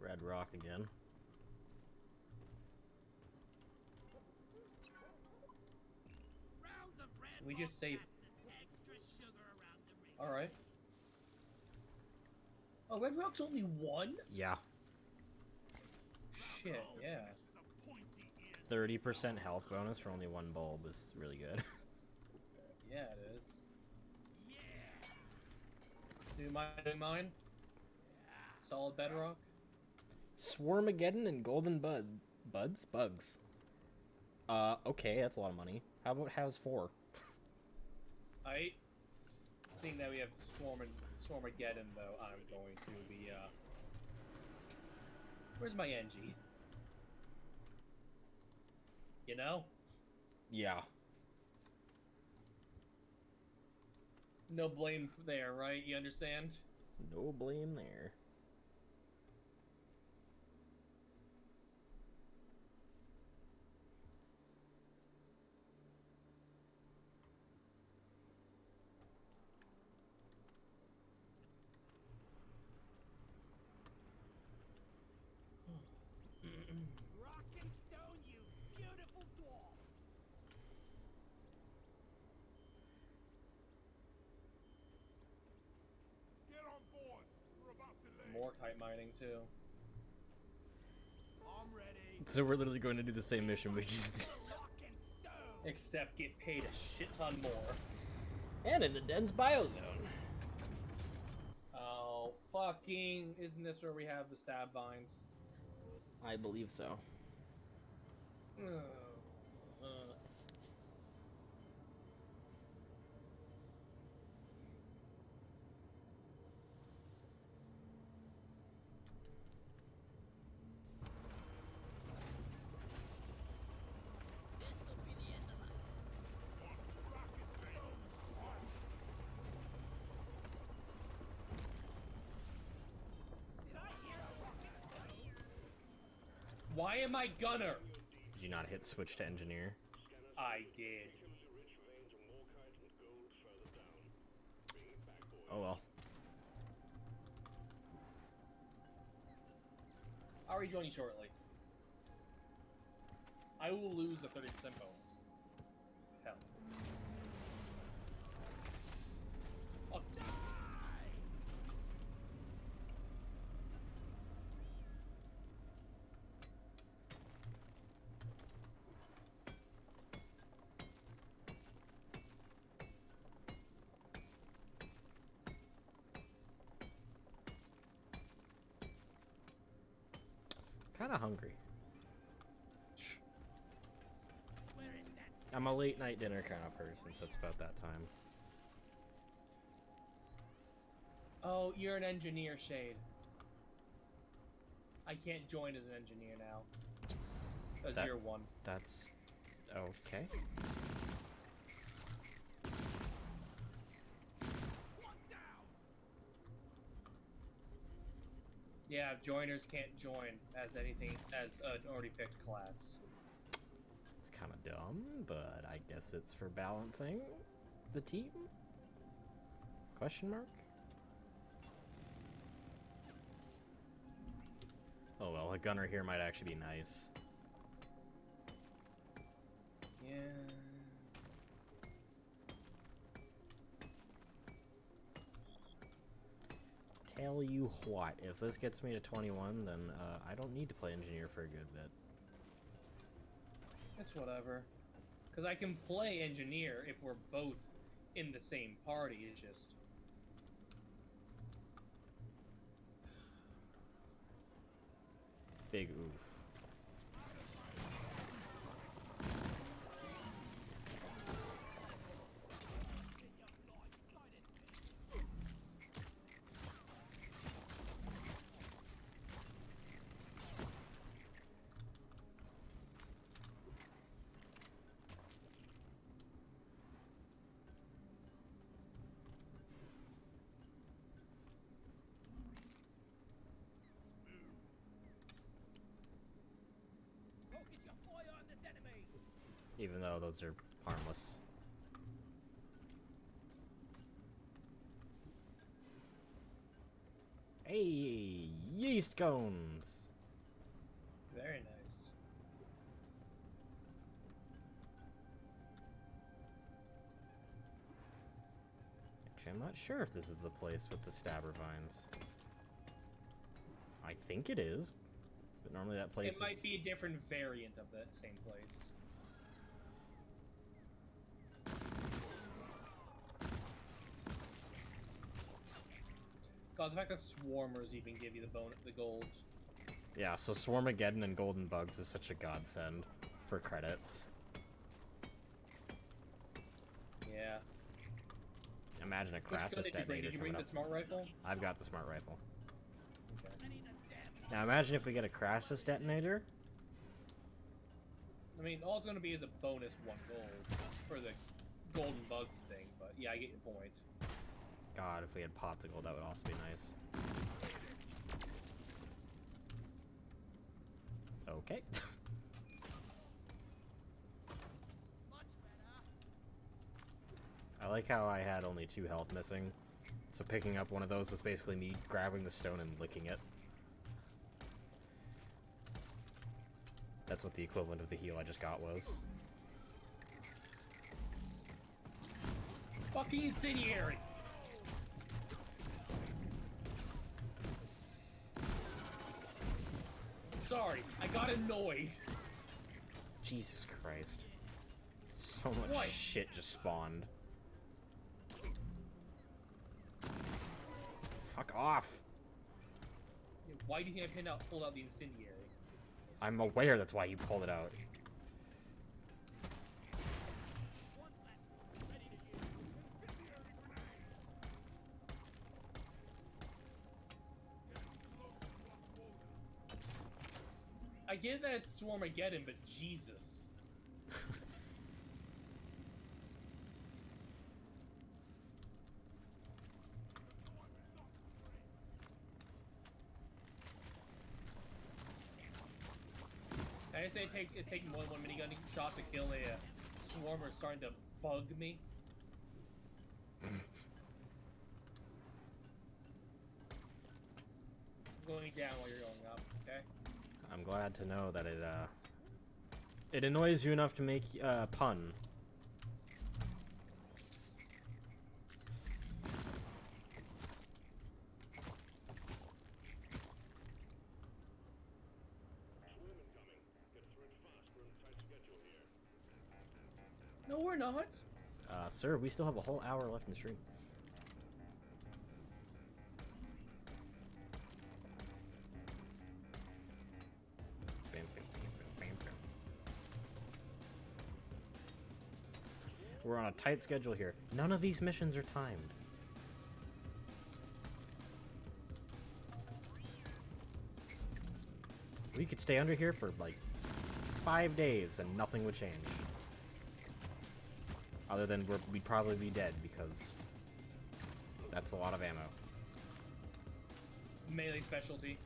Red Rock again. Rounds of red We just rock save. pastas, extra sugar around the ring. All right. Oh, Red Rock's only one? Yeah. Shit, yeah. 30% health bonus for only one bulb is really good. Yeah, it is. Do you mind doing mine? Solid bedrock? Swarmageddon and Golden Buds? Bugs. Okay, that's a lot of money. How about House 4? I, seeing that we have Swarmageddon, though, I'm going to be, where's my NG? You know? Yeah. No blame there, right? You understand? No blame there. Rock and stone, you beautiful dwarf. Get on board. We're about to land. More kite mining, too. I'm ready. So we're literally going to do the same mission we just did. Rock and stone. Except get paid a shit ton more. And in the dense biozone. Oh, fucking... Isn't this where we have the stab vines? I believe so. This'll be the end of us. Did I hear a rocket? Why am I gunner? Did you not hit switch to engineer? I did. Oh well. I'll rejoin you shortly. I will lose the 30% bonus. Hell. Fuck. Kinda hungry. Where is that? I'm a late night dinner kind of person, so it's about that time. Oh, you're an engineer, Shade. I can't join as an engineer now. That's That- year one. That's okay. One down. Yeah, joiners can't join as anything as an already picked class. It's kind of dumb, but I guess it's for balancing the team? Question mark? Oh well, a gunner here might actually be nice. Yeah. Tell you what, if this gets me to 21, then I don't need to play engineer for a good bit. It's whatever. Because I can play engineer if we're both in the same party. It's just. Big oof. Focus your fire on this enemy. Even though those are harmless. Hey, yeast cones! Very nice. Actually, I'm not sure if this is the place with the stabber vines. I think it is, but normally that place It might be a different variant of that same place. God, the fact that swarmers even give you the gold. Yeah, so Swarmageddon and Golden Bugs is such a godsend for credits. Yeah. Imagine a Which gun Crassus did you bring? detonator Did you coming bring up. the smart rifle? I've got the smart rifle. Okay. I need a damn. Now imagine if we get a Crassus detonator. I mean, all it's going to be is a bonus 1 gold for the golden bugs thing, but yeah, I get your point. God, if we had pots of gold, that would also be nice. Okay. Much better. I like how I had only 2 health missing, so picking up one of those was basically me grabbing the stone and licking it. That's what the equivalent of the heal I just got was. Fucking incendiary! Sorry, I got annoyed. Jesus Christ. So much What? shit just spawned. Fuck off! Why do you think I pulled out the incendiary? I'm aware that's why you pulled it out. One left. Ready to use. I get that it's Swarmageddon, but Jesus. I say it take more than 1 minigun shot to kill a swarmer starting to bug me. Going down while you're going up, okay? I'm glad to know that it annoys you enough to make a pun. Swarm incoming. Get through it fast. We're on a tight schedule here. No, we're not. Sir, we still have a whole hour left in the stream. Bam, bam, bam, bam, bam. We're on a tight schedule here. None of these missions are timed. We could stay under here for like 5 days and nothing would change. Other than we'd probably be dead because that's a lot of ammo. Melee specialty.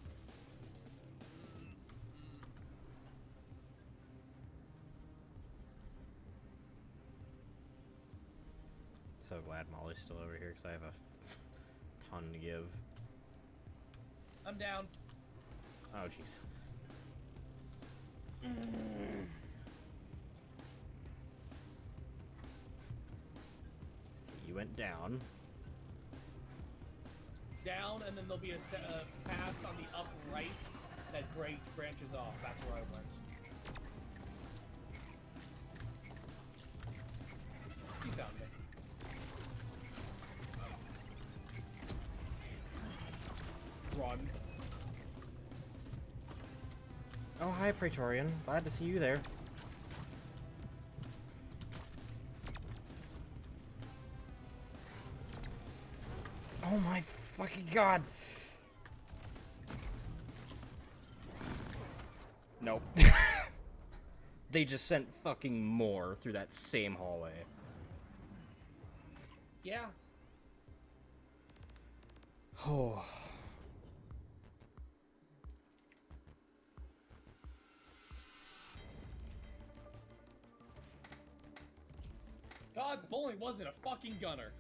So glad Molly's still over here because I have a ton to give. I'm down. Oh, jeez. You went down. Down, and then there'll be a path on the up right that branches off. That's where I went. You found me. Run. Oh, hi, Praetorian. Glad to see you there. Oh my fucking god! Nope. They just sent fucking more through that same hallway. Yeah. Oh. God, if only it wasn't a fucking gunner.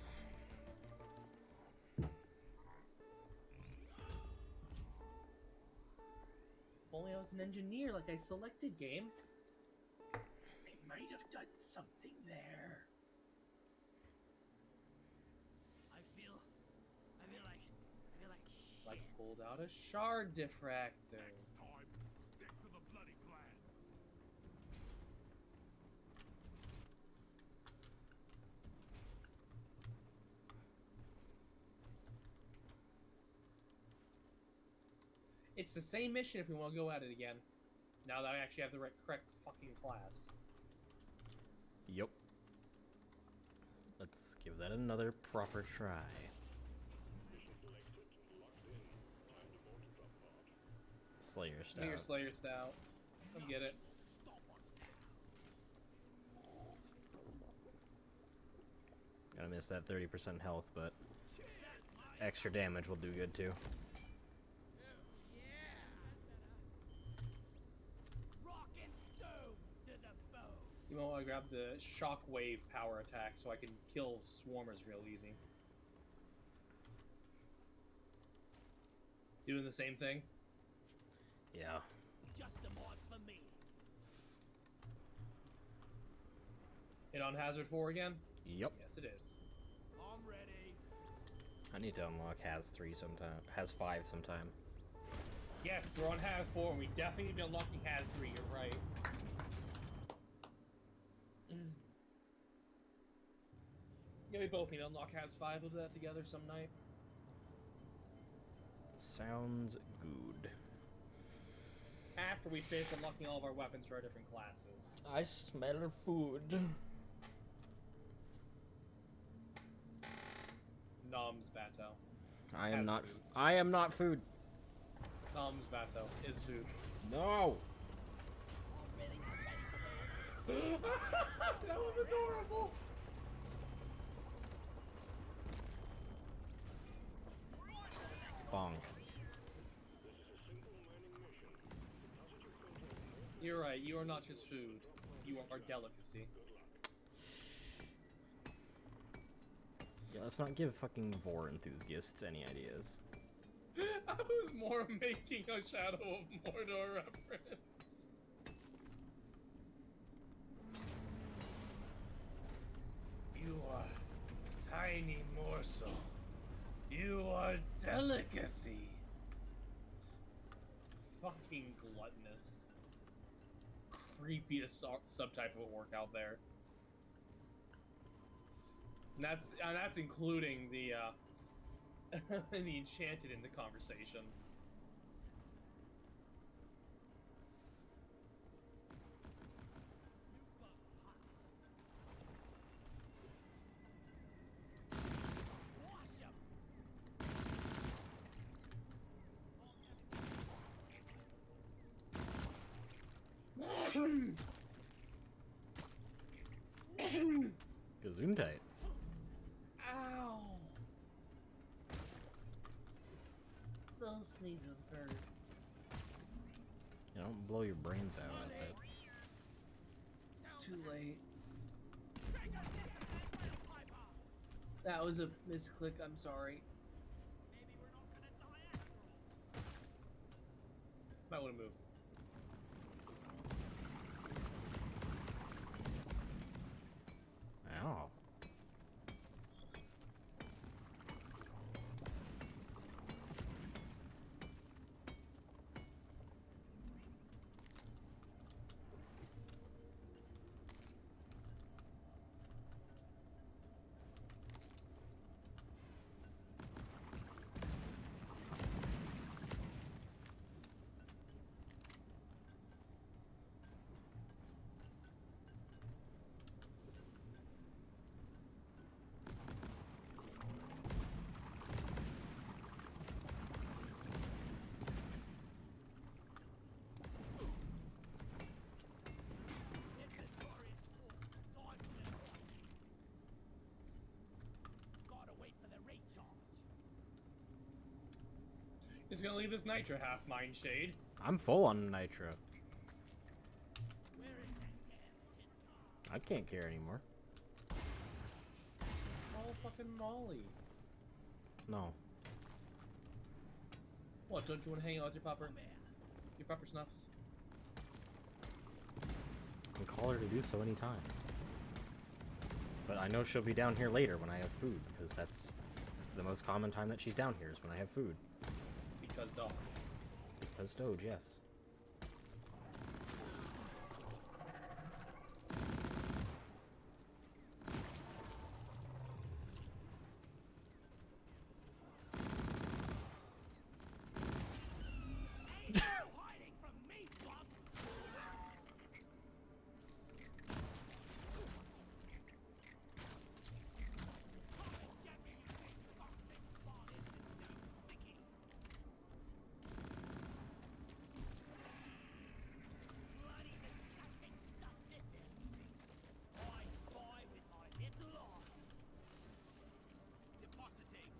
If only I was an engineer like I selected, game. I might have done something there. I feel like shit. Like pulled out a shard diffractor. Next time, stick to the bloody plan. It's the same mission if we want to go at it again. Now that I actually have the correct fucking class. Yup. Let's give that another proper try. Slayer Give me your Stout. Slayer Stout. Come get it. Gotta miss that 30% health, but extra damage will do good too. Rock and stone to the bone. You might want to grab the shockwave power attack so I can kill swarmers real easy. Doing the same thing? Yeah. Just a mod for me. Hit on Hazard 4 again? Yup. Yes, it is. I'm ready. I need to unlock Has 3 sometime. Has 5 sometime. Yes, we're on Haz 4 and we definitely need to be unlocking Haz 3, you're right. Yeah, we both need to unlock Haz 5. We'll do that together some night. Sounds good. After we finish unlocking all of our weapons for our different classes. I smell food. Noms Bato. I am Has not. food. I am not food. Noms Bato is food. No. That was adorable! Bong. You're right, you are not just food. You are delicacy. Yeah, let's not give fucking Vor enthusiasts any ideas. I was more making a Shadow of Mordor reference. You are tiny morsel. You are delicacy. Fucking gluttonous. Creepiest subtype of orc out there. And that's including the the enchanted in the conversation. Gesundheit. Ow! Those sneezes hurt. You don't blow your brains out with it. Too late. That was a misclick, I'm sorry. Might want to move. Ow. Just gonna leave this nitro half mine shade. I'm full on nitro. Where is that damn tin? I can't care anymore. Oh, fucking Molly. No. What, don't you want to hang out with your pupper? Your pupper snuffs? I can call her to do so anytime. But I know she'll be down here later when I have food, because that's the most common time that she's down here is when I have food. Because dog. Because Doge, yes. Ain't no hiding from me, bub. Come and get me, you big toxic body, no sticky. Bloody disgusting stuff this is. I spy with my little eye. Depositing.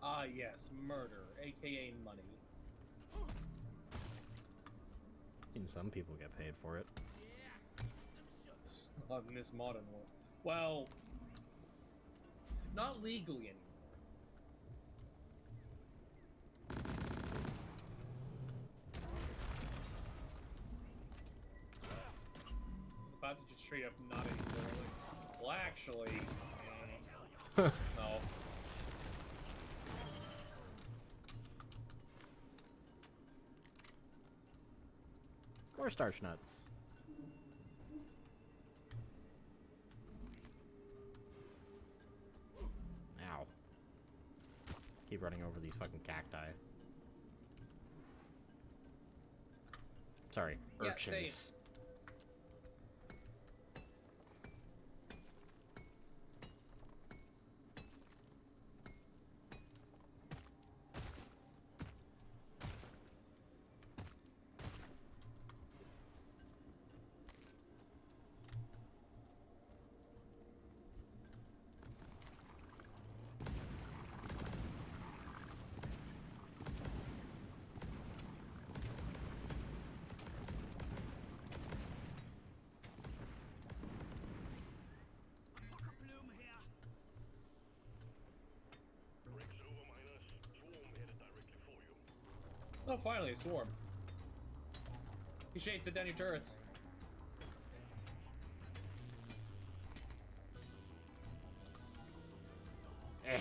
Ah, yes, murder, aka money. And some people get paid for it. Yeah, some sugar. In this modern world. Well, not legally anymore. It's about to just straight up not anymore. Like, well, actually, no. Or starch nuts. Ow. Keep running over these fucking cacti. Sorry, Yeah, urchins. same. Flume here. Breaks over, miners. Swarm headed directly for you. Oh, finally, a swarm. He shades it down your turrets. Eh.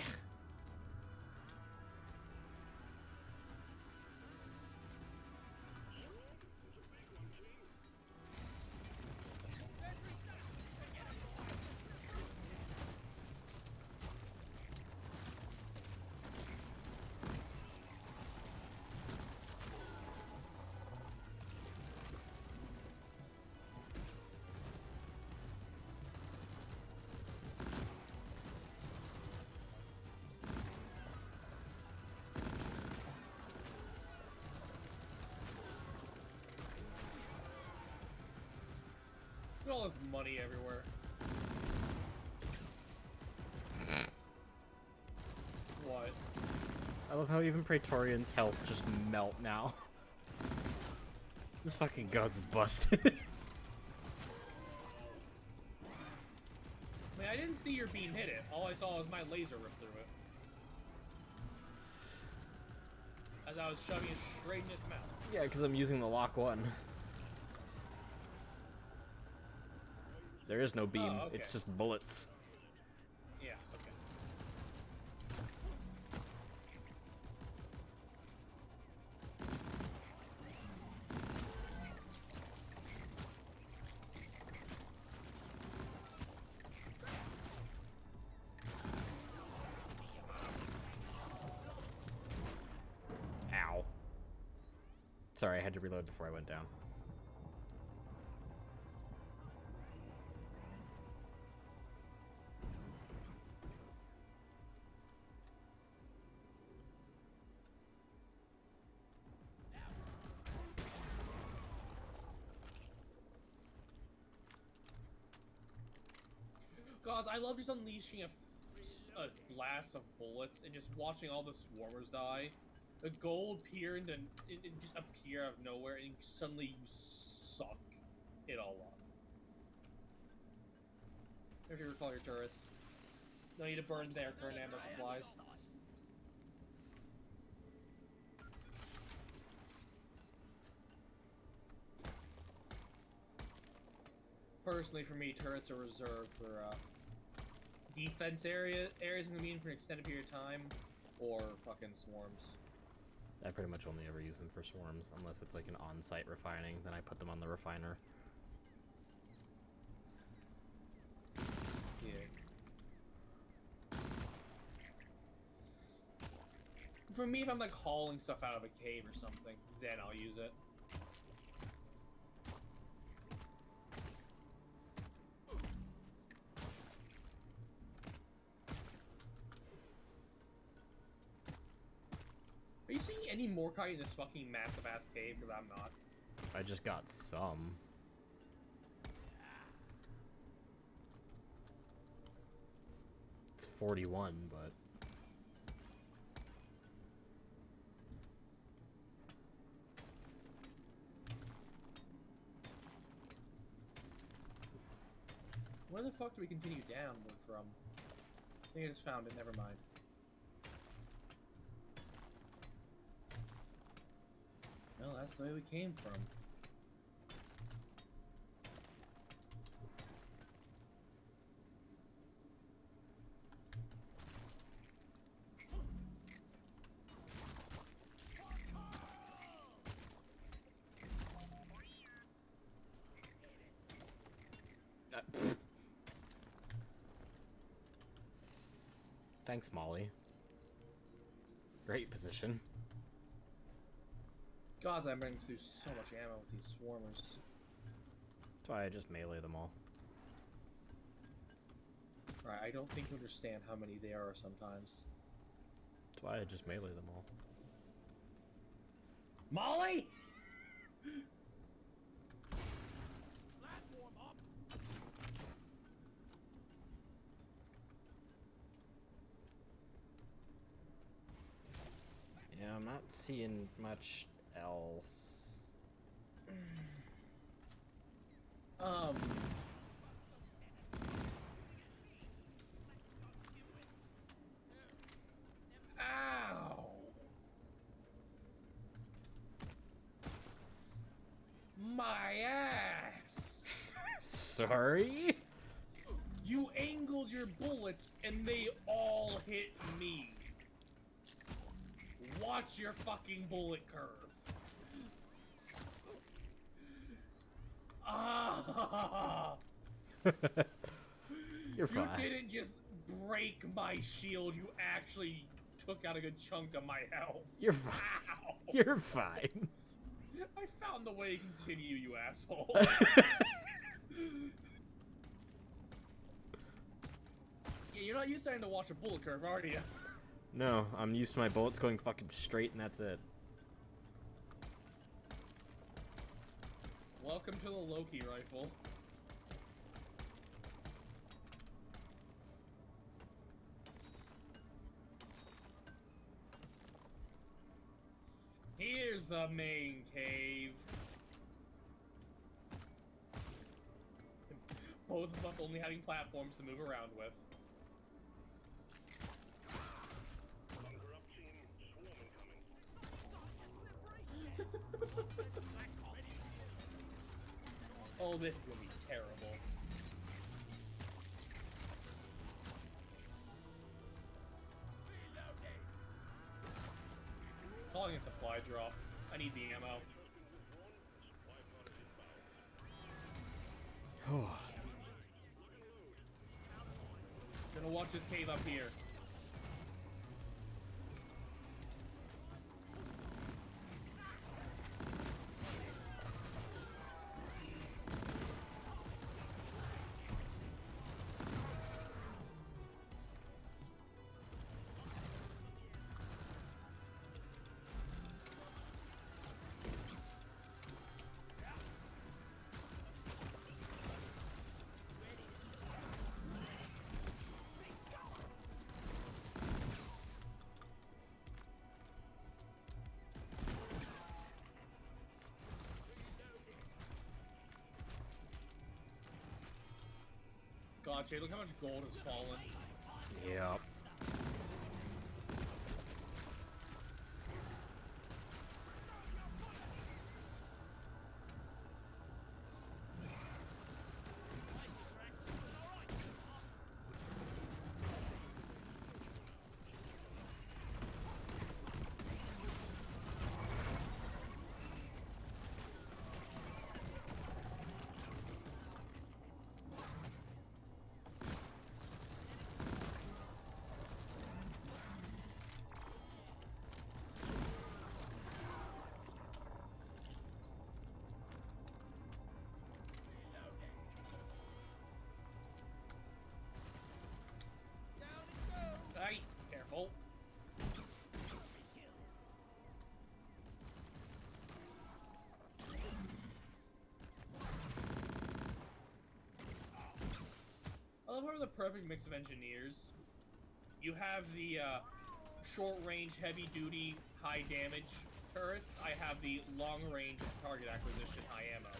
Look at all this money everywhere. What? I love how even Praetorian's health just melt now. This fucking gun's busted. I mean, I didn't see your beam hit it. All I saw was my laser rip through it. As I was shoving it straight in its mouth. Yeah, because I'm using the lock one. There is no beam, Oh, okay. it's just bullets. Yeah, okay. Ow. Sorry, I had to reload before I went down. God, I love just unleashing a blast of bullets and just watching all the swarmers die. The gold appear and then it just appear out of nowhere, and suddenly you suck it all up. There's your recall your turrets. No need to burn their current ammo supplies. Personally, for me, turrets are reserved for defense areas I'm mean for an extended period of time, or fucking swarms. I pretty much only ever use them for swarms, unless it's like an on-site refining, then I put them on the refiner. Yeah. For me, if I'm like hauling stuff out of a cave or something, then I'll use it. Are you seeing any Morkai in this fucking massive ass cave? Because I'm not. I just got some. It's 41, but... Where the fuck do we continue downward from? I think I just found it, never mind. Well, that's the way we came from. Thanks, Molly. Great position. God, I'm running through so much ammo with these swarmers. That's why I just melee them all. Right, I don't think you understand how many there are sometimes. That's why I just melee them all. Molly! Platform up. Yeah, I'm not seeing much else. Ow! My ass! Sorry? You angled your bullets and they all hit me. Watch your fucking bullet curve. Ah! You're fine. You didn't just break my shield, you actually took out a good chunk of my health. You're fine. Ow! You're fine. I found the way to continue, you asshole. Yeah, you're not used to having to watch a bullet curve, are you? No, I'm used to my bullets going fucking straight and that's it. Welcome to the Loki rifle. Here's the main cave. Both of us only having platforms to move around with. Bunker up, team. Swarm incoming. Oh, this is gonna be terrible. Calling a supply drop. I need the ammo. Gonna watch this cave up here. god, Jay, look how much gold has fallen. Yep. Hey, careful. I love how we're the perfect mix of engineers. You have the short-range, heavy-duty, high-damage turrets. I have the long-range target acquisition, high ammo. I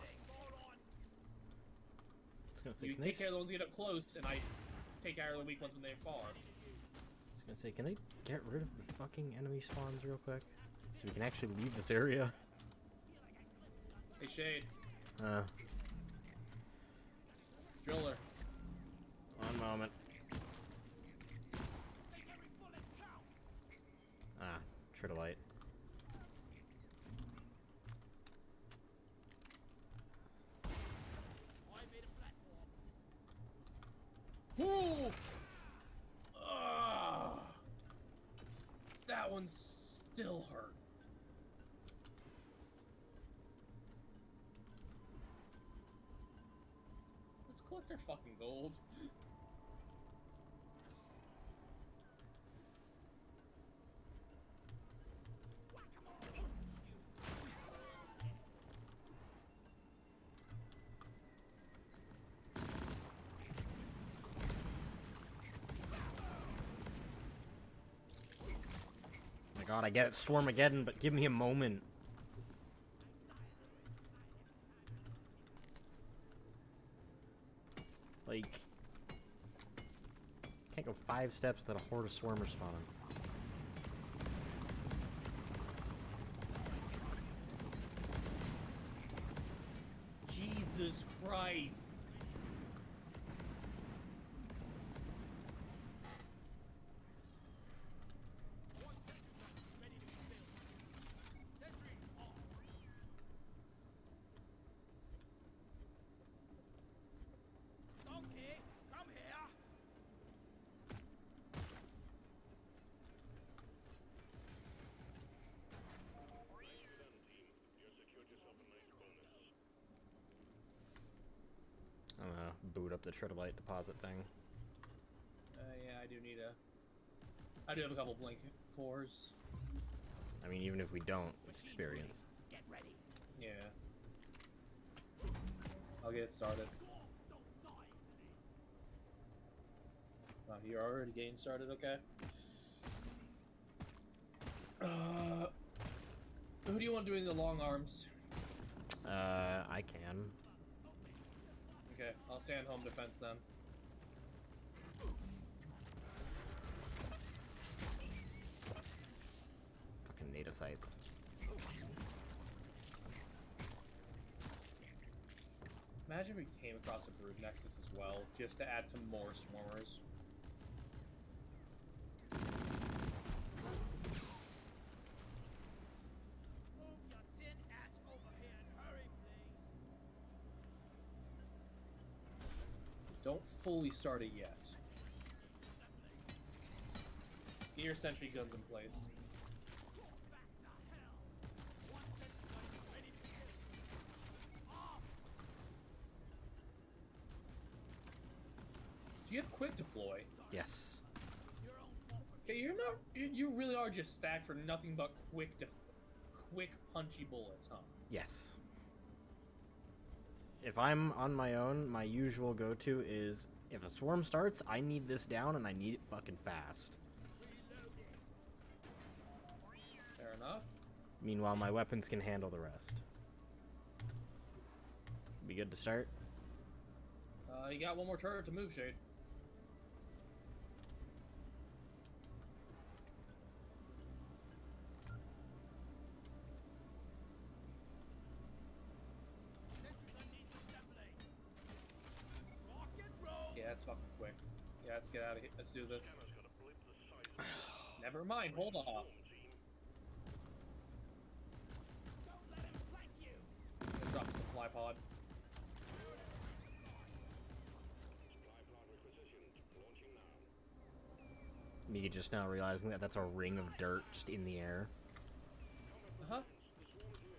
was gonna say, You can take they care of the ones that get up close, and I take care of the weak ones when they're far. I was gonna say, can they get rid of the fucking enemy spawns real quick, so we can actually leave this area? Hey, Shade. Driller. One moment. Ah, Tritolite. Woo! That one still hurt. Let's collect their fucking gold. My god, I get it, Swarmageddon, but give me a moment. Like, can't go 5 steps without a horde of swarmers spawning. Jesus Christ. Donkey, come here. I'm gonna boot up the Tritolite deposit thing. Yeah, I do have a couple blank cores. I mean, even if we don't, it's experience. Get ready. Yeah. I'll get it started. Oh, you're already getting started, okay? Who do you want doing the long arms? I can. Okay, I'll stand home defense then. Fucking Natocytes. Imagine we came across a Brood Nexus as well, just to add to more Swarmers. Move your tin ass over here and hurry, please. Don't fully start it yet. Get your sentry guns in place. Do you have quick deploy? Yes. Okay, you're not. You really are just stacked for nothing but quick punchy bullets, huh? Yes. If I'm on my own, my usual go-to is, if a swarm starts, I need this down and I need it fucking fast. Fair enough. Meanwhile, my weapons can handle the rest. Be good to start? You got one more turret to move, Shade. Yeah, that's fucking quick. Yeah, let's get out of here. Let's do this. Camera's got a blip the size of this. Never mind, hold off. Storm team. Don't let him flank you. Let's drop the supply pod. Supply pod requisitioned. Launching now. Me just now realizing that that's a ring of dirt just in the air. Uh-huh. The swarm is here.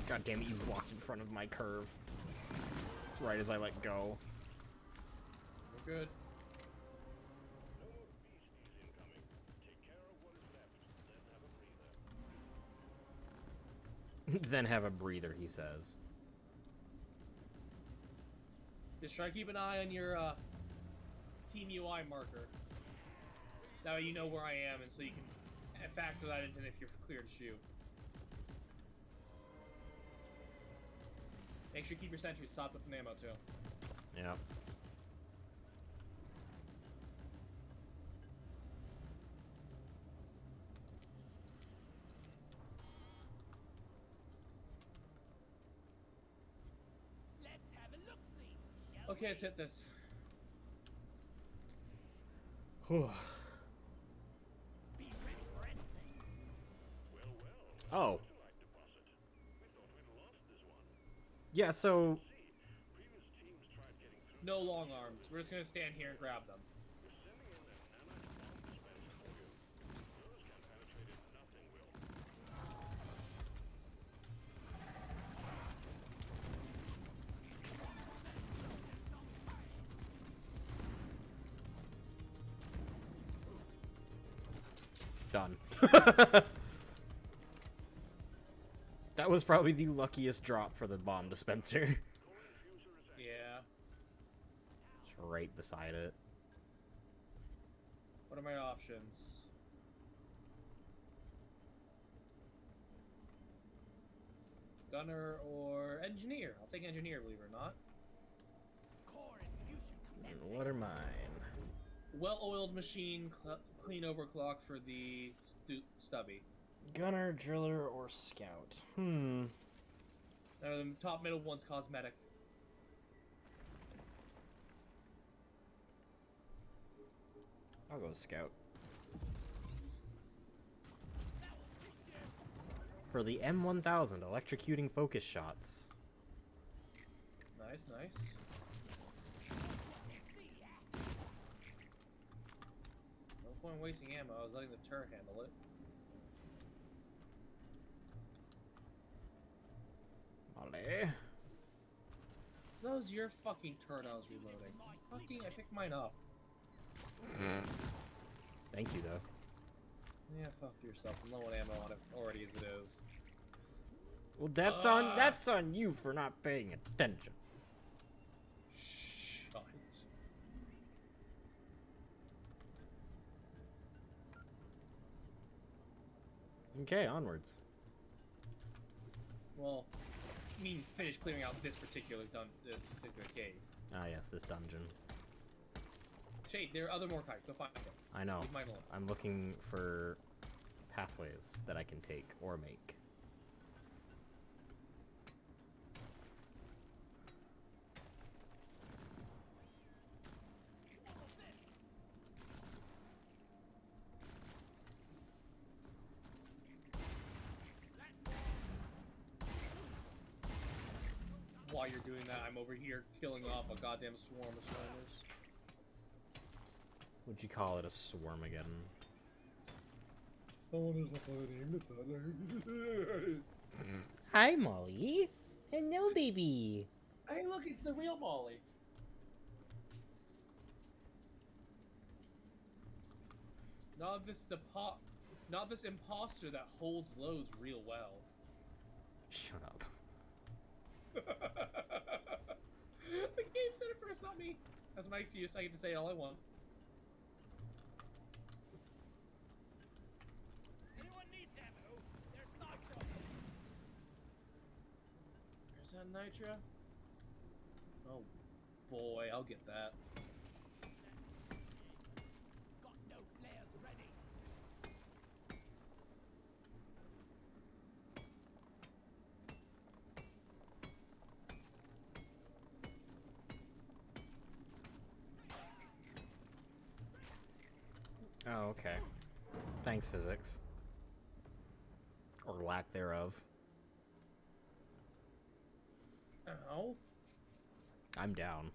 God damn it, you walked in front of my curve. Right as I let go. We're good. No more beasties incoming. Take care of what is left, then have a breather. Then have a breather, he says. Just try to keep an eye on your Team UI marker. That way you know where I am, and so you can factor that in if you're clear to shoot. Make sure you keep your sentries topped up with ammo too. Yeah. Let's have a look-see, shall Okay, let's hit this. Whew. we? Be ready for anything. Well, Oh. looking like deposit. We thought we'd lost this one. Yeah, so... See, previous teams tried getting through. No long arms. We're just gonna stand here and grab them. We're sending in that nanite bomb dispenser for you. Those can't penetrate it. Nothing will. Done. That was probably the luckiest drop for the bomb dispenser. Core infuser is active. Yeah. It's right beside it. What are my options? Gunner or engineer? I'll take engineer, believe it or not. Core infusion And commencing. what are mine? Well-oiled machine, clean overclock for the stubby. Gunner, driller, or scout? The top middle one's cosmetic. I'll go scout. For the M1000, electrocuting focus shots. Nice, nice. No point in wasting ammo. I was letting the turret handle it. Vale. That was your fucking turret I was reloading. Fucking, I picked mine up. Thank you, though. Yeah, fuck yourself. I'm low on ammo on it already as it is. Well, that's on you for not paying attention. Shut. Okay, onwards. Well, I mean, finish clearing out this particular cave. Ah, yes, this dungeon. Shade, there are other more kites. Go find them. I know. Leave mine alone. I'm looking for pathways that I can take or make. while you're doing that, I'm over here killing off a goddamn swarm of swarmers. Would you call it a swarm again? Oh, there's not what I named it. Hi, Molly. Hello, baby. Hey, look, it's the real Molly. Not this imposter that holds loads real well. Shut up. The game said it first, not me. That's my excuse. I get to say all I want. Anyone needs ammo? There's nitro. There's that nitro. Oh boy, I'll get that. Got no flares ready. Oh, okay. Thanks, physics. Or lack thereof. Ow. I'm down.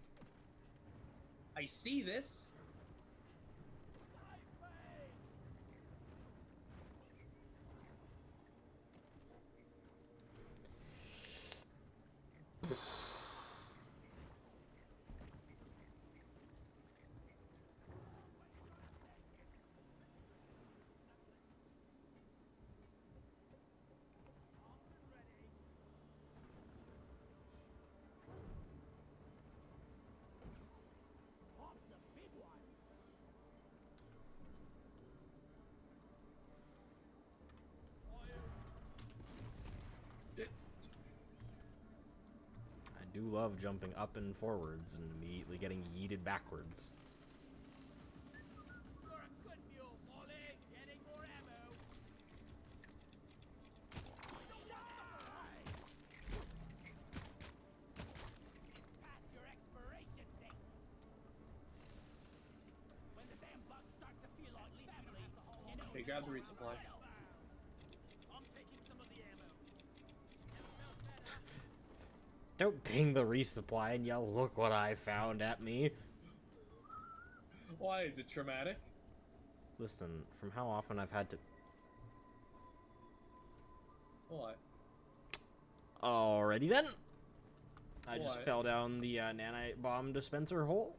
I see this. Pop the big one. I do love jumping up and forwards and immediately getting yeeted backwards. You're a good mule, Molly. Getting more ammo. It's past your expiration date. When the damn bugs start to feel like family, you know. Okay, grab the resupply. I'm taking some of the ammo. Never felt better. Don't ping the resupply and yell, "Look what I found" at me. Why is it traumatic? Listen, from how often I've had to... What? Alrighty then. I just What? fell down the nanite bomb dispenser hole.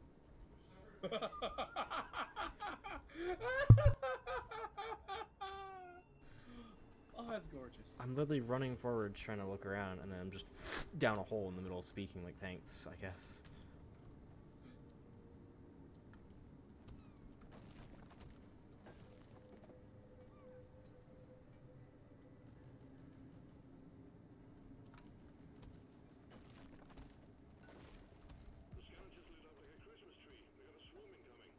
Oh, that's gorgeous. I'm literally running forward trying to look around, and then I'm just down a hole in the middle of speaking like thanks, I guess. The scavengers lit up like a Christmas tree. We got a swarm incoming.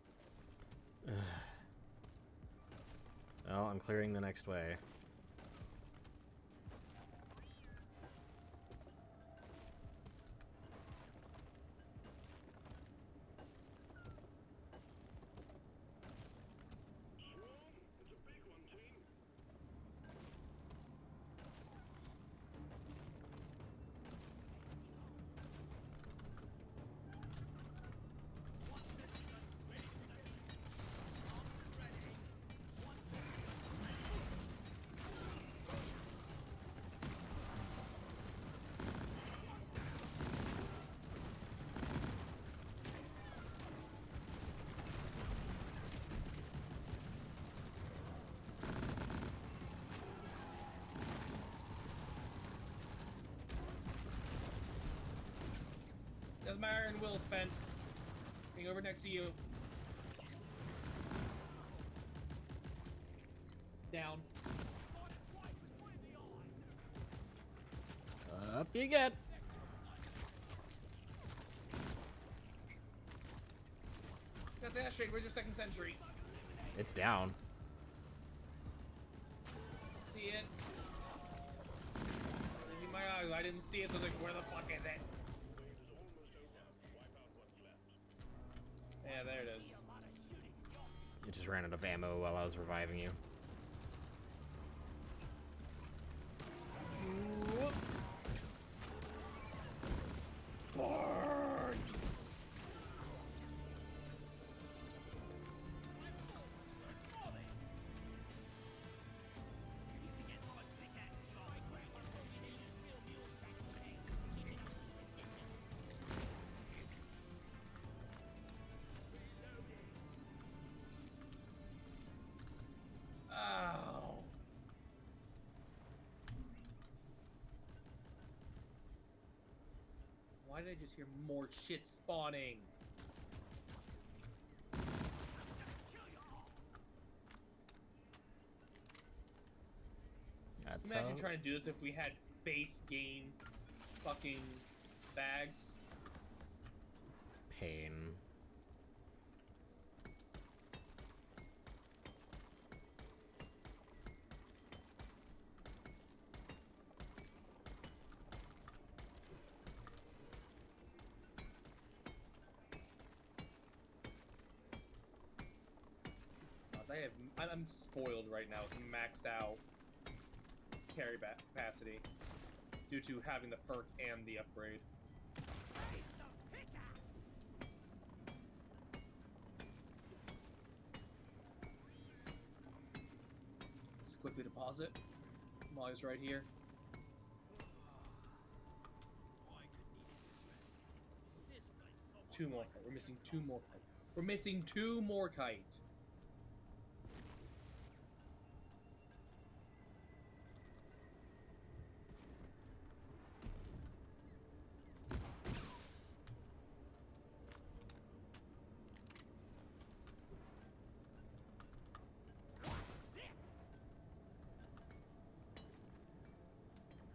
Well, I'm clearing the next way. Swarm? It's a big one, team. There's my iron will spent. Being over next to you. Down. Up you get. Got that shade. Where's your second century? It's down. See it? In my eyes, I didn't see it, so I was like, where the fuck is it? Yeah, there it is. It just ran out of ammo while I was reviving you. Whoop. Why did I just hear more shit spawning? That's Imagine trying to do this if we had base game fucking bags. pain. I'm spoiled right now with maxed out carry capacity due to having the perk and the upgrade. Let's quickly deposit. Molly's right here. Two more kite. We're missing two more kite. We're missing two more kite.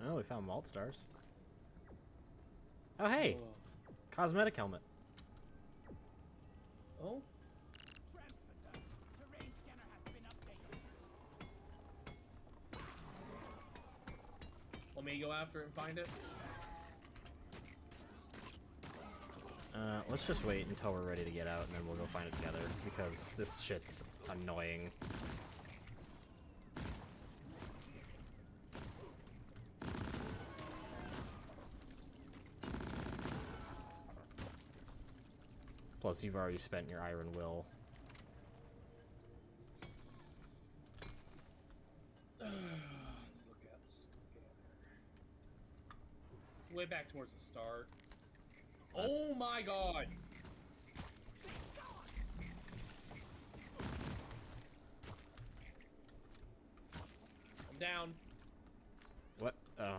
Oh, we found malt stars. Oh, hey! Cosmetic helmet. Oh? Transfer done. Terrain scanner has been updated. Want me to go after it and find it? Let's just wait until we're ready to get out, and then we'll go find it together, because this shit's annoying. Plus, you've already spent your Iron Will. Let's look at the scanner. Way back towards the start. Oh my god! I'm down. What? Oh.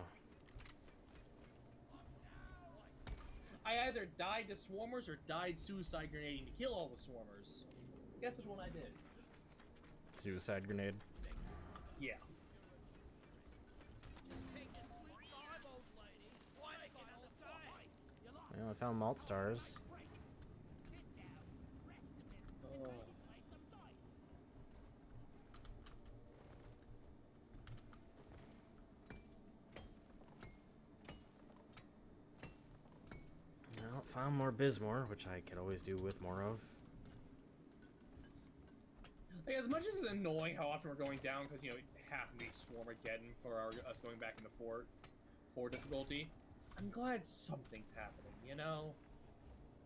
I either died to swarmers or died suicide grenading to kill all the swarmers. Guess which one I did. Suicide grenade. Yeah. Take your sweet time, old lady. Why making all day? You like Well, I found malt stars. break? Sit down, rest a bit, and Oh. maybe play some dice. Well, found more Bismore, which I could always do with more of. Like, as much as it's annoying how often we're going down, because, you know, half of these Swarmageddon for us going back into four difficulty, I'm glad something's happening, you know?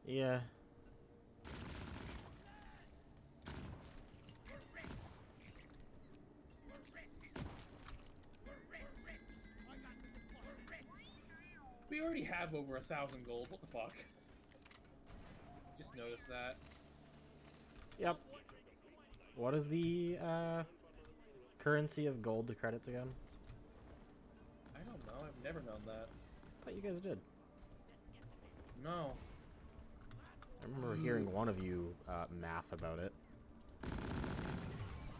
Yeah. We already have over 1,000 gold. What the fuck? Just noticed that. Yep. What is the currency of gold to credits again? I don't know. I've never known that. I thought you guys did. No. I remember hearing one of you math about it.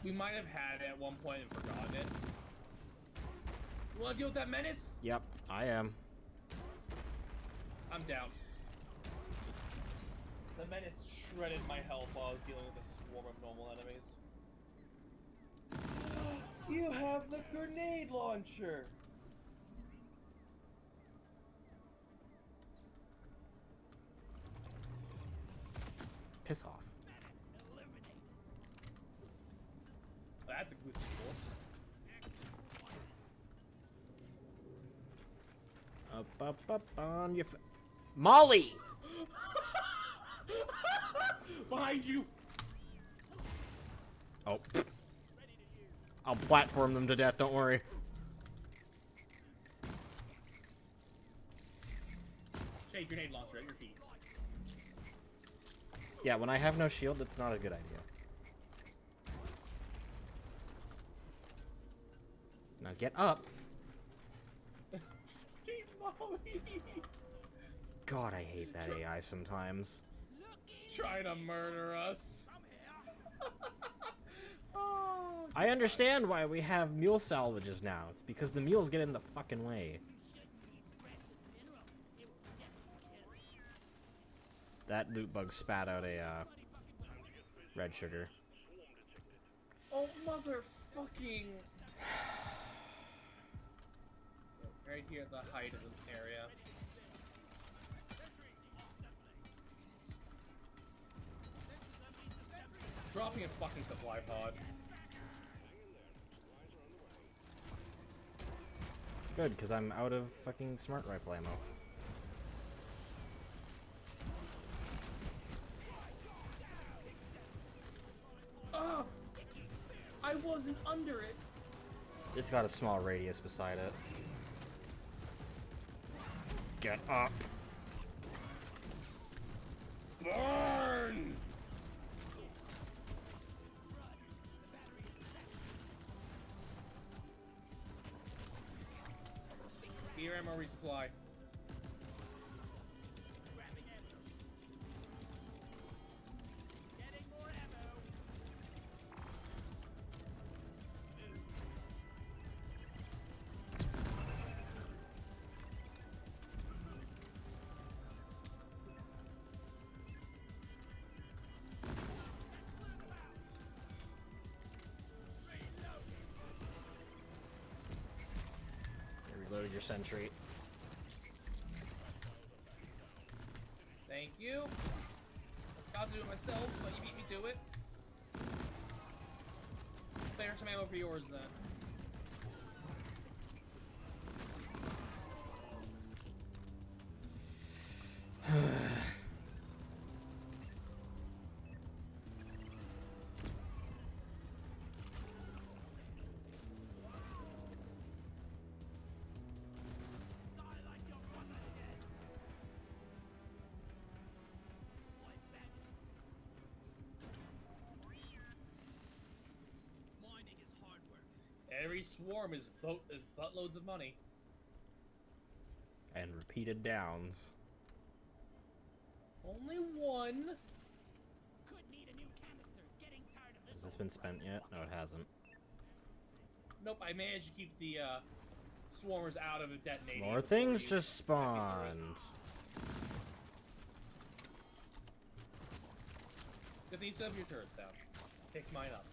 We might have had it at one point and forgotten it. You wanna deal with that menace? Yep, I am. I'm down. The menace shredded my health while I was dealing with a swarm of normal enemies. You have the grenade launcher! Piss off. That's a good corpse. Up on your Molly! Behind you! Oh. I'll platform them to death, don't worry. Hey, grenade launcher at your feet. Yeah, when I have no shield, that's not a good idea. Now get up. Keep Molly! God, I hate that AI sometimes. Trying to murder us. Oh, I understand why we have mule salvages now. It's because the mules get in the fucking way. That loot bug spat out a red sugar. oh motherfucking. Right here at the height of the area. Dropping a fucking supply pod. Good, because I'm out of fucking smart rifle ammo. Ah! I wasn't under it. It's got a small radius beside it. Get up. Burn! Gear ammo resupply. Reload your sentry. Thank you. I'll do it myself, but you beat me to it. Spare some ammo for yours then. Every swarm is buttloads of money. And repeated downs. Only one. Could need a new canister. Getting tired of this. Has this been spent yet? No, it hasn't. Nope, I managed to keep the swarmers out of it detonating. More before things you- just spawned. Good thing you still have your turrets down. Pick mine up.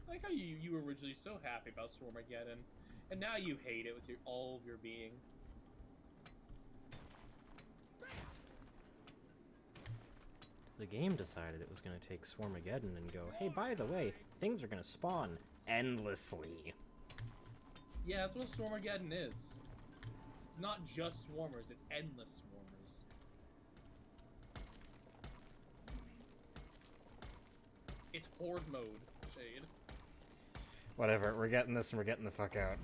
I like how you were originally so happy about Swarmageddon, and now you hate it with all of your being. The game decided it was going to take Swarmageddon and go, hey, by the way, things are going to spawn endlessly. Yeah, that's what Swarmageddon is. It's not just swarmers, it's endless swarmers. It's horde mode, Shade. Whatever, we're getting this and we're getting the fuck out.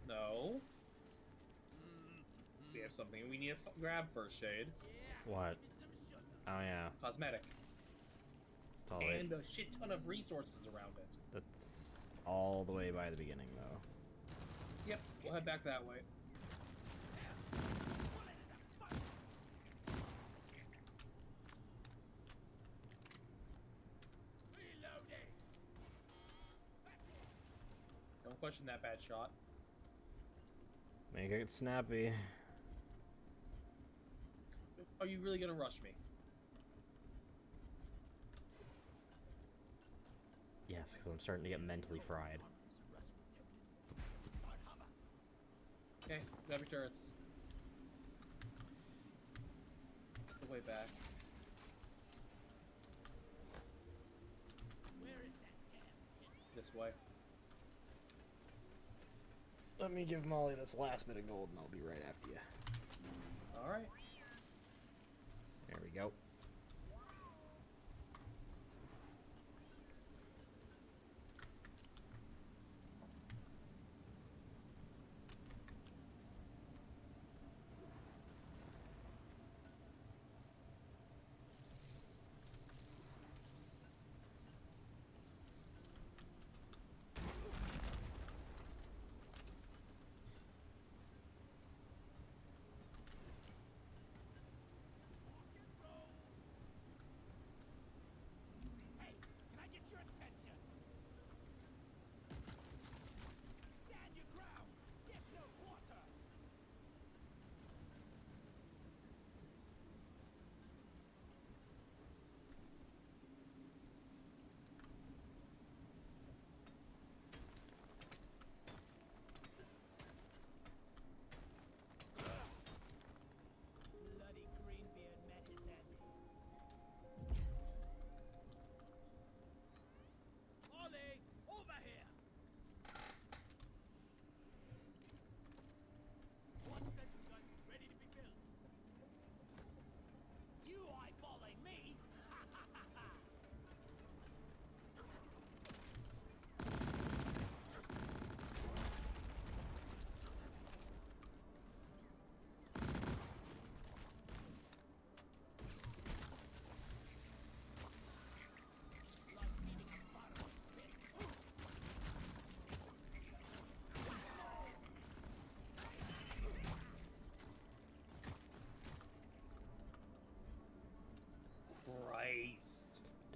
No. We have something we need to grab first, Shade. What? Oh yeah, Cosmetic. it's all the way. And a shit ton of resources around it. That's all the way by the beginning, though. Yep, we'll head back that way. Don't question that bad shot. Make it snappy. Are you really gonna rush me? Yes, because I'm starting to get mentally fried. Okay, grab your turrets. It's the way back. This way. Let me give Molly this last bit of gold and I'll be right after you. Alright. There we go.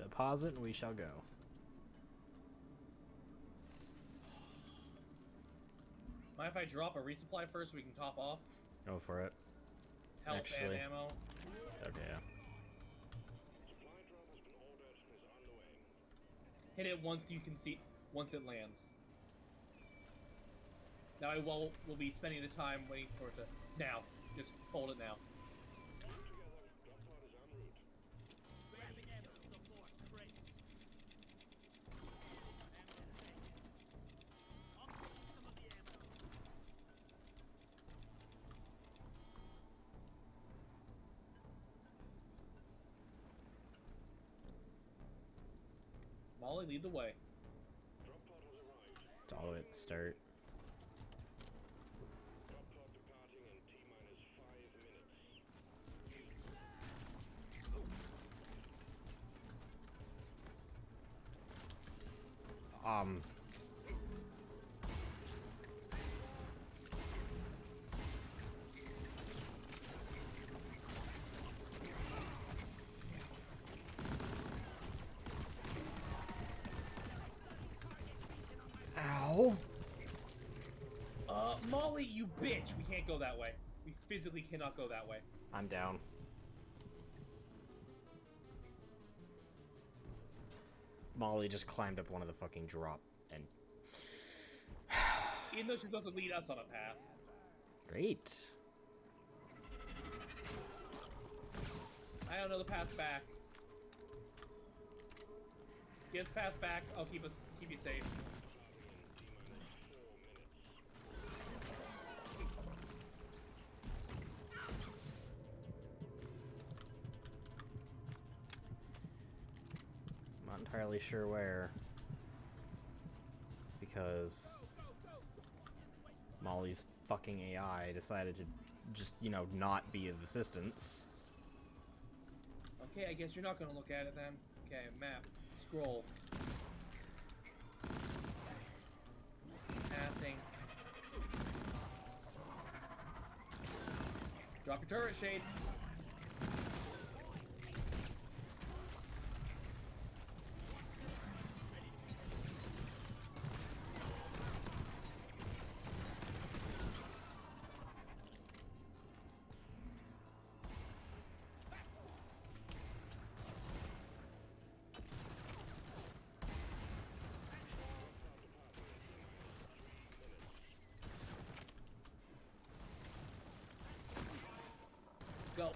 Deposit and we shall go. Mind if I drop a resupply first so we can top off? Go for it. Health Actually- and ammo. Okay, yeah. Supply drop has been ordered and is on the way. Hit it once you can see once it lands. Now I will be spending the time waiting for it to now. Just hold it now. Together, drop pod is en route. Grabbing ammo support crates. I'm taking some of the ammo. Molly, lead the way. Drop pod has arrived. It's all the way at the start. Drop pod departing in T-minus 5 minutes. Ow! Molly, you bitch! We can't go that way. We physically cannot go that way. I'm down. Molly just climbed up one of the fucking drop and Even though she's supposed to lead us on a path. great. I don't know the path back. Get us path back. I'll keep you safe. I'm not entirely sure where. Because Molly's fucking AI decided to just, you know, not be of assistance. Okay, I guess you're not gonna look at it then. Okay, map. Scroll. Pathing. Drop your turret, Shade. Go.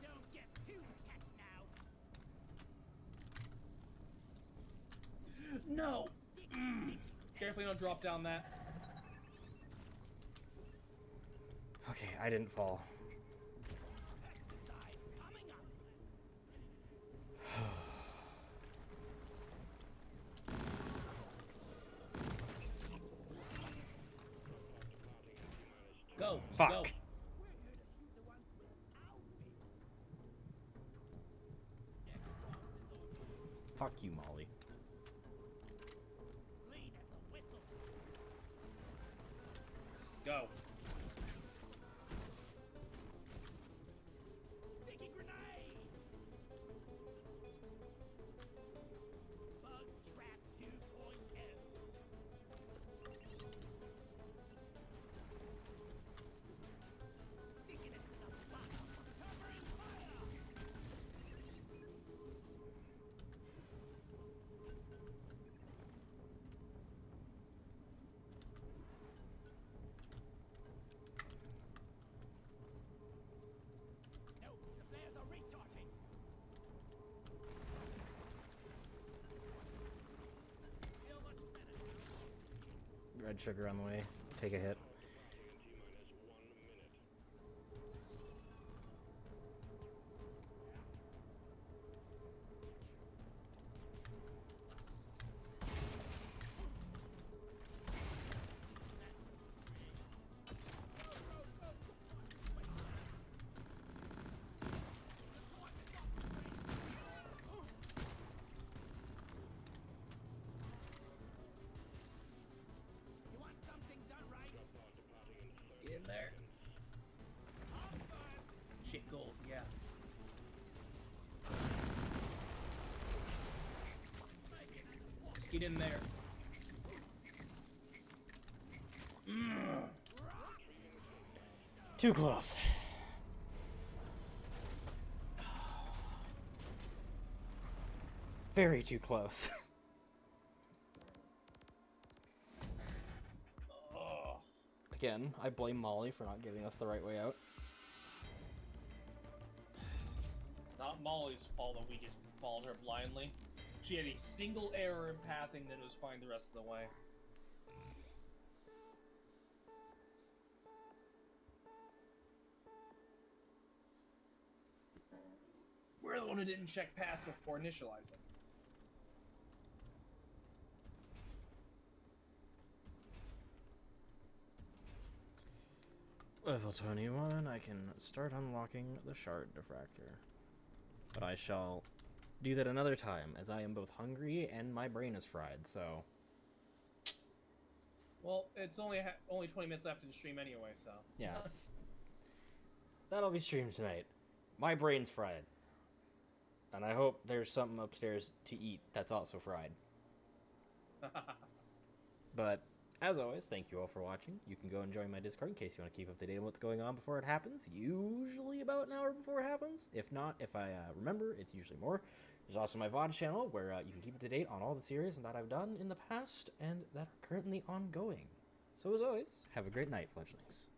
Don't get too attached now. No! Carefully don't drop down that. Okay, I didn't fall. Pesticide coming up. Go. Fuck. Go. Fuck you, Molly. Lead as a whistle. Go. Sticky grenade. Bug trap 2.0. Sticking it to the bottom. Covering fire. No, the flares are recharging. Feel much better. Red sugar on the way. Take a hit. Get in there. Too close. Very too close. Ugh. Again, I blame Molly for not giving us the right way out. It's not Molly's fault that we just followed her blindly. She had a single error in pathing, then it was fine the rest of the way. We're the one who didn't check paths before initializing. Level 21, I can start unlocking the shard diffractor. But I shall do that another time, as I am both hungry and my brain is fried, so... Well, it's only 20 minutes left in the stream anyway, so... Yeah, that'll be streamed tonight. My brain's fried. And I hope there's something upstairs to eat that's also fried. But, as always, thank you all for watching. You can go and join my Discord in case you want to keep up to date on what's going on before it happens. Usually about an hour before it happens. If not, if I remember, it's usually more. There's also my VOD channel where you can keep up to date on all the series that I've done in the past and that are currently ongoing. So as always, have a great night, fledglings.